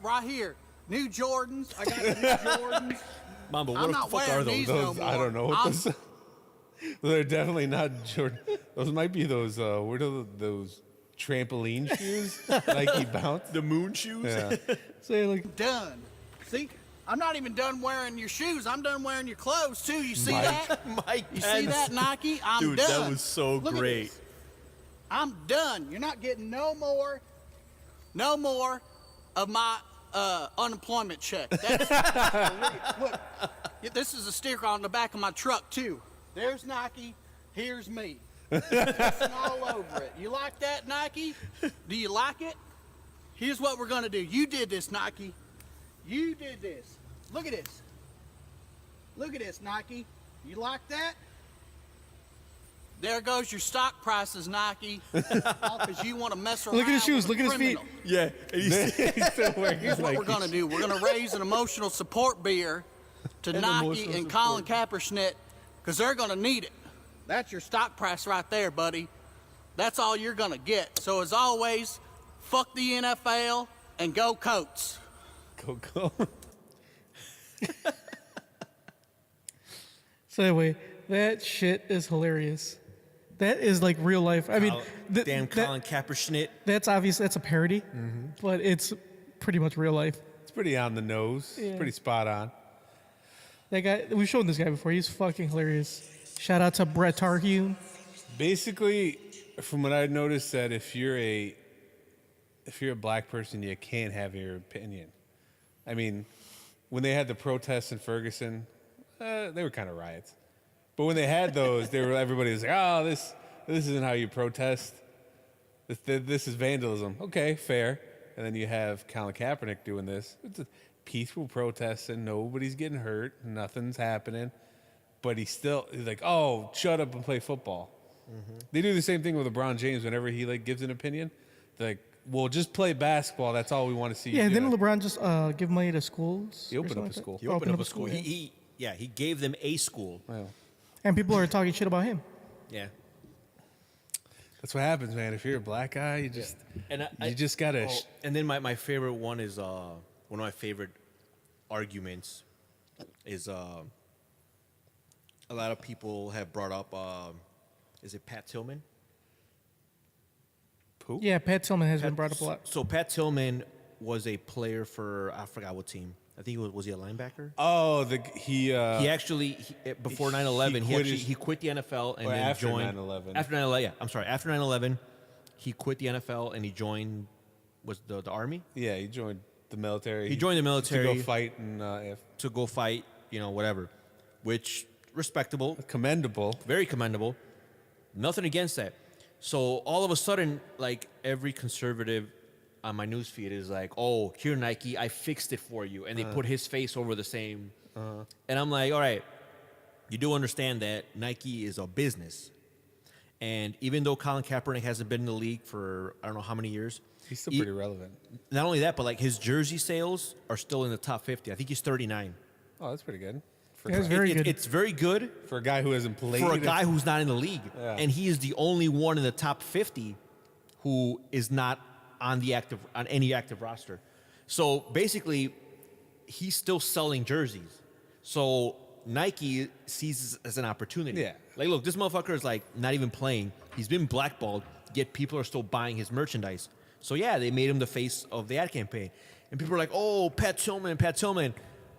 Speaker 6: right here, new Jordans. I got the new Jordans.
Speaker 5: Mamba,
Speaker 6: I'm
Speaker 5: what
Speaker 6: not
Speaker 5: the fuck are
Speaker 6: wearing
Speaker 5: those?
Speaker 6: these
Speaker 4: Those
Speaker 6: no
Speaker 4: I
Speaker 6: more.
Speaker 4: don't know what those. They're definitely not Jordan. Those might be those. What are those trampoline shoes? Nike Bounce.
Speaker 5: The moon shoes?
Speaker 4: Yeah.
Speaker 3: Say like,
Speaker 6: Done. See, I'm not even done wearing your shoes. I'm done wearing your clothes too. You see
Speaker 4: Mike.
Speaker 6: that?
Speaker 5: Mike
Speaker 6: You
Speaker 5: Pence.
Speaker 6: see that, Nike? I'm
Speaker 5: Dude,
Speaker 6: done.
Speaker 5: that was so
Speaker 6: Look at
Speaker 5: great.
Speaker 6: this. I'm done. You're not getting no more of my unemployment check. That's, look, this is a sticker on the back of my truck too. There's Nike. Here's me. It's all over it. You like that, Nike? Do you like it? Here's what we're gonna do. You did this, Nike. You did this. Look at this. Look at this, Nike. You like that? There goes your stock prices, Nike. Because you want to mess around.
Speaker 3: look at his shoes.
Speaker 6: with
Speaker 3: Look
Speaker 6: a
Speaker 3: at his feet.
Speaker 6: criminal.
Speaker 5: Yeah. And
Speaker 4: He's still wearing
Speaker 6: Here's what
Speaker 4: Nike
Speaker 6: we're gonna do. We're gonna raise an emotional support beer to Nike
Speaker 4: emotional
Speaker 6: and Colin Kaepernick because they're gonna need it. That's your stock price right there, buddy. That's all you're gonna get. So as always, fuck the NFL and go Coats.
Speaker 4: Go.
Speaker 3: So anyway, That shit is hilarious. That is like real life. I mean,
Speaker 5: Damn Colin Kaepernick.
Speaker 3: that's obvious. That's a parody, but it's pretty much real life.
Speaker 4: It's pretty on the nose.
Speaker 3: Yeah.
Speaker 4: It's pretty spot on.
Speaker 3: That guy, we've shown this guy before. He's fucking hilarious. Shout out to Brett Tarhune.
Speaker 4: Basically, from what I noticed, that if you're a black person, you can't have your opinion. I mean, when they had the protests in Ferguson, they were kind of riots. But when they had those, everybody was like, "Oh, this isn't how you protest. This is vandalism." Okay, fair. And then you have Colin Kaepernick doing this. It's a peaceful protest, and nobody's getting hurt, nothing's happening. But he's like, "Oh, shut up and play football." They do the same thing with LeBron James whenever he like gives an opinion. They're like, "Well, just play basketball. That's all we want to see."
Speaker 3: Yeah,
Speaker 4: you
Speaker 3: and
Speaker 4: do."
Speaker 3: didn't LeBron just give money to schools?
Speaker 4: He
Speaker 3: or
Speaker 4: opened
Speaker 3: something
Speaker 4: up a
Speaker 3: like that?
Speaker 4: school.
Speaker 5: He opened up a school.
Speaker 3: Yeah.
Speaker 5: He gave them a school.
Speaker 4: Well,
Speaker 3: And people are talking shit about him.
Speaker 5: Yeah.
Speaker 4: that's what happens, man. If you're a black guy, you just
Speaker 5: And
Speaker 4: you just gotta.
Speaker 5: and then my favorite one is one of my favorite arguments is a lot of people have brought up is it Pat Tillman?
Speaker 4: Who?
Speaker 3: Yeah, Pat Tillman has been brought up a lot.
Speaker 5: So Pat Tillman was a player for I forgot what team. I think was he a linebacker?
Speaker 4: Oh,
Speaker 5: He actually before 9/11
Speaker 4: he quit
Speaker 5: he quit the NFL and
Speaker 4: Or
Speaker 5: then
Speaker 4: after
Speaker 5: joined
Speaker 4: 9/11.
Speaker 5: After 9/11, yeah, I'm sorry. After 9/11, he quit the NFL and he joined was the army
Speaker 4: yeah, he joined the military.
Speaker 5: He joined the military.
Speaker 4: to go fight and
Speaker 5: to go fight, whatever, which respectable,
Speaker 4: commendable.
Speaker 5: very commendable. Nothing against that. So all of a sudden, like every conservative on my news feed is like, "Oh, here Nike, I fixed it for you," and they put his face over the same. And I'm like, "All right, you do understand that Nike is a business, and even though Colin Kaepernick hasn't been in the league for I don't know how many years,
Speaker 4: He's still pretty relevant.
Speaker 5: not only that, but like his jersey sales are still in the top 50. I think he's 39.
Speaker 4: Oh, that's pretty good. For,
Speaker 3: Yeah, it's very good.
Speaker 5: It's very good
Speaker 4: for a guy who hasn't played.
Speaker 5: for a guy who's not in the league,
Speaker 4: Yeah.
Speaker 5: and he is the only one in the top 50 who is not on any active roster. So basically, he's still selling jerseys. So Nike sees this as an opportunity.
Speaker 4: Yeah.
Speaker 5: Like, look, this motherfucker is like not even playing. He's been blackballed, yet people are still buying his merchandise. So yeah, they made him the face of the ad campaign, and people are like, "Oh, Pat Tillman, Pat Tillman."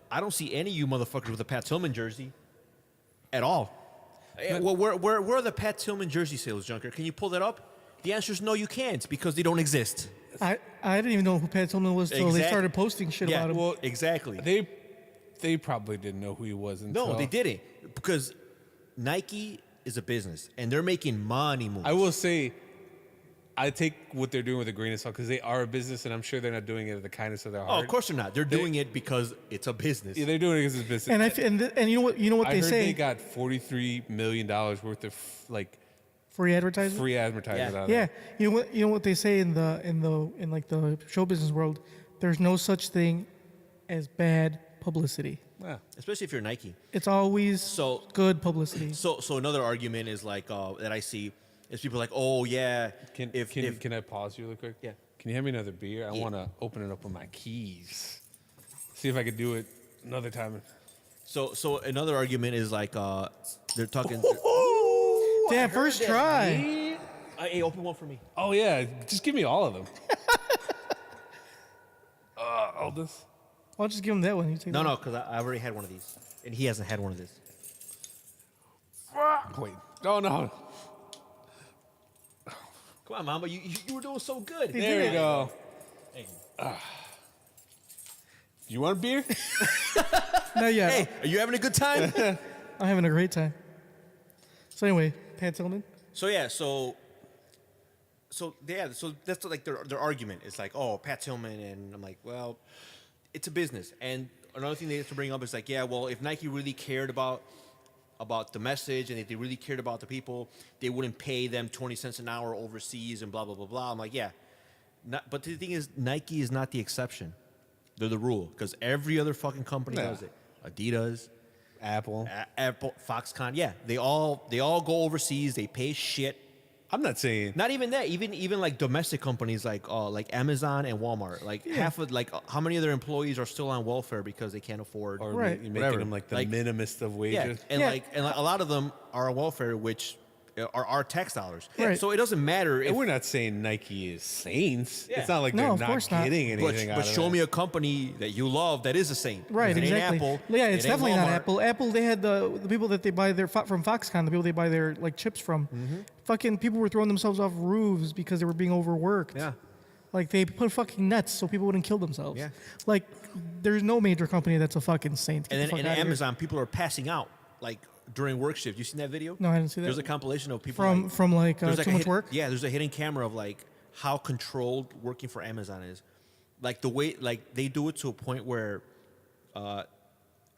Speaker 5: I don't see any of you motherfuckers with a Pat Tillman jersey at all. Well, where are the Pat Tillman jersey sales, Junker? Can you pull that up? The answer is no, you can't, because they don't exist.
Speaker 3: I didn't even know who Pat Tillman was until they
Speaker 5: Exact-
Speaker 3: started posting shit
Speaker 5: Yeah,
Speaker 3: about him.
Speaker 5: well, exactly.
Speaker 4: They probably didn't know who he was until.
Speaker 5: No, they didn't, because Nike is a business, and they're making money moves.
Speaker 4: I will say, I take what they're doing with a grain of salt because they are a business, and I'm sure they're not doing it out of the kindness of their
Speaker 5: Oh,
Speaker 4: heart.
Speaker 5: of course they're not. They're doing it because it's a business.
Speaker 4: Yeah, they're doing it because it's a business.
Speaker 3: and and you know what
Speaker 4: I
Speaker 3: they
Speaker 4: heard
Speaker 3: say?
Speaker 4: they got $43 million worth of like
Speaker 3: Free advertising.
Speaker 4: free advertising
Speaker 5: Yeah.
Speaker 4: out of
Speaker 3: Yeah,
Speaker 4: that.
Speaker 3: you know what they say in like the show business world. There's no such thing as bad publicity.
Speaker 4: Yeah.
Speaker 5: Especially if you're Nike.
Speaker 3: It's always
Speaker 5: So-
Speaker 3: good publicity.
Speaker 5: So another argument is like that I see is people like, oh yeah,
Speaker 4: Can I pause you really quick?
Speaker 5: Yeah.
Speaker 4: Can you hand me another beer? I
Speaker 5: Yeah.
Speaker 4: want to open it up with my keys. See if I could do it another time.
Speaker 5: So another argument is like they're talking.
Speaker 3: Damn, first try.
Speaker 5: Hey, open one for me.
Speaker 4: Oh yeah, just give me all of them. All this.
Speaker 3: I'll just give him that one. You take
Speaker 5: No,
Speaker 3: that
Speaker 5: no, because I already had one of these, and he hasn't had one of this.
Speaker 4: Wait. Oh no.
Speaker 5: Come on, Mama, you were doing so good.
Speaker 4: There you go.
Speaker 5: Thank you.
Speaker 4: You want a beer?
Speaker 3: Not yet.
Speaker 5: Hey, are you having a good time?
Speaker 3: I'm having a great time. So anyway, Pat Tillman.
Speaker 5: So that's like their argument. It's like, oh, Pat Tillman, and I'm like, well, it's a business. And another thing they have to bring up is like, yeah, well, if Nike really cared about the message and if they really cared about the people, they wouldn't pay them 20 cents an hour overseas and blah blah blah blah. I'm like, yeah, but the thing is, Nike is not the exception. They're the rule, because every other fucking company
Speaker 4: Yeah.
Speaker 5: does it. Adidas,
Speaker 4: Apple.
Speaker 5: Apple, Foxconn, yeah, they all go overseas. They pay shit,
Speaker 4: I'm not saying.
Speaker 5: Not even that. Even like domestic companies like Amazon and Walmart. Like half of how many of their employees are still on welfare because they can't afford.
Speaker 4: Or
Speaker 3: Right.
Speaker 4: you're making
Speaker 5: Whatever.
Speaker 4: them like the
Speaker 5: Like-
Speaker 4: minimist of
Speaker 5: Yeah,
Speaker 4: wages.
Speaker 5: and
Speaker 3: Yeah.
Speaker 5: like a lot of them are on welfare, which are our tax dollars.
Speaker 3: Right.
Speaker 5: So it doesn't matter if.
Speaker 4: And we're not saying Nike is saints.
Speaker 5: Yeah.
Speaker 4: It's not like
Speaker 3: No,
Speaker 4: they're
Speaker 3: of
Speaker 4: not
Speaker 3: course not.
Speaker 4: getting anything out
Speaker 5: But
Speaker 4: of
Speaker 5: show
Speaker 4: it.
Speaker 5: me a company that you love that is a saint.
Speaker 3: Right,
Speaker 5: It ain't
Speaker 3: exactly.
Speaker 5: Apple.
Speaker 3: Yeah,
Speaker 5: It
Speaker 3: it's
Speaker 5: ain't
Speaker 3: definitely not
Speaker 5: Walmart.
Speaker 3: Apple. Apple, they had the people that they buy their from Foxconn, the people they buy their like chips from. Fucking people were throwing themselves off roofs because they were being overworked.
Speaker 5: Yeah.
Speaker 3: Like they put fucking nets so people wouldn't kill themselves.
Speaker 5: Yeah.
Speaker 3: Like there's no major company that's a fucking saint. Get
Speaker 5: And
Speaker 3: the
Speaker 5: then
Speaker 3: fuck
Speaker 5: in
Speaker 3: outta here.
Speaker 5: Amazon, people are passing out like during work shift. You seen that video?
Speaker 3: No, I didn't see that.
Speaker 5: There's a compilation of people
Speaker 3: from like
Speaker 5: there's
Speaker 3: too
Speaker 5: a
Speaker 3: much
Speaker 5: hidden-
Speaker 3: work.
Speaker 5: Yeah, there's a hidden camera of like how controlled working for Amazon is. Like the way like they do it to a point where,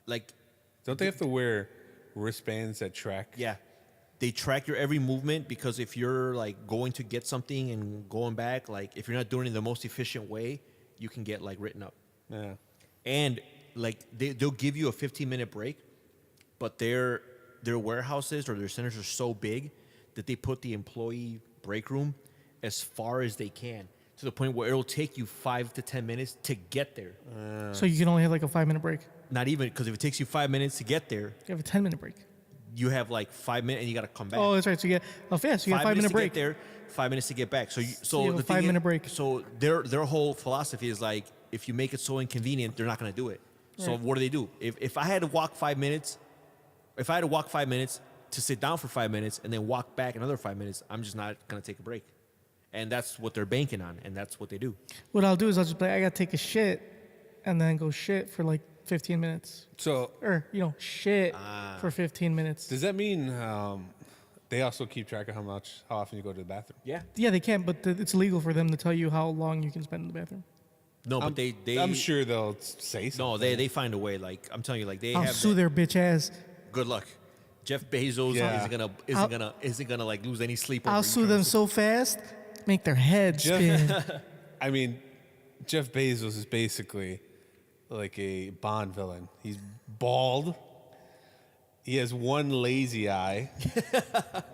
Speaker 5: like
Speaker 4: Don't they have to wear wristbands that track?
Speaker 5: yeah, they track your every movement because if you're like going to get something and going back, like if you're not doing it the most efficient way, you can get like written up.
Speaker 4: Yeah.
Speaker 5: And like they'll give you a 15-minute break, but their warehouses or their centers are so big that they put the employee break room as far as they can to the point where it'll take you 5 to 10 minutes to get there.
Speaker 3: So you can only have like a 5-minute break.
Speaker 5: Not even because if it takes you 5 minutes to get there,
Speaker 3: You have a 10-minute break.
Speaker 5: you have like 5 minutes and you got to come back.
Speaker 3: Oh, that's right. So you get so you get a
Speaker 5: 5 minutes
Speaker 3: 5-minute
Speaker 5: to
Speaker 3: break.
Speaker 5: get there, 5 minutes to get back. So
Speaker 3: you have a
Speaker 5: the thing is-
Speaker 3: 5-minute break.
Speaker 5: So their whole philosophy is like if you make it so inconvenient, they're not going to do it. So
Speaker 3: Right.
Speaker 5: what do? If I had to walk 5 minutes, if I had to walk 5 minutes to sit down for 5 minutes and then walk back another 5 minutes, I'm just not going to take a break. And that's what they're banking on, and that's what they do.
Speaker 3: What I'll do is I'll just be like, I gotta take a shit, and then go shit for like 15 minutes,
Speaker 4: So
Speaker 3: or shit for 15 minutes.
Speaker 4: does that mean they also keep track of how often you go to the bathroom?
Speaker 5: Yeah.
Speaker 3: Yeah, they can, but it's illegal for them to tell you how long you can spend in the bathroom.
Speaker 5: No, but they
Speaker 4: I'm sure they'll say something.
Speaker 5: No, they find a way. Like I'm telling you, like they
Speaker 3: I'll
Speaker 5: have.
Speaker 3: sue their bitch ass.
Speaker 5: Good luck. Jeff Bezos
Speaker 4: Yeah.
Speaker 5: isn't gonna like lose any sleep.
Speaker 3: I'll
Speaker 5: over
Speaker 3: sue them so fast, make their head spin.
Speaker 4: I mean, Jeff Bezos is basically like a Bond villain. He's bald. He has one lazy eye.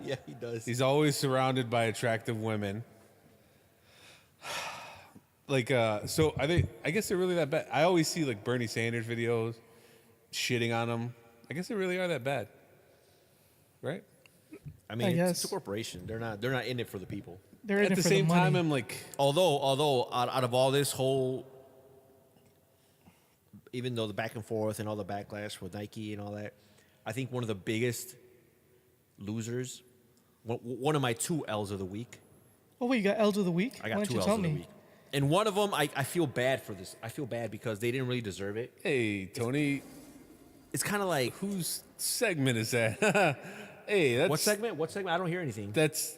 Speaker 5: Yeah, he does.
Speaker 4: He's always surrounded by attractive women. Like, so I guess they're really that bad. I always see like Bernie Sanders videos shitting on them. I guess they really are that bad, right?
Speaker 5: I mean,
Speaker 3: I
Speaker 5: it's
Speaker 3: guess.
Speaker 5: a corporation. They're not in it for the people.
Speaker 3: They're in
Speaker 4: At
Speaker 3: it
Speaker 4: the
Speaker 3: for
Speaker 4: same
Speaker 3: the money.
Speaker 4: time, I'm like,
Speaker 5: Although out of all this whole, even though the back and forth and all the backlash with Nike and all that, I think one of the biggest losers, one of my 2 L's of the week.
Speaker 3: Oh wait, you got L's of the week?
Speaker 5: I
Speaker 3: Why
Speaker 5: got
Speaker 3: don't
Speaker 5: 2
Speaker 3: you
Speaker 5: L's
Speaker 3: tell
Speaker 5: of the
Speaker 3: me?
Speaker 5: week. And one of them, I feel bad for this. I feel bad because they didn't really deserve it.
Speaker 4: hey, Tony,
Speaker 5: It's kind of like,
Speaker 4: whose segment is that? Hey, that's
Speaker 5: what segment? What segment? I don't hear anything.
Speaker 4: That's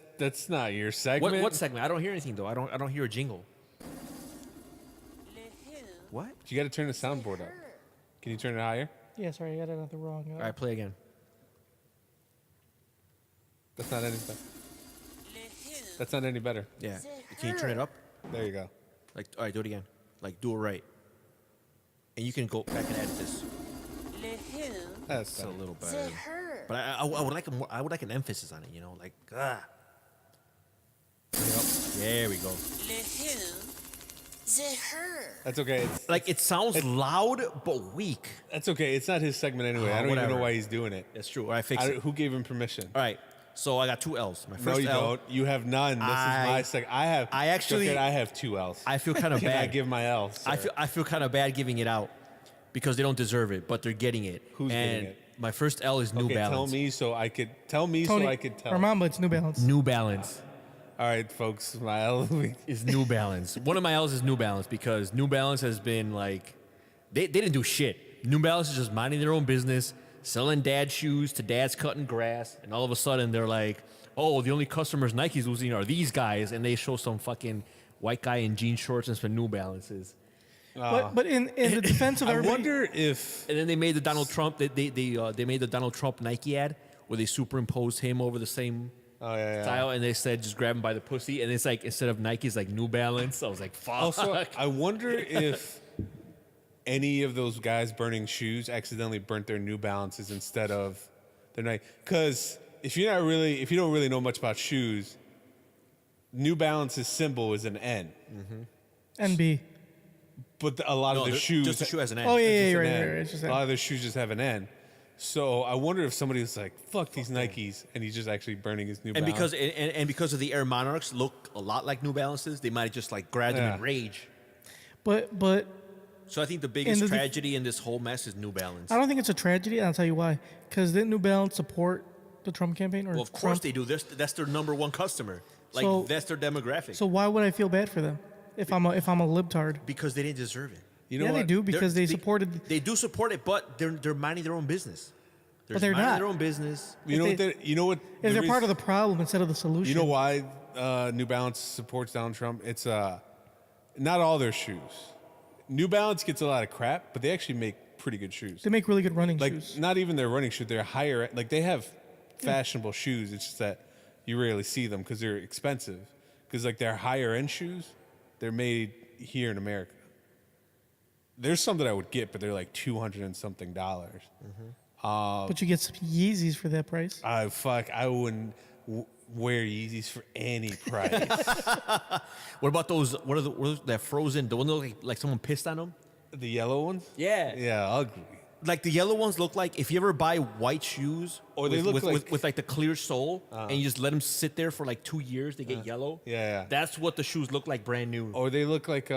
Speaker 4: not your segment.
Speaker 5: What segment? I don't hear anything though. I don't hear a jingle. What?
Speaker 4: You got to turn the soundboard up. Can you turn it higher?
Speaker 3: Yeah, sorry, I got it at the wrong.
Speaker 5: All right, play again.
Speaker 4: That's not any better. That's not any better.
Speaker 5: Yeah. Can you turn it up?
Speaker 4: There you go.
Speaker 5: Like, all right, do it again. Like, do it right. And you can go back and edit this.
Speaker 4: That's
Speaker 5: It's a
Speaker 4: better.
Speaker 5: little better. But I would like I would like an emphasis on it. You know, like There we go.
Speaker 4: That's okay.
Speaker 5: Like it sounds loud but weak.
Speaker 4: That's okay. It's not his segment anyway. I don't even
Speaker 5: Whatever.
Speaker 4: know why he's doing it.
Speaker 5: That's true. All right, fix it.
Speaker 4: Who gave him permission?
Speaker 5: All right. So I got 2 L's. My
Speaker 4: No,
Speaker 5: first
Speaker 4: you
Speaker 5: L.
Speaker 4: don't. You have none. This is my segment. I
Speaker 5: actually-
Speaker 4: I have 2 L's.
Speaker 5: I feel kind of
Speaker 4: Can I
Speaker 5: bad.
Speaker 4: give my L? Sir?
Speaker 5: I feel kind of bad giving it out because they don't deserve it, but they're getting it.
Speaker 4: Who's
Speaker 5: and
Speaker 4: getting it?
Speaker 5: My first L is New
Speaker 4: Okay,
Speaker 5: Balance.
Speaker 4: tell me so I could tell.
Speaker 3: Or Mamba, it's New Balance.
Speaker 5: New Balance
Speaker 4: All right, folks. My L of the week.
Speaker 5: is New Balance. One of my L's is New Balance because New Balance has been like, they didn't do shit. New Balance is just minding their own business, selling dad shoes to dads cutting grass, and all of a sudden they're like, oh, the only customers Nike's losing are these guys, and they show some fucking white guy in jean shorts and some New Balances.
Speaker 3: But in the defense of
Speaker 4: I
Speaker 3: everybody,
Speaker 4: wonder if
Speaker 5: And then they made the Donald Trump. They made the Donald Trump Nike ad where they superimposed him over the same style, and they said just grab him by the pussy, and it's like instead of Nike, it's like New Balance. I was like, fuck.
Speaker 4: also I wonder if any of those guys burning shoes accidentally burnt their New Balances instead of their Nike. Because if you don't really know much about shoes, New Balance's symbol is an N,
Speaker 3: NB.
Speaker 4: but a lot
Speaker 5: No,
Speaker 4: of the shoes.
Speaker 5: just the shoe has an N.
Speaker 3: Oh yeah,
Speaker 4: just
Speaker 3: yeah,
Speaker 4: an
Speaker 3: right,
Speaker 4: N.
Speaker 3: right. It's just
Speaker 4: a lot of the shoes just have an N. So I wonder if somebody was like, "Fuck these Nikes," and he's just actually burning his New
Speaker 5: And
Speaker 4: Balance.
Speaker 5: because of the Air Monarchs look a lot like New Balances, they might have just like grabbed them
Speaker 4: Yeah.
Speaker 5: in rage.
Speaker 3: But
Speaker 5: So I think the biggest
Speaker 3: the-
Speaker 5: tragedy in this whole mess is New Balance.
Speaker 3: I don't think it's a tragedy, and I'll tell you why. Because didn't New Balance support the Trump campaign? Or
Speaker 5: Well, of course
Speaker 3: Trump?
Speaker 5: they do. That's their number one customer. Like
Speaker 3: So-
Speaker 5: that's their demographic.
Speaker 3: So why would I feel bad for them if I'm a libtard?
Speaker 5: because they didn't deserve it.
Speaker 4: you know
Speaker 3: Yeah,
Speaker 4: what?
Speaker 3: they do because they supported.
Speaker 5: They do support it, but they're minding their own business.
Speaker 3: They're
Speaker 5: minding
Speaker 3: not.
Speaker 5: their own business.
Speaker 4: You know
Speaker 3: if
Speaker 4: what?
Speaker 3: they-
Speaker 4: You know what?
Speaker 3: If they're part of the problem instead of the solution.
Speaker 4: You know why New Balance supports Donald Trump? It's not all their shoes. New Balance gets a lot of crap, but they actually make pretty good shoes.
Speaker 3: They make really good running
Speaker 4: Like
Speaker 3: shoes.
Speaker 4: not even their running shoes. They're higher. Like they have fashionable shoes. It's just that you rarely see them because they're expensive. Because like their higher end shoes, they're made here in America. There's some that I would get, but they're like $200 and something.
Speaker 3: But you get some Yeezys for that price.
Speaker 4: I wouldn't wear Yeezys for any price.
Speaker 5: What about those? What are that frozen? The one that look like someone pissed on them?
Speaker 4: The yellow ones?
Speaker 5: Yeah.
Speaker 4: Yeah, ugly.
Speaker 5: Like the yellow ones look like if you ever buy white shoes
Speaker 4: Or they look
Speaker 5: with
Speaker 4: like-
Speaker 5: the clear sole and you just let them sit there for like 2 years, they get yellow.
Speaker 4: Yeah.
Speaker 5: That's what the shoes look like, brand new.
Speaker 4: Or they look like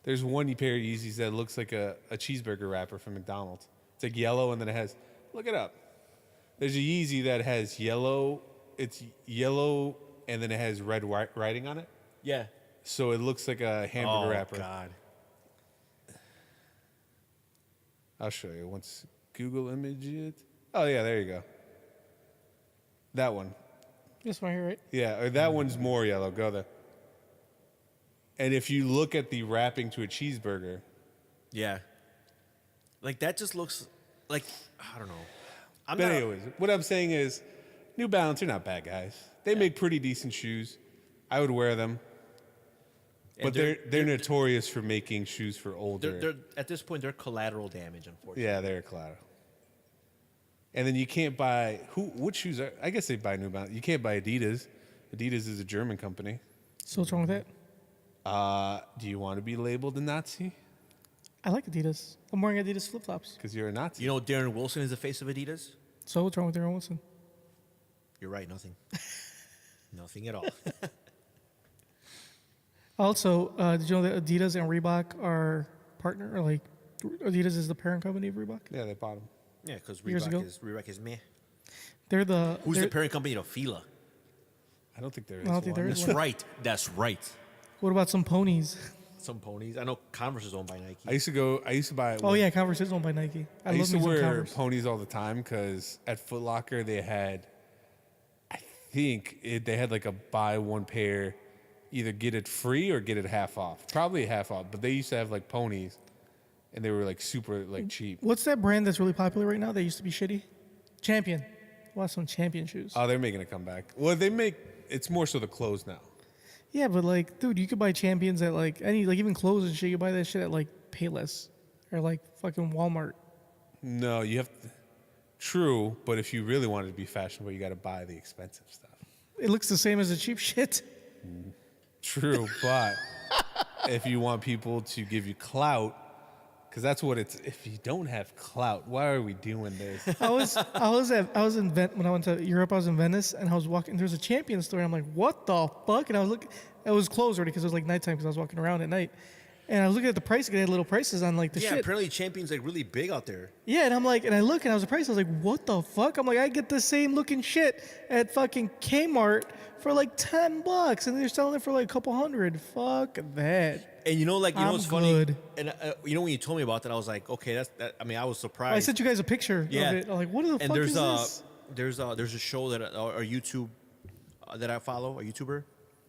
Speaker 4: there's one pair of Yeezys that looks like a cheeseburger wrapper from McDonald's. It's like yellow and then it has, look it up. There's a Yeezy that has yellow, it's yellow and then it has red writing on it.
Speaker 5: Yeah.
Speaker 4: So it looks like a hamburger wrapper.
Speaker 5: God.
Speaker 4: I'll show you once Google image it. Oh yeah, there you go. That one.
Speaker 3: This one here, right?
Speaker 4: Yeah, or that one's more yellow. Go there. And if you look at the wrapping to a cheeseburger,
Speaker 5: Yeah. Like that just looks like I don't know.
Speaker 4: but anyways, what I'm saying is, New Balance are not bad guys. They make pretty decent shoes. I would wear them. But they're notorious for making shoes for older.
Speaker 5: They're at this point they're collateral damage, unfortunately.
Speaker 4: Yeah, they're collateral. And then you can't buy what shoes are? I guess they buy New Balance. You can't buy Adidas. Adidas is a German company.
Speaker 3: So what's wrong with that?
Speaker 4: Do you want to be labeled a Nazi?
Speaker 3: I like Adidas. I'm wearing Adidas flip flops.
Speaker 4: Because you're a Nazi.
Speaker 5: You know Darren Wilson is the face of Adidas?
Speaker 3: So what's wrong with Darren Wilson?
Speaker 5: You're right, nothing. Nothing at all.
Speaker 3: Also, did you know that Adidas and Reebok are partner? Or like, Adidas is the parent company of Reebok.
Speaker 4: Yeah, they bought them.
Speaker 5: Yeah, because
Speaker 3: Years ago?
Speaker 5: Reebok is meh.
Speaker 3: They're the.
Speaker 5: Who's
Speaker 3: they're,
Speaker 5: the parent company of Fila?
Speaker 4: I don't think there is
Speaker 3: I don't think
Speaker 4: one.
Speaker 3: there is.
Speaker 5: That's right. That's right.
Speaker 3: What about some ponies?
Speaker 5: Some ponies. I know Converse is owned by Nike.
Speaker 4: I used to buy.
Speaker 3: Oh yeah, Converse is owned by Nike.
Speaker 4: I
Speaker 3: love
Speaker 4: used to
Speaker 3: me some
Speaker 4: wear
Speaker 3: Converse.
Speaker 4: ponies all the time because at Foot Locker they had, I think they had like a buy one pair, either get it free or get it half off. Probably half off, but they used to have like ponies, and they were like super like cheap.
Speaker 3: What's that brand that's really popular right now? That used to be shitty. Champion. I want some Champion shoes.
Speaker 4: Oh, they're making a comeback. Well, they make it's more so the clothes now.
Speaker 3: Yeah, but like, dude, you could buy Champions at like any, like even clothes and shit. You could buy that shit at like Payless or like fucking Walmart.
Speaker 4: No, you have to, true, but if you really wanted to be fashionable, you got to buy the expensive stuff.
Speaker 3: It looks the same as the cheap shit.
Speaker 4: True, but if you want people to give you clout, because that's what it's. If you don't have clout, why are we doing this?
Speaker 3: I was in when I went to Europe. I was in Venice and I was walking. There's a Champion store. And I'm like, what the fuck? And I was looking. It was closed already because it was like nighttime because I was walking around at night. And I was looking at the price. They had little prices on like the
Speaker 5: yeah,
Speaker 3: shit.
Speaker 5: apparently Champion's like really big out there.
Speaker 3: Yeah, and I'm like, and I look and I was surprised. I was like, what the fuck? I'm like, I get the same looking shit at fucking Kmart for like $10, and they're selling it for like a couple hundred. Fuck that.
Speaker 5: And you know, like, you know
Speaker 3: I'm
Speaker 5: what's funny?
Speaker 3: good.
Speaker 5: And you know, when you told me about that, I was like, okay, that's that. I mean, I was surprised.
Speaker 3: I sent you guys a picture
Speaker 5: Yeah.
Speaker 3: of it. I'm like, what the
Speaker 5: and
Speaker 3: fuck
Speaker 5: there's
Speaker 3: is this?
Speaker 5: there's a show that or YouTube that I follow, a YouTuber.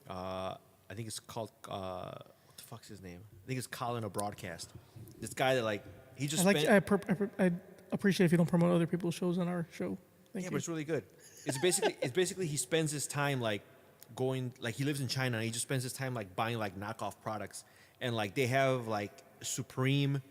Speaker 5: I think it's called what the fuck's his name? I think it's Colin a Broadcast. This guy that like he just
Speaker 3: I
Speaker 5: spent,
Speaker 3: I appreciate if you don't promote other people's shows on our show. Thank
Speaker 5: yeah,
Speaker 3: you.
Speaker 5: but it's really good. It's basically he spends his time like going like he lives in China and he just spends his time like buying like knockoff products and like they have like Supreme,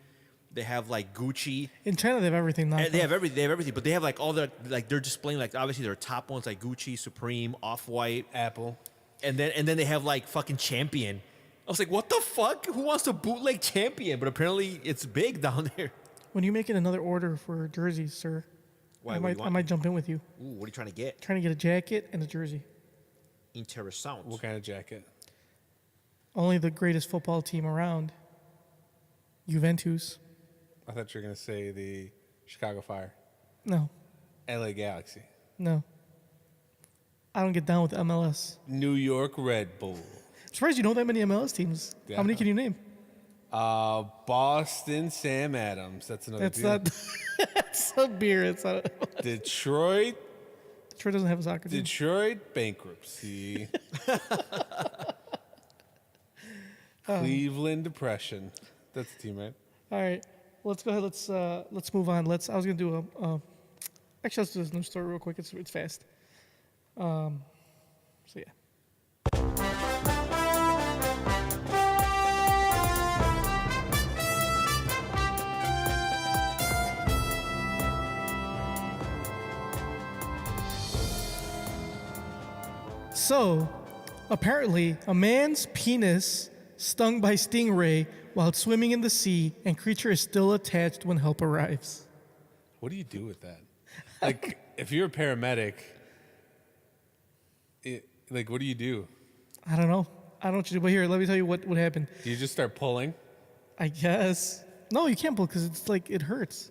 Speaker 5: they have like Gucci.
Speaker 3: In China, they have everything now.
Speaker 5: And they have everything, but they have like all the like they're displaying like obviously their top ones like Gucci, Supreme, Off-White,
Speaker 4: Apple.
Speaker 5: And then they have like fucking Champion. I was like, what the fuck? Who wants to bootleg Champion? But apparently it's big down there.
Speaker 3: When you making another order for jerseys, sir,
Speaker 5: Why,
Speaker 3: I
Speaker 5: what do you
Speaker 3: might
Speaker 5: want?
Speaker 3: jump in with you.
Speaker 5: Ooh, what are you trying to get?
Speaker 3: Trying to get a jacket and a jersey.
Speaker 5: Interessant.
Speaker 4: What kind of jacket?
Speaker 3: Only the greatest football team around. Juventus.
Speaker 4: I thought you were gonna say the Chicago Fire,
Speaker 3: No,
Speaker 4: LA Galaxy,
Speaker 3: no. I don't get down with MLS.
Speaker 4: New York Red Bull,
Speaker 3: I'm surprised you know that many MLS teams.
Speaker 4: Yeah.
Speaker 3: How many can you name?
Speaker 4: Boston Sam Adams. That's another.
Speaker 3: That's
Speaker 4: team.
Speaker 3: not. That's a beer. It's not.
Speaker 4: Detroit.
Speaker 3: Detroit doesn't have a soccer team.
Speaker 4: Detroit bankruptcy. Cleveland depression. That's the team, right?
Speaker 3: All right, let's go ahead. Let's move on. I was gonna do actually, let's do this news story real quick. It's fast. So yeah. So, apparently, a man's penis stung by stingray while swimming in the sea, and creature is still attached when help arrives.
Speaker 4: What do you do with that? Like, if you're a paramedic, what do you do?
Speaker 3: I don't know. I don't know what you do, but here, let me tell you what happened.
Speaker 4: Do you just start pulling?
Speaker 3: I guess. No, you can't pull because it's like, it hurts.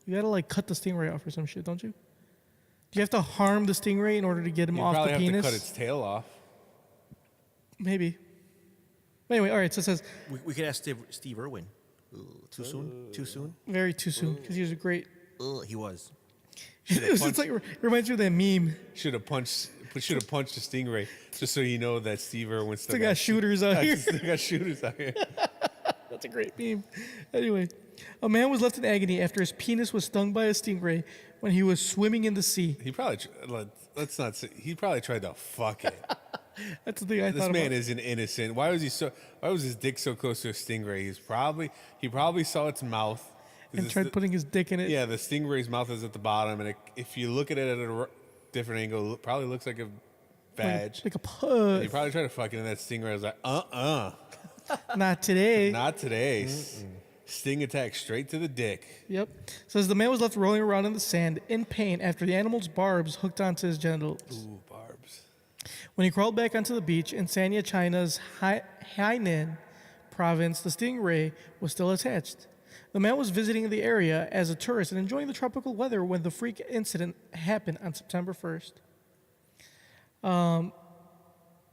Speaker 3: You gotta like cut the stingray off or some shit, don't you? Do you have to harm the stingray in order to get him
Speaker 4: You
Speaker 3: off
Speaker 4: probably
Speaker 3: the
Speaker 4: have
Speaker 3: penis?
Speaker 4: to cut its tail off.
Speaker 3: Maybe. Anyway, all right, so it says
Speaker 5: We could ask Steve Irwin. Too soon? Too soon?
Speaker 3: very too soon because he was a great.
Speaker 5: He was.
Speaker 3: It's like, it reminds me of that meme.
Speaker 4: Should have punched the stingray just so you know that Steve Irwin
Speaker 3: Still got shooters out here.
Speaker 4: Still got shooters out here.
Speaker 3: That's a great meme. Anyway, a man was left in agony after his penis was stung by a stingray when he was swimming in the sea.
Speaker 4: He probably let's not say he probably tried to fuck it.
Speaker 3: That's the thing I
Speaker 4: This
Speaker 3: thought
Speaker 4: man
Speaker 3: about.
Speaker 4: isn't innocent. Why was his dick so close to a stingray? He probably saw its mouth.
Speaker 3: And tried putting his dick in it.
Speaker 4: Yeah, the stingray's mouth is at the bottom, and if you look at it at a different angle, it probably looks like a vag.
Speaker 3: Like a pud.
Speaker 4: He probably tried to fuck it, and that stingray was like,
Speaker 3: Not today.
Speaker 4: not today. Sting attack straight to the dick.
Speaker 3: Yep. Says the man was left rolling around in the sand in pain after the animal's barbs hooked onto his genitals.
Speaker 4: Ooh, barbs.
Speaker 3: When he crawled back onto the beach in Sanya, China's Hainan province, the stingray was still attached. The man was visiting the area as a tourist and enjoying the tropical weather when the freak incident happened on September 1st.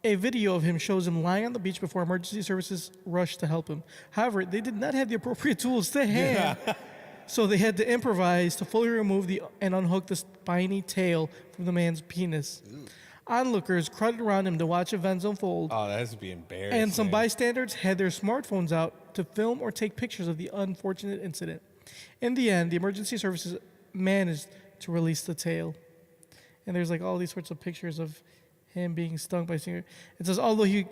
Speaker 3: A video of him shows him lying on the beach before emergency services rushed to help him. However, they did not have the appropriate tools to hand, so they had to improvise to fully remove and unhook the spiny tail from the man's penis. Onlookers crowded around him to watch events unfold,
Speaker 4: Oh, that has to be embarrassing.
Speaker 3: and some bystanders had their smartphones out to film or take pictures of the unfortunate incident. In the end, the emergency services managed to release the tail. And there's like all these sorts of pictures of him being stung by a stinger. It says, although he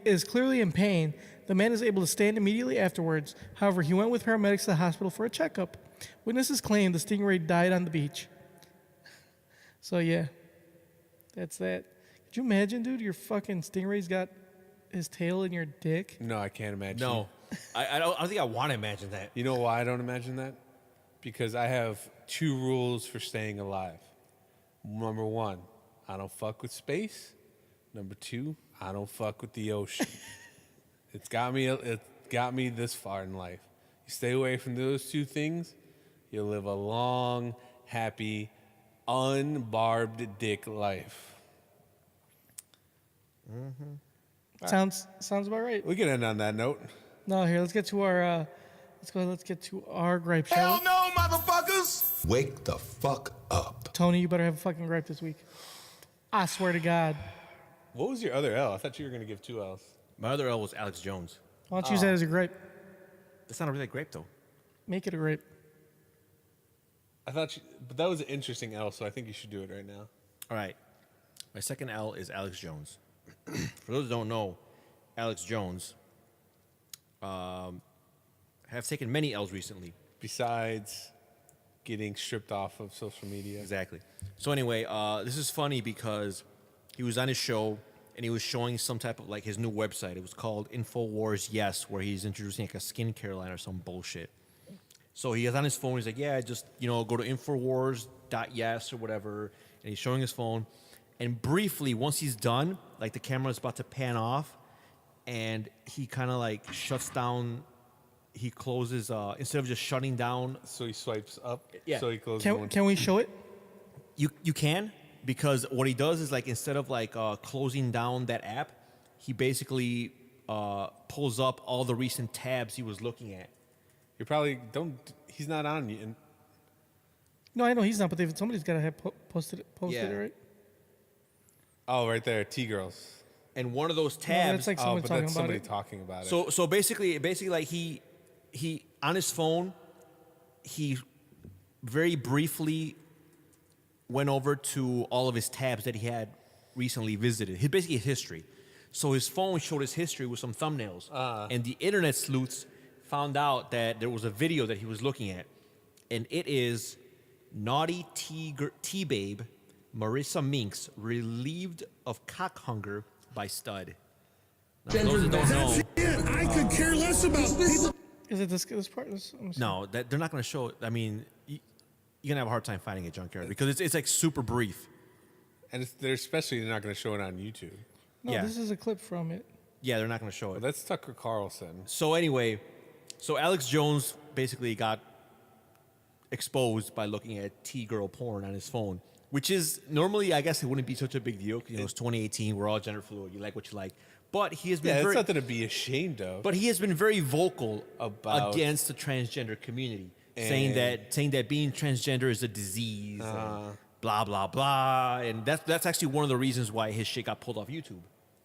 Speaker 3: is clearly in pain, the man is able to stand immediately afterwards. However, he went with paramedics to the hospital for a checkup. Witnesses claim the stingray died on the beach. So yeah, that's that. Could you imagine, dude? Your fucking stingray's got his tail in your dick.
Speaker 4: No, I can't imagine.
Speaker 5: No. I don't think I want to imagine that.
Speaker 4: You know why I don't imagine that? Because I have 2 rules for staying alive. Number 1, I don't fuck with space. Number 2, I don't fuck with the ocean. It got me this far in life. You stay away from those 2 things, you'll live a long, happy, unbarbed dick life.
Speaker 3: Sounds about right.
Speaker 4: We can end on that note.
Speaker 3: No, here, let's get to our let's get to our gripe, shall we?
Speaker 2: no, motherfuckers! Wake the fuck up.
Speaker 3: Tony, you better have a fucking gripe this week. I swear to God.
Speaker 4: What was your other L? I thought you were going to give 2 L's.
Speaker 5: My other L was Alex Jones.
Speaker 3: Why don't you use that as a gripe?
Speaker 5: That's not a really grape, though.
Speaker 3: Make it a gripe.
Speaker 4: But that was an interesting L, so I think you should do it right now.
Speaker 5: All right. My second L is Alex Jones. For those who don't know, Alex Jones have taken many L's recently.
Speaker 4: Besides getting stripped off of social media.
Speaker 5: Exactly. So anyway, this is funny because he was on his show and he was showing some type of like his new website. It was called InfoWars Yes, where he's introducing like a skincare line or some bullshit. So he has on his phone. He's like, yeah, just go to InfoWars.yes or whatever, and he's showing his phone. And briefly, once he's done, like the camera's about to pan off, and he kind of like shuts down. He closes instead of just shutting down.
Speaker 4: So he swipes up.
Speaker 5: Yeah.
Speaker 4: So he closes one.
Speaker 3: Can we show it?
Speaker 5: You can, because what he does is like instead of like closing down that app, he basically pulls up all the recent tabs he was looking at.
Speaker 4: You probably don't. He's not on you.
Speaker 3: No, I know he's not, but somebody's got to have posted it,
Speaker 5: Yeah.
Speaker 3: right?
Speaker 4: Oh, right there, T girls.
Speaker 5: And one of those
Speaker 3: No,
Speaker 5: tabs.
Speaker 3: that's like
Speaker 4: Oh,
Speaker 3: someone
Speaker 4: but
Speaker 3: talking
Speaker 4: that's
Speaker 3: about
Speaker 4: somebody
Speaker 3: it.
Speaker 4: talking about it.
Speaker 5: So basically like he on his phone, he very briefly went over to all of his tabs that he had recently visited. Basically his history. So his phone showed his history with some thumbnails, and the internet sleuths found out that there was a video that he was looking at, and it is naughty T-babe Marissa Minks relieved of cock hunger by stud. Now, for those that don't know,
Speaker 2: I could care less about people.
Speaker 3: Is it this part?
Speaker 5: no, that they're not going to show it. I mean, you're going to have a hard time finding it, Junkyard, because it's like super brief.
Speaker 4: And they're not going to show it on YouTube.
Speaker 3: No,
Speaker 5: Yeah.
Speaker 3: this is a clip from it.
Speaker 5: Yeah, they're not going to show
Speaker 4: Well,
Speaker 5: it.
Speaker 4: that's Tucker Carlson.
Speaker 5: So anyway, Alex Jones basically got exposed by looking at T-girl porn on his phone, which is normally, I guess, it wouldn't be such a big deal. It's 2018. We're all gender fluid. You like what you like. But he has been
Speaker 4: Yeah,
Speaker 5: very,
Speaker 4: that's nothing to be ashamed of.
Speaker 5: but he has been very vocal
Speaker 4: About-
Speaker 5: against the transgender community, saying that being transgender is a disease, and blah blah blah, and that's actually one of the reasons why his shit got pulled off YouTube.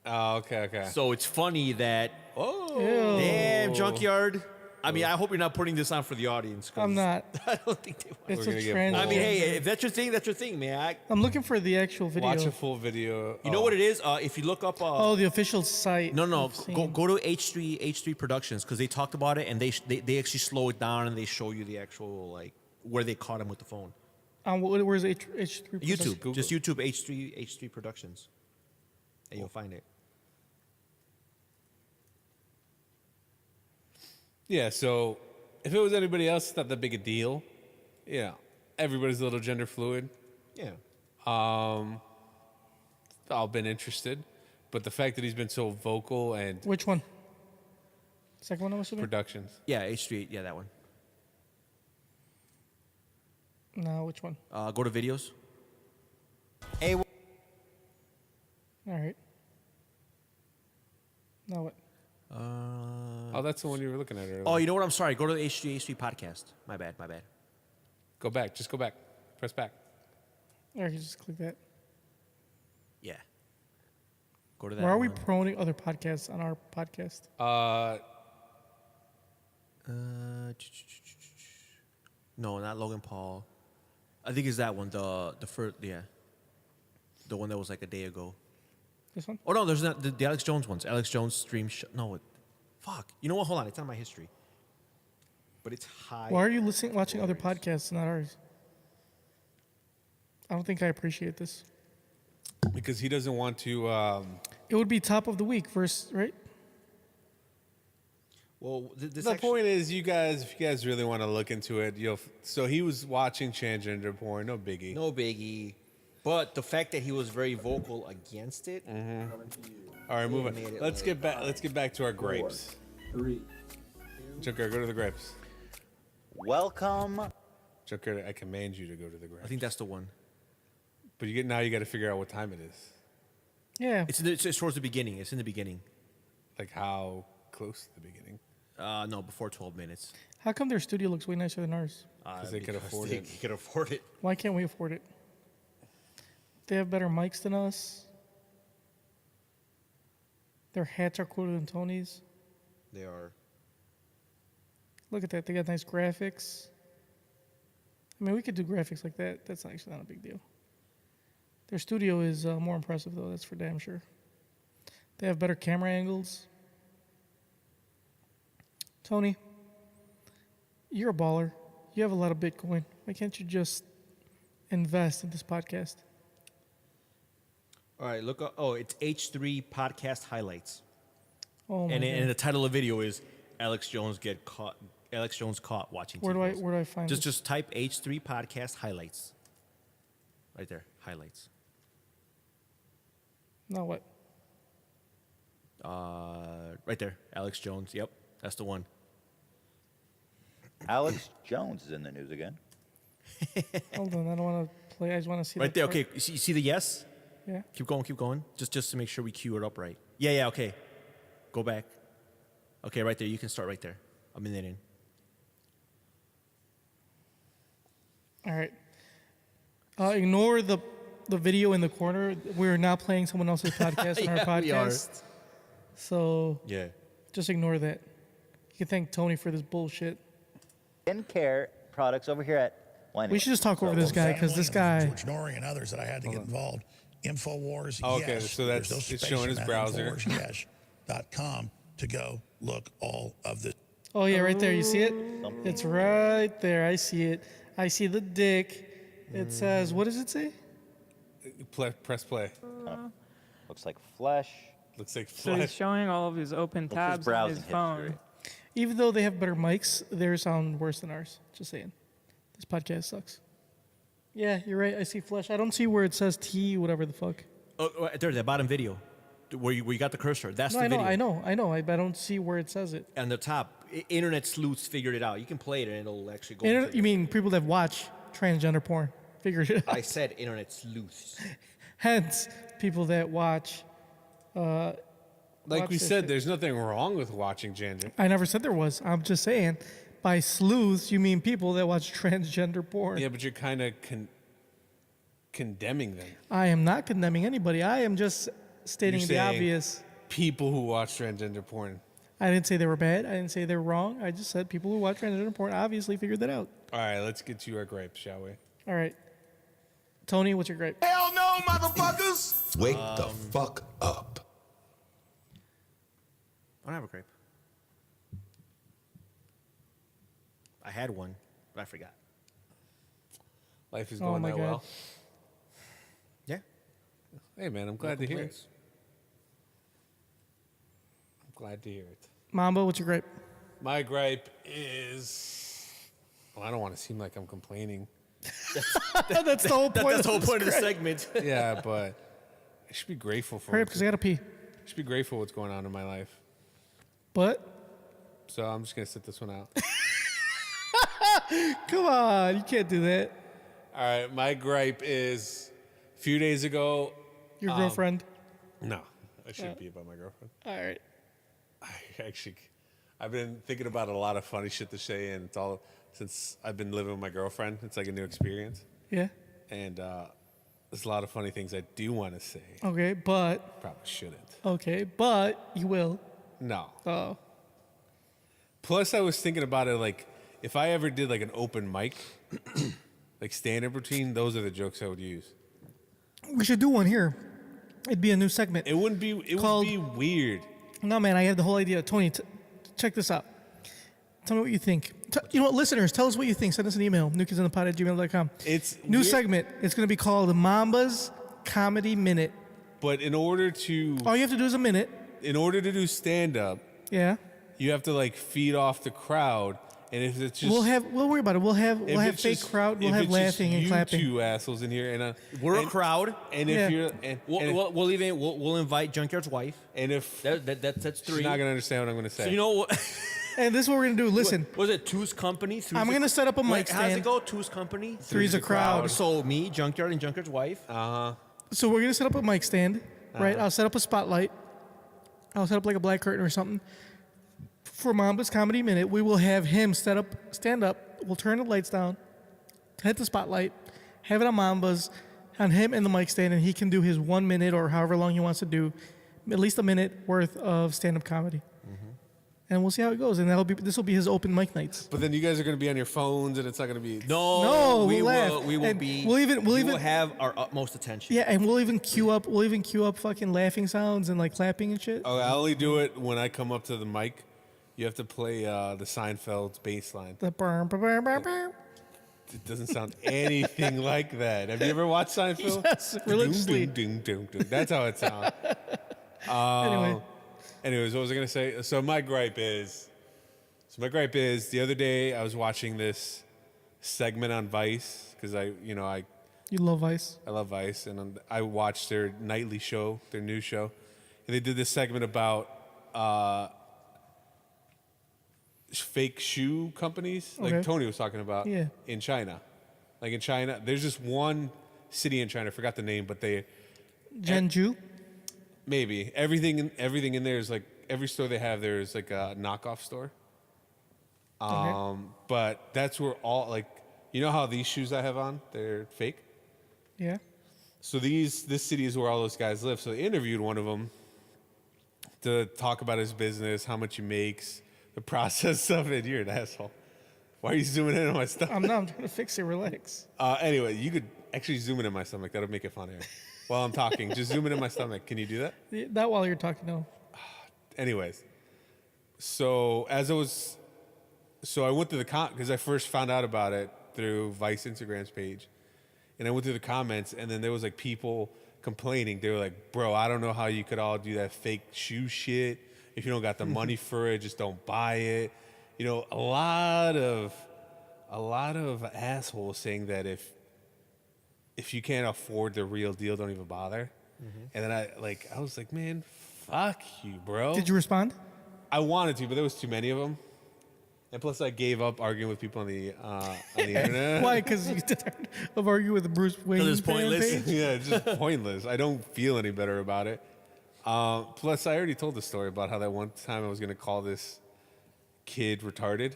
Speaker 4: Oh, okay.
Speaker 5: So it's funny that
Speaker 3: Ew.
Speaker 5: damn Junkyard. I mean, I hope you're not putting this on for the audience. 'Cause
Speaker 3: I'm not.
Speaker 5: I don't think they want.
Speaker 3: It's
Speaker 4: We're
Speaker 3: a
Speaker 4: gonna get
Speaker 3: trans.
Speaker 4: pulled.
Speaker 5: I mean, hey, if that's your thing, that's your thing, man.
Speaker 3: I'm looking for the actual video.
Speaker 4: Watch a full video.
Speaker 5: You know what it is? If you look up,
Speaker 3: Oh, the official site.
Speaker 5: no,
Speaker 3: I've seen.
Speaker 5: go to H3 Productions, because they talked about it and they actually slow it down and they show you the actual like where they caught him with the phone.
Speaker 3: Where's H3?
Speaker 5: YouTube,
Speaker 4: Google.
Speaker 5: just YouTube H3 Productions, and you'll find it.
Speaker 4: Yeah, so if it was anybody else, it's not that big a deal. Yeah, everybody's a little gender fluid.
Speaker 5: Yeah.
Speaker 4: I've been interested, but the fact that he's been so vocal and
Speaker 3: Which one? Second one, I'm assuming.
Speaker 4: productions.
Speaker 5: Yeah, H3, yeah, that one.
Speaker 3: No, which one?
Speaker 5: Go to videos.
Speaker 3: All right. Now what?
Speaker 4: Oh, that's the one you were looking at earlier.
Speaker 5: Oh, you know what? I'm sorry. Go to the H3 podcast. My bad.
Speaker 4: Go back. Just go back. Press back.
Speaker 3: Or you just click that.
Speaker 5: Yeah. Go to that.
Speaker 3: Why are we
Speaker 5: one.
Speaker 3: promoting other podcasts on our podcast?
Speaker 5: No, not Logan Paul. I think it's that one. The first, yeah. The one that was like a day ago.
Speaker 3: This one?
Speaker 5: Oh no, there's not the Alex Jones ones. Alex Jones stream. Fuck. You know what? Hold on. It's on my history. But it's high.
Speaker 3: Why are you watching other podcasts, not ours? I don't think I appreciate this.
Speaker 4: Because he doesn't want to.
Speaker 3: It would be top of the week first, right?
Speaker 5: Well, this
Speaker 4: The
Speaker 5: actually,
Speaker 4: point is, if you guys really want to look into it, so he was watching transgender porn. No biggie.
Speaker 5: no biggie. But the fact that he was very vocal against it.
Speaker 4: All right, move
Speaker 5: made
Speaker 4: on.
Speaker 5: it
Speaker 4: Let's
Speaker 5: like
Speaker 4: get back. Let's get back to our grapes.
Speaker 7: 3.
Speaker 4: Junker, go to the grapes.
Speaker 7: Welcome.
Speaker 4: Junker, I command you to go to the
Speaker 5: I
Speaker 4: grapes.
Speaker 5: think that's the one.
Speaker 4: But now you got to figure out what time it is.
Speaker 3: Yeah.
Speaker 5: It's towards the beginning. It's in the beginning.
Speaker 4: Like how close to the beginning.
Speaker 5: No, before 12 minutes.
Speaker 3: How come their studio looks way nicer than ours?
Speaker 4: Because they could afford it.
Speaker 5: They could afford it.
Speaker 3: Why can't we afford it? They have better mics than us. Their hats are cooler than Tony's.
Speaker 5: They are.
Speaker 3: Look at that. They got nice graphics. I mean, we could do graphics like that. That's actually not a big deal. Their studio is more impressive, though. That's for damn sure. They have better camera angles. Tony, you're a baller. You have a lot of Bitcoin. Why can't you just invest in this podcast?
Speaker 5: All right, look up. Oh, it's H3 podcast highlights.
Speaker 3: Oh my
Speaker 5: And
Speaker 3: God.
Speaker 5: the title of the video is Alex Jones caught watching TV.
Speaker 3: Where do I find this?
Speaker 5: Just type H3 podcast highlights. Right there, highlights.
Speaker 3: No, what?
Speaker 5: Right there, Alex Jones. Yep, that's the one.
Speaker 7: Alex Jones is in the news again.
Speaker 3: Hold on, I don't want to play. I just want to see.
Speaker 5: Right
Speaker 3: that
Speaker 5: there.
Speaker 3: part.
Speaker 5: Okay, you see the yes?
Speaker 3: Yeah.
Speaker 5: Keep going. Just to make sure we cue it up right. Yeah. Okay. Go back. Okay, right there. You can start right there. A minute in.
Speaker 3: All right. Ignore the video in the corner. We're now playing someone else's podcast on our
Speaker 5: Yeah, we are.
Speaker 3: podcast. So
Speaker 5: Yeah.
Speaker 3: just ignore that. You can thank Tony for this bullshit.
Speaker 7: Care products over here at. Well, anyway.
Speaker 3: We should just talk over this guy because this guy.
Speaker 8: George Norrie and others that I had to get involved. Infowars,
Speaker 4: Oh, okay,
Speaker 8: yes.
Speaker 4: so
Speaker 8: There's
Speaker 4: that's-
Speaker 8: no
Speaker 4: it's
Speaker 8: space
Speaker 4: showing
Speaker 8: in
Speaker 4: his
Speaker 8: that
Speaker 4: browser.
Speaker 8: Infowars, yes, .com to go look all of the.
Speaker 3: Oh yeah, right there. You see it? It's right there. I see it. I see the dick. It says, what does it say?
Speaker 4: Press play.
Speaker 7: Looks like flesh.
Speaker 4: Looks like
Speaker 9: So he's
Speaker 4: flash.
Speaker 9: showing all of his open
Speaker 7: Looks his
Speaker 9: tabs on
Speaker 7: browsing
Speaker 9: his
Speaker 7: history.
Speaker 9: phone.
Speaker 3: Even though they have better mics, theirs sound worse than ours. Just saying. This podcast sucks. Yeah, you're right. I see flesh. I don't see where it says T, whatever the fuck.
Speaker 5: Oh, right there, that bottom video, where you got the cursor. That's
Speaker 3: No,
Speaker 5: the
Speaker 3: I know,
Speaker 5: video.
Speaker 3: I know. I don't see where it says it.
Speaker 5: On the top, internet sleuths figured it out. You can play it and it'll actually go.
Speaker 3: Internet,
Speaker 5: into
Speaker 3: you
Speaker 5: it.
Speaker 3: mean people that watch transgender porn figured it out.
Speaker 5: I said internet sleuths.
Speaker 3: Hence, people that watch.
Speaker 4: Like
Speaker 3: Watch
Speaker 4: we
Speaker 3: this
Speaker 4: said,
Speaker 3: shit.
Speaker 4: there's nothing wrong with watching gender.
Speaker 3: I never said there was. I'm just saying, by sleuths, you mean people that watch transgender porn.
Speaker 4: Yeah, but you're kind of condemning them.
Speaker 3: I am not condemning anybody. I am just stating
Speaker 4: You're
Speaker 3: the
Speaker 4: saying
Speaker 3: obvious.
Speaker 4: People who watch transgender porn.
Speaker 3: I didn't say they were bad. I didn't say they were wrong. I just said people who watch transgender porn obviously figured that out.
Speaker 4: All right, let's get to our gripes, shall we?
Speaker 3: All right. Tony, what's your gripe?
Speaker 2: Hell no, motherfuckers!
Speaker 10: Wake the fuck up.
Speaker 5: I don't have a grape. I had one, but I forgot.
Speaker 4: Life is
Speaker 3: Oh
Speaker 4: going
Speaker 3: my
Speaker 4: that
Speaker 3: God.
Speaker 4: well.
Speaker 5: Yeah.
Speaker 4: Hey, man, I'm glad to hear it.
Speaker 5: complaints.
Speaker 4: I'm glad to hear it.
Speaker 3: Mamba, what's your gripe?
Speaker 4: My gripe is. Well, I don't want to seem like I'm complaining.
Speaker 3: That's the whole point.
Speaker 5: That's the whole point of the segment.
Speaker 4: Yeah, but I should be grateful for
Speaker 3: Hurry up,
Speaker 4: what's-
Speaker 3: because I got to pee.
Speaker 4: I should be grateful what's going on in my life.
Speaker 3: But,
Speaker 4: So I'm just going to sit this one out.
Speaker 3: come on. You can't do that.
Speaker 4: All right, my gripe is a few days ago.
Speaker 3: Your girlfriend.
Speaker 4: No, I shouldn't be about my girlfriend.
Speaker 3: All right.
Speaker 4: I've been thinking about a lot of funny shit to say, and it's all since I've been living with my girlfriend. It's like a new experience,
Speaker 3: Yeah.
Speaker 4: and there's a lot of funny things I do want to say.
Speaker 3: Okay, but,
Speaker 4: Probably shouldn't.
Speaker 3: okay, but you will.
Speaker 4: No.
Speaker 3: Oh.
Speaker 4: Plus, I was thinking about it like if I ever did like an open mic, like stand-up routine, those are the jokes I would use.
Speaker 3: We should do one here. It'd be a new segment.
Speaker 4: It wouldn't be. It
Speaker 3: Called-
Speaker 4: would be weird.
Speaker 3: No, man, I have the whole idea. Tony, check this out. Tell me what you think. You know what, listeners, tell us what you think. Send us an email, newkidsinthepod@gmail.com.
Speaker 4: It's
Speaker 3: New
Speaker 4: weird,
Speaker 3: segment. It's going to be called Mamba's Comedy Minute.
Speaker 4: but in order to
Speaker 3: All you have to do is a minute.
Speaker 4: do stand-up,
Speaker 3: Yeah.
Speaker 4: you have to like feed off the crowd, and if it's just
Speaker 3: We'll worry about it. We'll have
Speaker 4: if
Speaker 3: fake
Speaker 4: it's just-
Speaker 3: crowd. We'll
Speaker 4: if
Speaker 3: have
Speaker 4: it's just
Speaker 3: laughing and
Speaker 4: you
Speaker 3: clapping.
Speaker 4: two assholes in here,
Speaker 5: We're a
Speaker 4: and-
Speaker 5: crowd.
Speaker 4: And
Speaker 3: Yeah.
Speaker 4: if you're and,
Speaker 5: We'll invite Junkyard's wife.
Speaker 4: and if
Speaker 5: That's
Speaker 4: she's
Speaker 5: three.
Speaker 4: not gonna understand what I'm gonna say.
Speaker 5: So you know what?
Speaker 3: And this is what we're going to do. Listen,
Speaker 5: Was it Two's Company?
Speaker 3: I'm going to set up a mic
Speaker 5: How's
Speaker 3: stand.
Speaker 5: it go? Two's Company.
Speaker 3: Three's a crowd.
Speaker 5: So me, Junkyard, and Junkyard's wife.
Speaker 3: So we're going to set up a mic stand, right? I'll set up a spotlight. I'll set up like a black curtain or something. For Mamba's Comedy Minute, we will have him stand up. We'll turn the lights down, hit the spotlight, have it on Mamba's, on him and the mic stand, and he can do his 1 minute or however long he wants to do, at least a minute worth of stand-up comedy. And we'll see how it goes. And this will be his open mic nights.
Speaker 4: But then you guys are gonna be on your phones, and it's not gonna be.
Speaker 3: No,
Speaker 5: we
Speaker 3: we'll laugh.
Speaker 5: will. We will
Speaker 3: And
Speaker 5: be.
Speaker 3: we'll even-
Speaker 5: we will have our utmost attention.
Speaker 3: Yeah, and we'll even queue up fucking laughing sounds and like clapping and shit.
Speaker 4: Oh, I only do it when I come up to the mic. You have to play the Seinfeld's bass line.
Speaker 3: The burr, burr, burr, burr, burr.
Speaker 4: It doesn't sound anything like that. Have you ever watched Seinfeld?
Speaker 3: Yes, religiously.
Speaker 4: Doom, doom, doom, doom. That's how it sounds.
Speaker 3: Anyway,
Speaker 4: Anyways, what was I gonna say? So my gripe is the other day I was watching this segment on Vice because
Speaker 3: you love Vice.
Speaker 4: I love Vice, and I watched their nightly show, their new show, and they did this segment about fake shoe companies, like
Speaker 3: Okay.
Speaker 4: Tony was talking about,
Speaker 3: Yeah.
Speaker 4: in China. Like in China, there's just one city in China, I forgot the name, but
Speaker 3: Jeonju.
Speaker 4: maybe everything in there is like every store they have there is like a knockoff store.
Speaker 3: Okay.
Speaker 4: But that's where all like how these shoes I have on, they're fake.
Speaker 3: Yeah.
Speaker 4: So this city is where all those guys live. So they interviewed one of them to talk about his business, how much he makes, the process of it. You're an asshole. Why are you zooming in on my stuff?
Speaker 3: I'm trying to fix it. Relax.
Speaker 4: Anyway, you could actually zoom in on my stomach. That'll make it funnier. While I'm talking, just zoom in on my stomach. Can you do that?
Speaker 3: Not while you're talking, no.
Speaker 4: Anyways, so I went to the because I first found out about it through Vice Instagram's page, and I went through the comments, and then there was like people complaining. They were like, "Bro, I don't know how you could all do that fake shoe shit. If you don't got the money for it, just don't buy it." A lot of assholes saying that if you can't afford the real deal, don't even bother. And then I was like, man, fuck you, bro.
Speaker 3: Did you respond?
Speaker 4: I wanted to, but there was too many of them. And plus, I gave up arguing with people on the internet.
Speaker 3: Why? Because you tired of arguing with the Bruce Wayne
Speaker 5: it's
Speaker 3: fan
Speaker 5: pointless.
Speaker 3: page?
Speaker 4: Yeah, it's just pointless. I don't feel any better about it. Plus, I already told the story about how that one time I was going to call this kid retarded.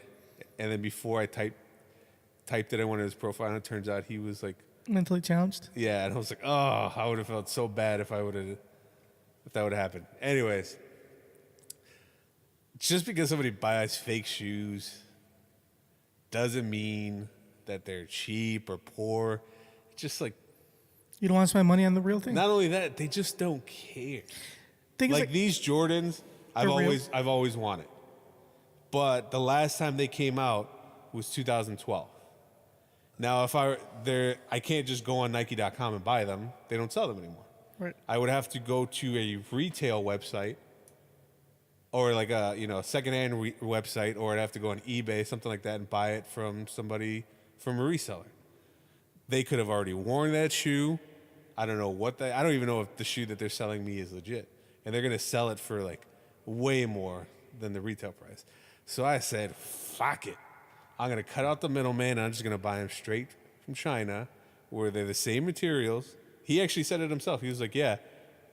Speaker 4: And then before I typed it in one of his profile, and it turns out he was like,
Speaker 3: Mentally challenged.
Speaker 4: yeah, and I was like, oh, I would have felt so bad if that would have happened. Anyways, just because somebody buys fake shoes doesn't mean that they're cheap or poor. It's just like,
Speaker 3: You don't want to spend money on the real thing?
Speaker 4: not only that, they just don't care.
Speaker 3: Things
Speaker 4: Like these Jordans,
Speaker 3: They're real.
Speaker 4: I've always wanted. But the last time they came out was 2012. Now, I can't just go on Nike.com and buy them. They don't sell them anymore.
Speaker 3: Right.
Speaker 4: I would have to go to a retail website or like a secondhand website, or I'd have to go on eBay, something like that, and buy it from somebody, from a reseller. They could have already worn that shoe. I don't know I don't even know if the shoe that they're selling me is legit. And they're going to sell it for like way more than the retail price. So I said, fuck it. I'm going to cut out the middleman, and I'm just going to buy them straight from China, where they're the same materials. He actually said it himself. He was like, yeah,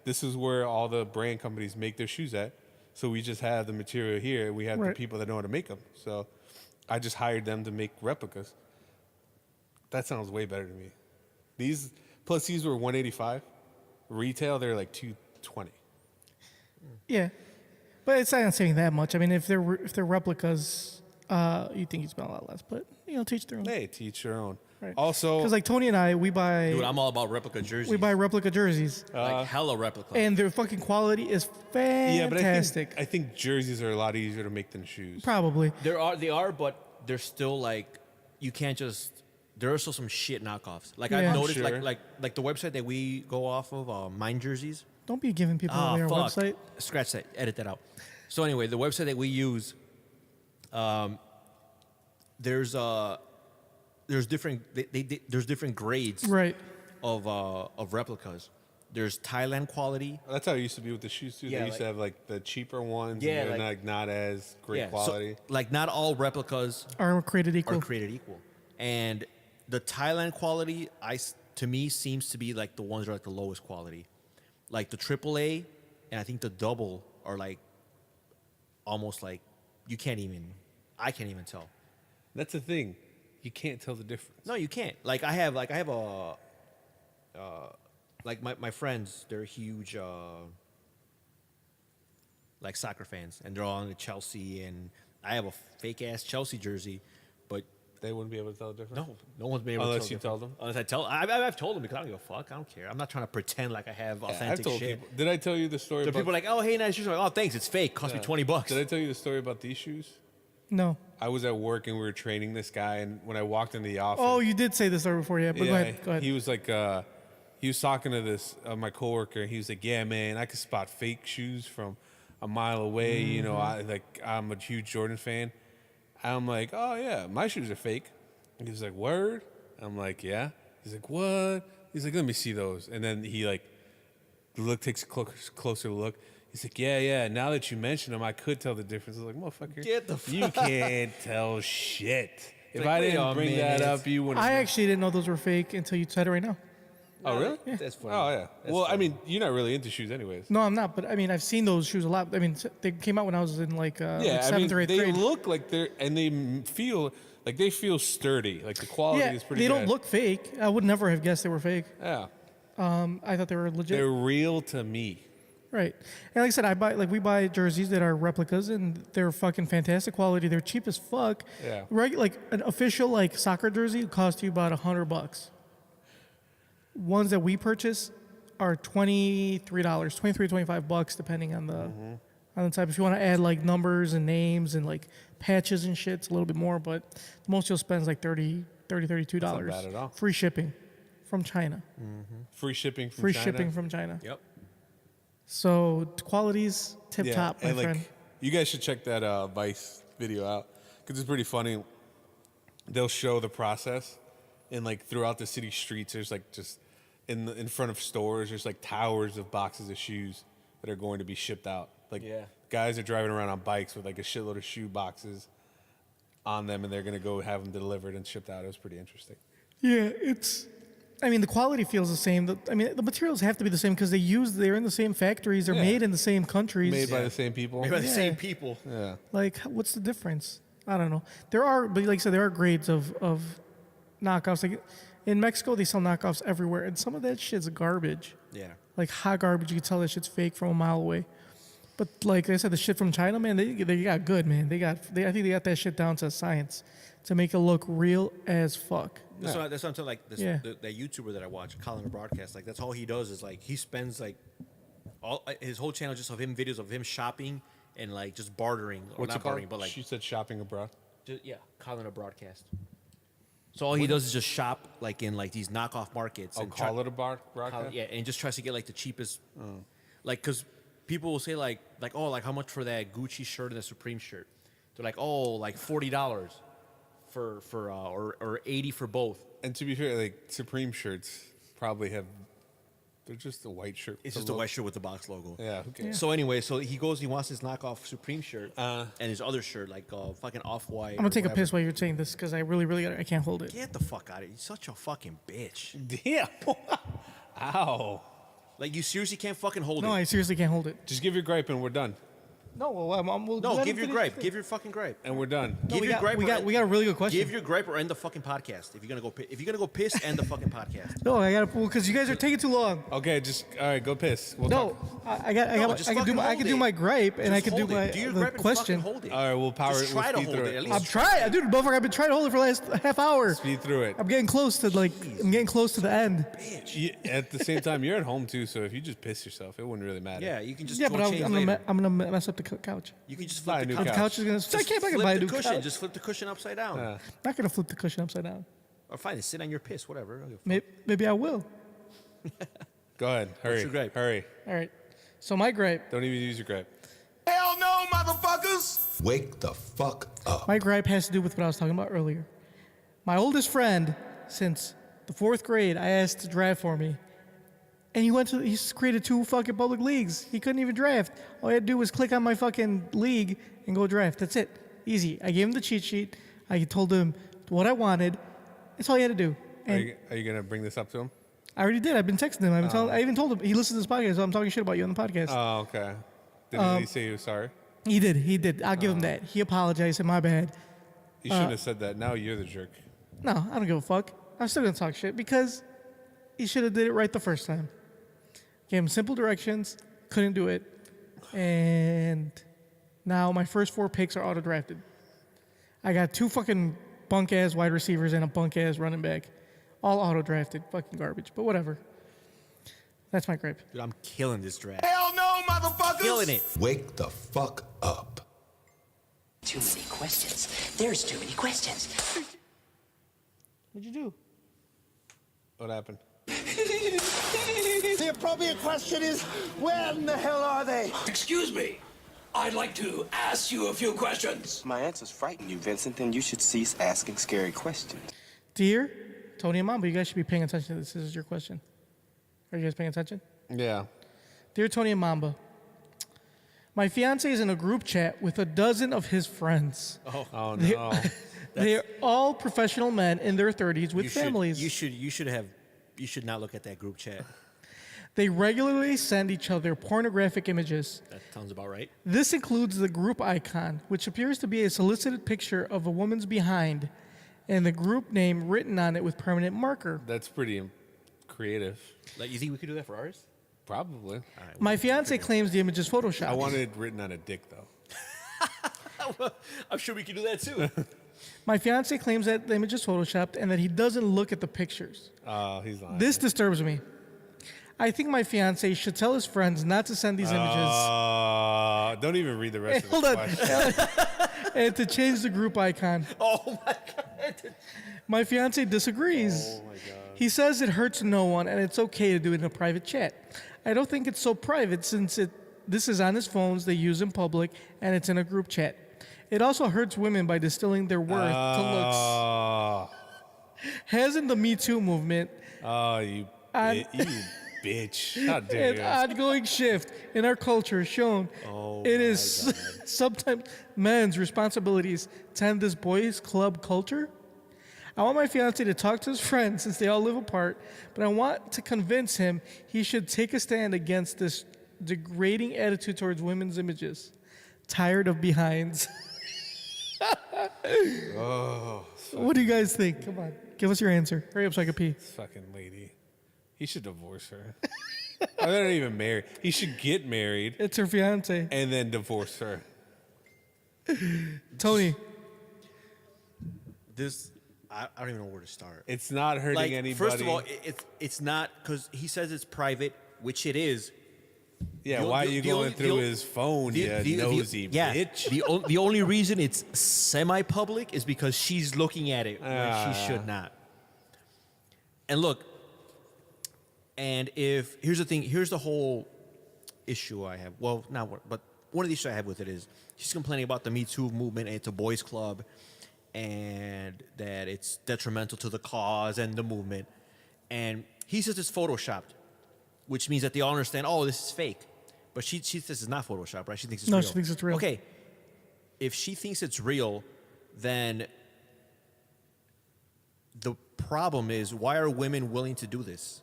Speaker 4: this is where all the brand companies make their shoes at. So we just have the material here. We have the
Speaker 3: Right.
Speaker 4: people that know how to make them. So I just hired them to make replicas. That sounds way better to me. These were $185. Retail, they're like $220.
Speaker 3: Yeah. But it's not saying that much. I mean, if they're replicas, you think you spend a lot less. But, teach their own.
Speaker 4: Hey, teach your own.
Speaker 3: Right.
Speaker 4: Also,
Speaker 3: Because like Tony and I, we buy
Speaker 5: Dude, I'm all about replica jerseys.
Speaker 3: we buy replica jerseys.
Speaker 5: like hella replica.
Speaker 3: And their fucking quality is fantastic.
Speaker 4: I think jerseys are a lot easier to make than shoes.
Speaker 3: Probably.
Speaker 5: They are, but they're still like, you can't just. There are still some shit knockoffs. Like
Speaker 3: Yeah.
Speaker 5: I've
Speaker 3: I'm
Speaker 5: noticed,
Speaker 4: sure.
Speaker 5: like the website that we go off of, Mind Jerseys.
Speaker 3: Don't be giving people away our
Speaker 5: fuck.
Speaker 3: website.
Speaker 5: Scratch that. Edit that out. So anyway, the website that we use, there's different there's different grades
Speaker 3: Right.
Speaker 5: of replicas. There's Thailand quality.
Speaker 4: That's how it used to be with the shoes too.
Speaker 5: Yeah,
Speaker 4: They used to
Speaker 5: like-
Speaker 4: have like the cheaper ones,
Speaker 5: Yeah,
Speaker 4: and they're
Speaker 5: like-
Speaker 4: not as great
Speaker 5: Yeah,
Speaker 4: quality.
Speaker 5: So, like not all replicas
Speaker 3: Are created equal.
Speaker 5: are created equal, and the Thailand quality, to me, seems to be like the ones that are like the lowest quality. Like the AAA and I think the double are like almost like I can't even tell.
Speaker 4: That's the thing. You can't tell the difference.
Speaker 5: No, you can't. Like I have a like my friends, they're huge like soccer fans, and they're all in the Chelsea, and I have a fake ass Chelsea jersey, but
Speaker 4: They wouldn't be able to tell the difference.
Speaker 5: no one's been able to
Speaker 4: Unless
Speaker 5: tell
Speaker 4: you
Speaker 5: the
Speaker 4: tell
Speaker 5: difference.
Speaker 4: them.
Speaker 5: Unless I've told them, because I don't give a fuck. I don't care. I'm not trying to pretend like I have
Speaker 4: Yeah, I've
Speaker 5: authentic
Speaker 4: told
Speaker 5: shit.
Speaker 4: people. Did I tell you the story?
Speaker 5: So
Speaker 4: about,
Speaker 5: people are like, oh, hey, nice shoes. I'm like, oh, thanks. It's fake. Cost me $20.
Speaker 4: Did I tell you the story about these shoes?
Speaker 3: No.
Speaker 4: I was at work and we were training this guy, and when I walked into the office,
Speaker 3: Oh, you did say this story before, yeah. But go ahead.
Speaker 4: he was like, he was talking to this my coworker. He was like, "Yeah, man, I could spot fake shoes from a mile away. You know, I'm a huge Jordan fan." I'm like, "Oh yeah, my shoes are fake." And he's like, "Word?" I'm like, "Yeah." He's like, "What?" He's like, "Let me see those." And then he like takes a closer look. He's like, yeah. Now that you mention them, I could tell the difference. I was like, motherfucker,
Speaker 5: Get the fuck
Speaker 4: you can't tell shit. If
Speaker 5: like,
Speaker 4: I
Speaker 5: wait
Speaker 4: didn't
Speaker 5: a
Speaker 4: bring that
Speaker 5: minute.
Speaker 4: up, you wouldn't.
Speaker 3: I actually didn't know those were fake until you said it right now.
Speaker 4: Oh, really?
Speaker 5: Yeah. That's funny.
Speaker 4: Oh, yeah.
Speaker 5: That's
Speaker 4: Well, I
Speaker 5: funny.
Speaker 4: mean, you're not really into shoes anyways.
Speaker 3: No, I'm not. But I mean, I've seen those shoes a lot. I mean, they came out when I was in like,
Speaker 4: Yeah,
Speaker 3: like
Speaker 4: I mean,
Speaker 3: 7th or 8th
Speaker 4: they
Speaker 3: grade.
Speaker 4: look like they feel sturdy. Like the quality
Speaker 3: Yeah,
Speaker 4: is pretty
Speaker 3: they
Speaker 4: good.
Speaker 3: don't look fake. I would never have guessed they were fake.
Speaker 4: Yeah.
Speaker 3: I thought they were legit.
Speaker 4: They're real to me.
Speaker 3: Right. And like I said, we buy jerseys that are replicas and they're fucking fantastic quality. They're cheap as fuck.
Speaker 4: Yeah.
Speaker 3: Like an official like soccer jersey would cost you about $100. Ones that we purchase are $23, $25 depending on the type. If you want to add like numbers and names and like patches and shit, it's a little bit more, but the most you'll spend is like $32.
Speaker 4: That's not bad at all.
Speaker 3: Free shipping from China.
Speaker 4: Free shipping from
Speaker 3: Free
Speaker 4: China.
Speaker 3: shipping from China.
Speaker 5: Yep.
Speaker 3: So quality's tip top, my
Speaker 4: and
Speaker 3: friend.
Speaker 4: like you guys should check that Vice video out because it's pretty funny. They'll show the process, and like throughout the city streets, there's like just in front of stores, there's like towers of boxes of shoes that are going to be shipped out. Like guys are driving around on bikes with like a shitload of shoe boxes on them, and they're gonna go have them delivered and shipped out. It was pretty interesting.
Speaker 3: Yeah, I mean, the quality feels the same. The materials have to be the same because they're in the same factories. They're
Speaker 4: Yeah.
Speaker 3: made in the same countries.
Speaker 4: Made by the same people.
Speaker 5: Maybe by the
Speaker 3: Yeah.
Speaker 5: same people.
Speaker 4: Yeah.
Speaker 3: Like, what's the difference? I don't know. But like I said, there are grades of knockoffs. Like in Mexico, they sell knockoffs everywhere, and some of that shit's garbage.
Speaker 5: Yeah.
Speaker 3: Like hot garbage. You can tell that shit's fake from a mile away. But like I said, the shit from China, man, they got good, man. I think they got that shit down to science to make it look real as fuck.
Speaker 5: That's what I'm telling. Like this,
Speaker 3: Yeah.
Speaker 5: that YouTuber that I watch, Colin the Broadcast. Like that's all he does is like he spends like all his whole channel just of him videos of him shopping and like just bartering or
Speaker 4: What's
Speaker 5: not
Speaker 4: it called?
Speaker 5: bartering, but like
Speaker 4: She said shopping abroad.
Speaker 5: Colin the Broadcast. So all he does is just shop like in like these knockoff markets.
Speaker 4: Oh,
Speaker 5: and
Speaker 4: call it a broadcast?
Speaker 5: yeah, and just tries to get like the cheapest, like because people will say like oh like how much for that Gucci shirt and the Supreme shirt? They're like oh like $40 for or 80 for both.
Speaker 4: And to be fair, like Supreme shirts probably they're just a white shirt.
Speaker 5: It's just a white shirt with the box logo.
Speaker 4: Yeah, who cares?
Speaker 5: So anyway, so he wants his knockoff Supreme shirt and his other shirt like fucking off-white.
Speaker 3: I'm gonna take a piss while you're saying this because I really I can't hold it.
Speaker 5: Get the fuck out of here! You're such a fucking bitch.
Speaker 4: Damn. Ow.
Speaker 5: Like you seriously can't fucking hold
Speaker 3: No,
Speaker 5: it.
Speaker 3: I seriously can't hold it.
Speaker 4: Just give your gripe and we're done.
Speaker 3: No, well, we'll
Speaker 5: No,
Speaker 3: let
Speaker 5: give
Speaker 3: him
Speaker 5: your
Speaker 3: finish
Speaker 5: gripe.
Speaker 3: his
Speaker 5: Give your fucking gripe.
Speaker 4: And we're done.
Speaker 3: No,
Speaker 5: Give
Speaker 3: we
Speaker 5: your
Speaker 3: got-
Speaker 5: gripe.
Speaker 3: we
Speaker 5: or
Speaker 3: got-
Speaker 5: end-
Speaker 3: we got a really good question.
Speaker 5: Give your gripe or end the fucking podcast. If you're gonna go piss, end the fucking podcast.
Speaker 3: No, I gotta because you guys are taking too long.
Speaker 4: Okay, just all right. Go piss. We'll
Speaker 3: No,
Speaker 4: talk.
Speaker 3: I
Speaker 5: just fucking
Speaker 3: can
Speaker 5: hold
Speaker 3: do
Speaker 5: it.
Speaker 3: my gripe and I
Speaker 5: Just
Speaker 3: can do
Speaker 5: hold it.
Speaker 3: my
Speaker 5: Do your
Speaker 3: the
Speaker 5: gripe and
Speaker 3: question.
Speaker 5: fucking hold it.
Speaker 4: All right, we'll power.
Speaker 5: Just try
Speaker 4: we'll
Speaker 5: to
Speaker 4: speed
Speaker 5: hold
Speaker 4: through
Speaker 5: it. At
Speaker 3: I'm
Speaker 5: least
Speaker 3: trying, dude. Motherfucker, I've been trying to hold it for the last half hour.
Speaker 4: Speed through it.
Speaker 3: I'm getting close to I'm getting close to the end.
Speaker 4: At the same time, you're at home too, so if you just piss yourself, it wouldn't really matter.
Speaker 5: Yeah, you can just
Speaker 3: Yeah,
Speaker 5: go
Speaker 3: but I'm
Speaker 5: change
Speaker 3: gonna,
Speaker 5: later.
Speaker 3: I'm gonna mess up the couch.
Speaker 5: You can just
Speaker 4: Buy
Speaker 5: flip
Speaker 4: a
Speaker 5: the
Speaker 4: new
Speaker 5: couch.
Speaker 3: The
Speaker 4: couch.
Speaker 3: couch is gonna. I can't fucking
Speaker 5: Flip
Speaker 3: buy a
Speaker 5: the
Speaker 3: new
Speaker 5: cushion.
Speaker 3: couch.
Speaker 5: Just flip the cushion upside down.
Speaker 3: Not gonna flip the cushion upside down.
Speaker 5: Or fine, sit on your piss, whatever. I don't give a fuck.
Speaker 3: Maybe I will.
Speaker 4: Go ahead. Hurry.
Speaker 5: your gripe?
Speaker 4: Hurry.
Speaker 3: All right. So my gripe.
Speaker 4: Don't even use your gripe.
Speaker 2: Hell no, motherfuckers!
Speaker 10: Wake the fuck up.
Speaker 3: My gripe has to do with what I was talking about earlier. My oldest friend, since the 4th grade, I asked to draft for me. And he's created 2 fucking public leagues. He couldn't even draft. All he had to do was click on my fucking league and go draft. That's it. Easy. I gave him the cheat sheet. I told him what I wanted. That's all he had to do. And
Speaker 4: Are you gonna bring this up to him?
Speaker 3: I already did. I've been texting him. I even told him. He listens to this podcast, so I'm talking shit about you on the podcast.
Speaker 4: Oh, okay. Did he say he was sorry?
Speaker 3: He did. I'll give him that. He apologized. Said, my bad.
Speaker 4: You shouldn't have said that. Now you're the jerk.
Speaker 3: No, I don't give a fuck. I'm still gonna talk shit because he should have did it right the first time. Gave him simple directions, couldn't do it, and now my first 4 picks are auto drafted. I got 2 fucking bunk ass wide receivers and a bunk ass running back, all auto drafted. Fucking garbage, but whatever. That's my gripe.
Speaker 5: Dude, I'm killing this draft.
Speaker 2: Hell no, motherfuckers!
Speaker 5: Killing it.
Speaker 10: Wake the fuck up.
Speaker 9: Too many questions. There's too many questions.
Speaker 3: What'd you do?
Speaker 4: What happened?
Speaker 2: The appropriate question is, where in the hell are they?
Speaker 9: Excuse me. I'd like to ask you a few questions.
Speaker 11: My answers frighten you, Vincent, then you should cease asking scary questions.
Speaker 3: Dear Tony and Mamba, you guys should be paying attention to this. This is your question. Are you guys paying attention?
Speaker 4: Yeah.
Speaker 3: Dear Tony and Mamba, my fiance is in a group chat with a dozen of his friends.
Speaker 4: Oh no.
Speaker 3: They're all professional men in their 30s with families.
Speaker 5: You should not look at that group chat.
Speaker 3: They regularly send each other pornographic images.
Speaker 5: That sounds about right.
Speaker 3: This includes the group icon, which appears to be a solicited picture of a woman's behind, and the group name written on it with permanent marker.
Speaker 4: That's pretty creative.
Speaker 5: Like, you think we could do that for ours?
Speaker 4: Probably.
Speaker 5: All right,
Speaker 3: My fiance claims the image is photoshopped.
Speaker 4: I wanted it written on a dick though.
Speaker 5: I'm sure we could do that too.
Speaker 3: My fiance claims that the image is photoshopped and that he doesn't look at the pictures.
Speaker 4: Oh, he's lying.
Speaker 3: This disturbs me. I think my fiance should tell his friends not to send these images.
Speaker 4: Don't even read the rest of the
Speaker 3: Hold on.
Speaker 4: question.
Speaker 3: And to change the group icon.
Speaker 5: Oh my God.
Speaker 3: My fiance disagrees.
Speaker 5: Oh my God.
Speaker 3: He says it hurts no one and it's okay to do it in a private chat. I don't think it's so private since this is on his phones they use in public and it's in a group chat. It also hurts women by distilling their worth to looks. Hasn't the Me Too movement
Speaker 4: You bitch. How dare
Speaker 3: an
Speaker 4: you?
Speaker 3: ongoing shift in our culture shown it is sometimes men's responsibilities tend this boys club culture? I want my fiance to talk to his friends since they all live apart, but I want to convince him he should take a stand against this degrading attitude towards women's images. Tired of behinds. What do you guys think? Come on, give us your answer. Hurry up so I can pee.
Speaker 4: This fucking lady. He should divorce her. They're not even married. He should get married
Speaker 3: It's her fiance.
Speaker 4: and then divorce her.
Speaker 3: Tony,
Speaker 5: I don't even know where to start.
Speaker 4: It's not hurting
Speaker 5: Like,
Speaker 4: anybody.
Speaker 5: first of all, it's not, because he says it's private, which it is.
Speaker 4: yeah,
Speaker 5: the-
Speaker 4: why
Speaker 5: the-
Speaker 4: are you
Speaker 5: the
Speaker 4: going
Speaker 5: only-
Speaker 4: through
Speaker 5: the-
Speaker 4: his phone, you nosy
Speaker 5: yeah,
Speaker 4: bitch?
Speaker 5: The only reason it's semi-public is because she's looking at it when she should not. And look, and here's the thing, here's the whole issue I have. Well, not one, but one of the issues I have with it is she's complaining about the Me Too movement and it's a boys' club and that it's detrimental to the cause and the movement. And he says it's photoshopped, which means that they all understand, oh, this is fake. But she says it's not photoshopped, right? She thinks it's real.
Speaker 3: No, she thinks it's real.
Speaker 5: Okay, if she thinks it's real, then the problem is, why are women willing to do this?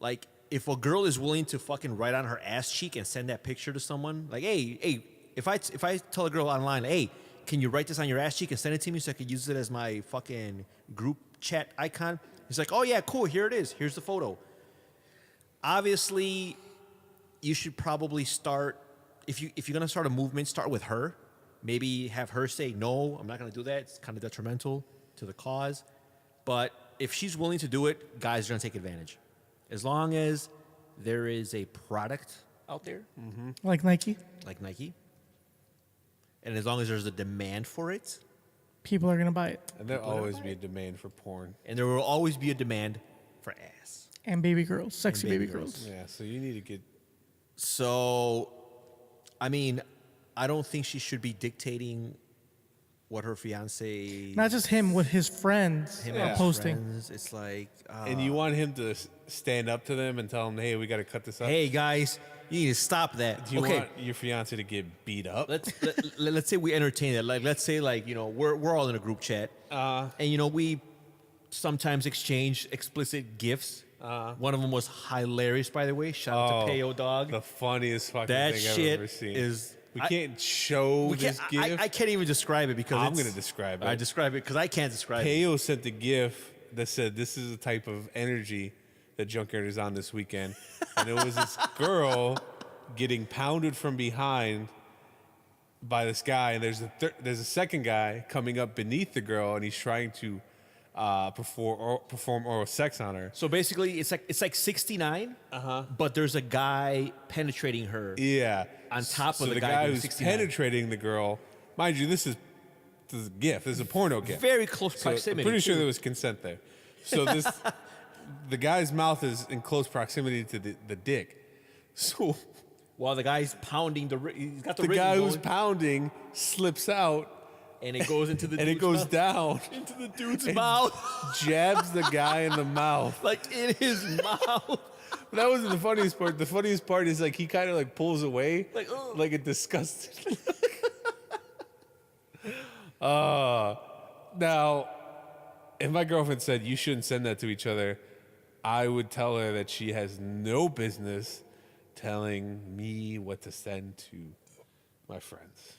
Speaker 5: Like, if a girl is willing to fucking write on her ass cheek and send that picture to someone, like, hey, if I tell a girl online, hey, can you write this on your ass cheek and send it to me so I could use it as my fucking group chat icon? He's like, oh yeah, cool, here it is. Here's the photo. Obviously, you should probably start, if you're gonna start a movement, start with her. Maybe have her say, no, I'm not gonna do that. It's kind of detrimental to the cause. But if she's willing to do it, guys are gonna take advantage. As long as there is a product out there,
Speaker 3: like Nike,
Speaker 5: like Nike, and as long as there's a demand for it,
Speaker 3: people are going to buy it.
Speaker 4: And there'll always be a demand for porn.
Speaker 5: and there will always be a demand for ass.
Speaker 3: And baby girls, sexy
Speaker 5: baby
Speaker 3: baby
Speaker 5: girls.
Speaker 3: girls.
Speaker 4: Yeah, so you need to get.
Speaker 5: So, I mean, I don't think she should be dictating what her fiance.
Speaker 3: Not just him, with his friends
Speaker 5: him
Speaker 3: are
Speaker 5: and his
Speaker 3: posting.
Speaker 5: friends. It's like,
Speaker 4: And you want him to stand up to them and tell them, hey, we got to cut this up?
Speaker 5: hey guys, you need to stop that.
Speaker 4: Do you
Speaker 5: okay,
Speaker 4: want your fiance to get beat up?
Speaker 5: let's say we entertain it. Like, let's say, like, you know, we're all in a group chat, and you know, we sometimes exchange explicit gifs. One of them was hilarious, by the way. Shout out to Payo Dog.
Speaker 4: The funniest fucking
Speaker 5: That
Speaker 4: thing I've
Speaker 5: shit
Speaker 4: ever seen.
Speaker 5: is.
Speaker 4: We can't show this gift.
Speaker 5: I can't even describe it because
Speaker 4: I'm
Speaker 5: it's-
Speaker 4: gonna describe it.
Speaker 5: I describe it because I can't describe it.
Speaker 4: Payo sent a GIF that said, "This is the type of energy that Junkyard is on this weekend," and it was this girl getting pounded from behind by this guy, and there's a second guy coming up beneath the girl, and he's trying to perform oral sex on her.
Speaker 5: So basically, it's like 69, but there's a guy penetrating her.
Speaker 4: Yeah.
Speaker 5: On top of
Speaker 4: so
Speaker 5: the
Speaker 4: the
Speaker 5: guy
Speaker 4: guy
Speaker 5: who's
Speaker 4: who's
Speaker 5: 69.
Speaker 4: penetrating the girl Mind you, this is a GIF. This is a porno GIF.
Speaker 5: Very close
Speaker 4: So
Speaker 5: proximity.
Speaker 4: I'm pretty sure
Speaker 5: too.
Speaker 4: there was consent there. So the guy's mouth is in close proximity to the dick. So
Speaker 5: While the guy's pounding he's got the
Speaker 4: the guy
Speaker 5: rhythm
Speaker 4: who's
Speaker 5: going,
Speaker 4: pounding slips out
Speaker 5: and it goes into the
Speaker 4: and it
Speaker 5: dude's
Speaker 4: goes
Speaker 5: mouth.
Speaker 4: down,
Speaker 5: into the dude's
Speaker 4: and
Speaker 5: mouth,
Speaker 4: jabs the guy in the mouth.
Speaker 5: like in his mouth.
Speaker 4: But that wasn't the funniest part. The funniest part is like he kind of like pulls away,
Speaker 5: Like, ugh.
Speaker 4: like a disgusted. Now, if my girlfriend said you shouldn't send that to each other, I would tell her that she has no business telling me what to send to my friends.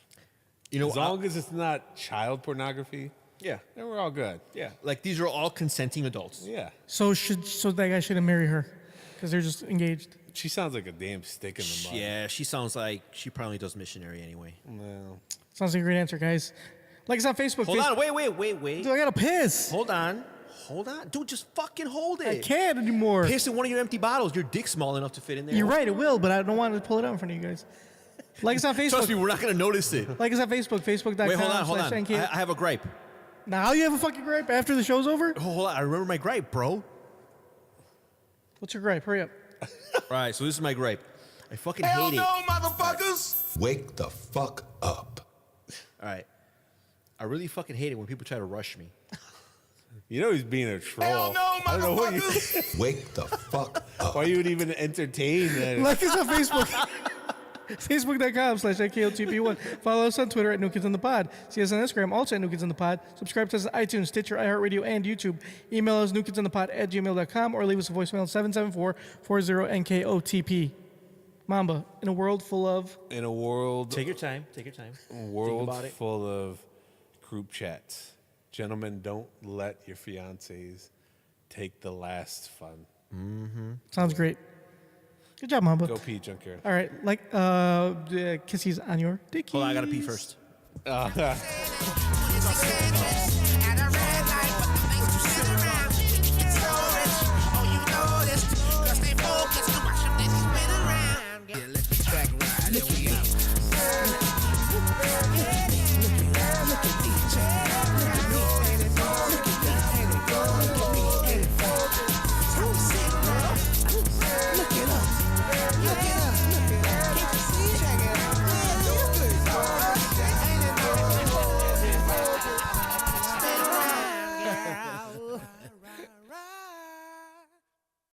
Speaker 5: You know,
Speaker 4: As long as it's not child pornography,
Speaker 5: yeah,
Speaker 4: then we're all good.
Speaker 5: yeah. Like these are all consenting adults.
Speaker 4: Yeah.
Speaker 3: So that guy shouldn't marry her because they're just engaged.
Speaker 4: She sounds like a damn stick in the mud.
Speaker 5: Yeah, she sounds like she probably does missionary anyway.
Speaker 4: Well,
Speaker 3: Sounds like a great answer, guys. Like us on Facebook.
Speaker 5: Hold on, wait.
Speaker 3: Dude, I gotta piss.
Speaker 5: Hold on. Dude, just fucking hold it.
Speaker 3: I can't anymore.
Speaker 5: Piss in one of your empty bottles. Your dick's small enough to fit in there.
Speaker 3: You're right, it will, but I don't want to pull it out in front of you guys. Like us on Facebook.
Speaker 5: Trust me, we're not going to notice it.
Speaker 3: Like us on Facebook, facebook.com.
Speaker 5: Wait, hold on.
Speaker 3: NK.
Speaker 5: I have a gripe.
Speaker 3: Now you have a fucking gripe after the show's over?
Speaker 5: Hold on. I remember my gripe, bro.
Speaker 3: What's your gripe? Hurry up.
Speaker 5: All right, so this is my gripe. I fucking hate it.
Speaker 2: motherfuckers!
Speaker 10: Wake the fuck up.
Speaker 5: All right. I really fucking hate it when people try to rush me.
Speaker 4: you know he's being a troll.
Speaker 2: Hell no,
Speaker 4: I don't know what
Speaker 2: motherfuckers!
Speaker 10: Wake the fuck up.
Speaker 4: why you would even entertain that.
Speaker 3: Like us on Facebook. Facebook.com/NKOTP1. Follow us on Twitter at New Kids on the Pod. See us on Instagram, also at New Kids on the Pod. Subscribe to us on iTunes, Stitcher, iHeartRadio, and YouTube. Email us newkidsonthepod@gmail.com or leave us a voicemail 774-40-NKOTP. Mamba, in a world full of...
Speaker 4: In a world,
Speaker 5: Take your time. Think
Speaker 4: world
Speaker 5: about it.
Speaker 4: full of group chats, gentlemen, don't let your fiancés take the last fun.
Speaker 3: Sounds great. Good job, Mamba.
Speaker 4: Go pee, junkyard.
Speaker 3: All right, like, kisses on your dicky.
Speaker 5: Hold on, I got to pee first.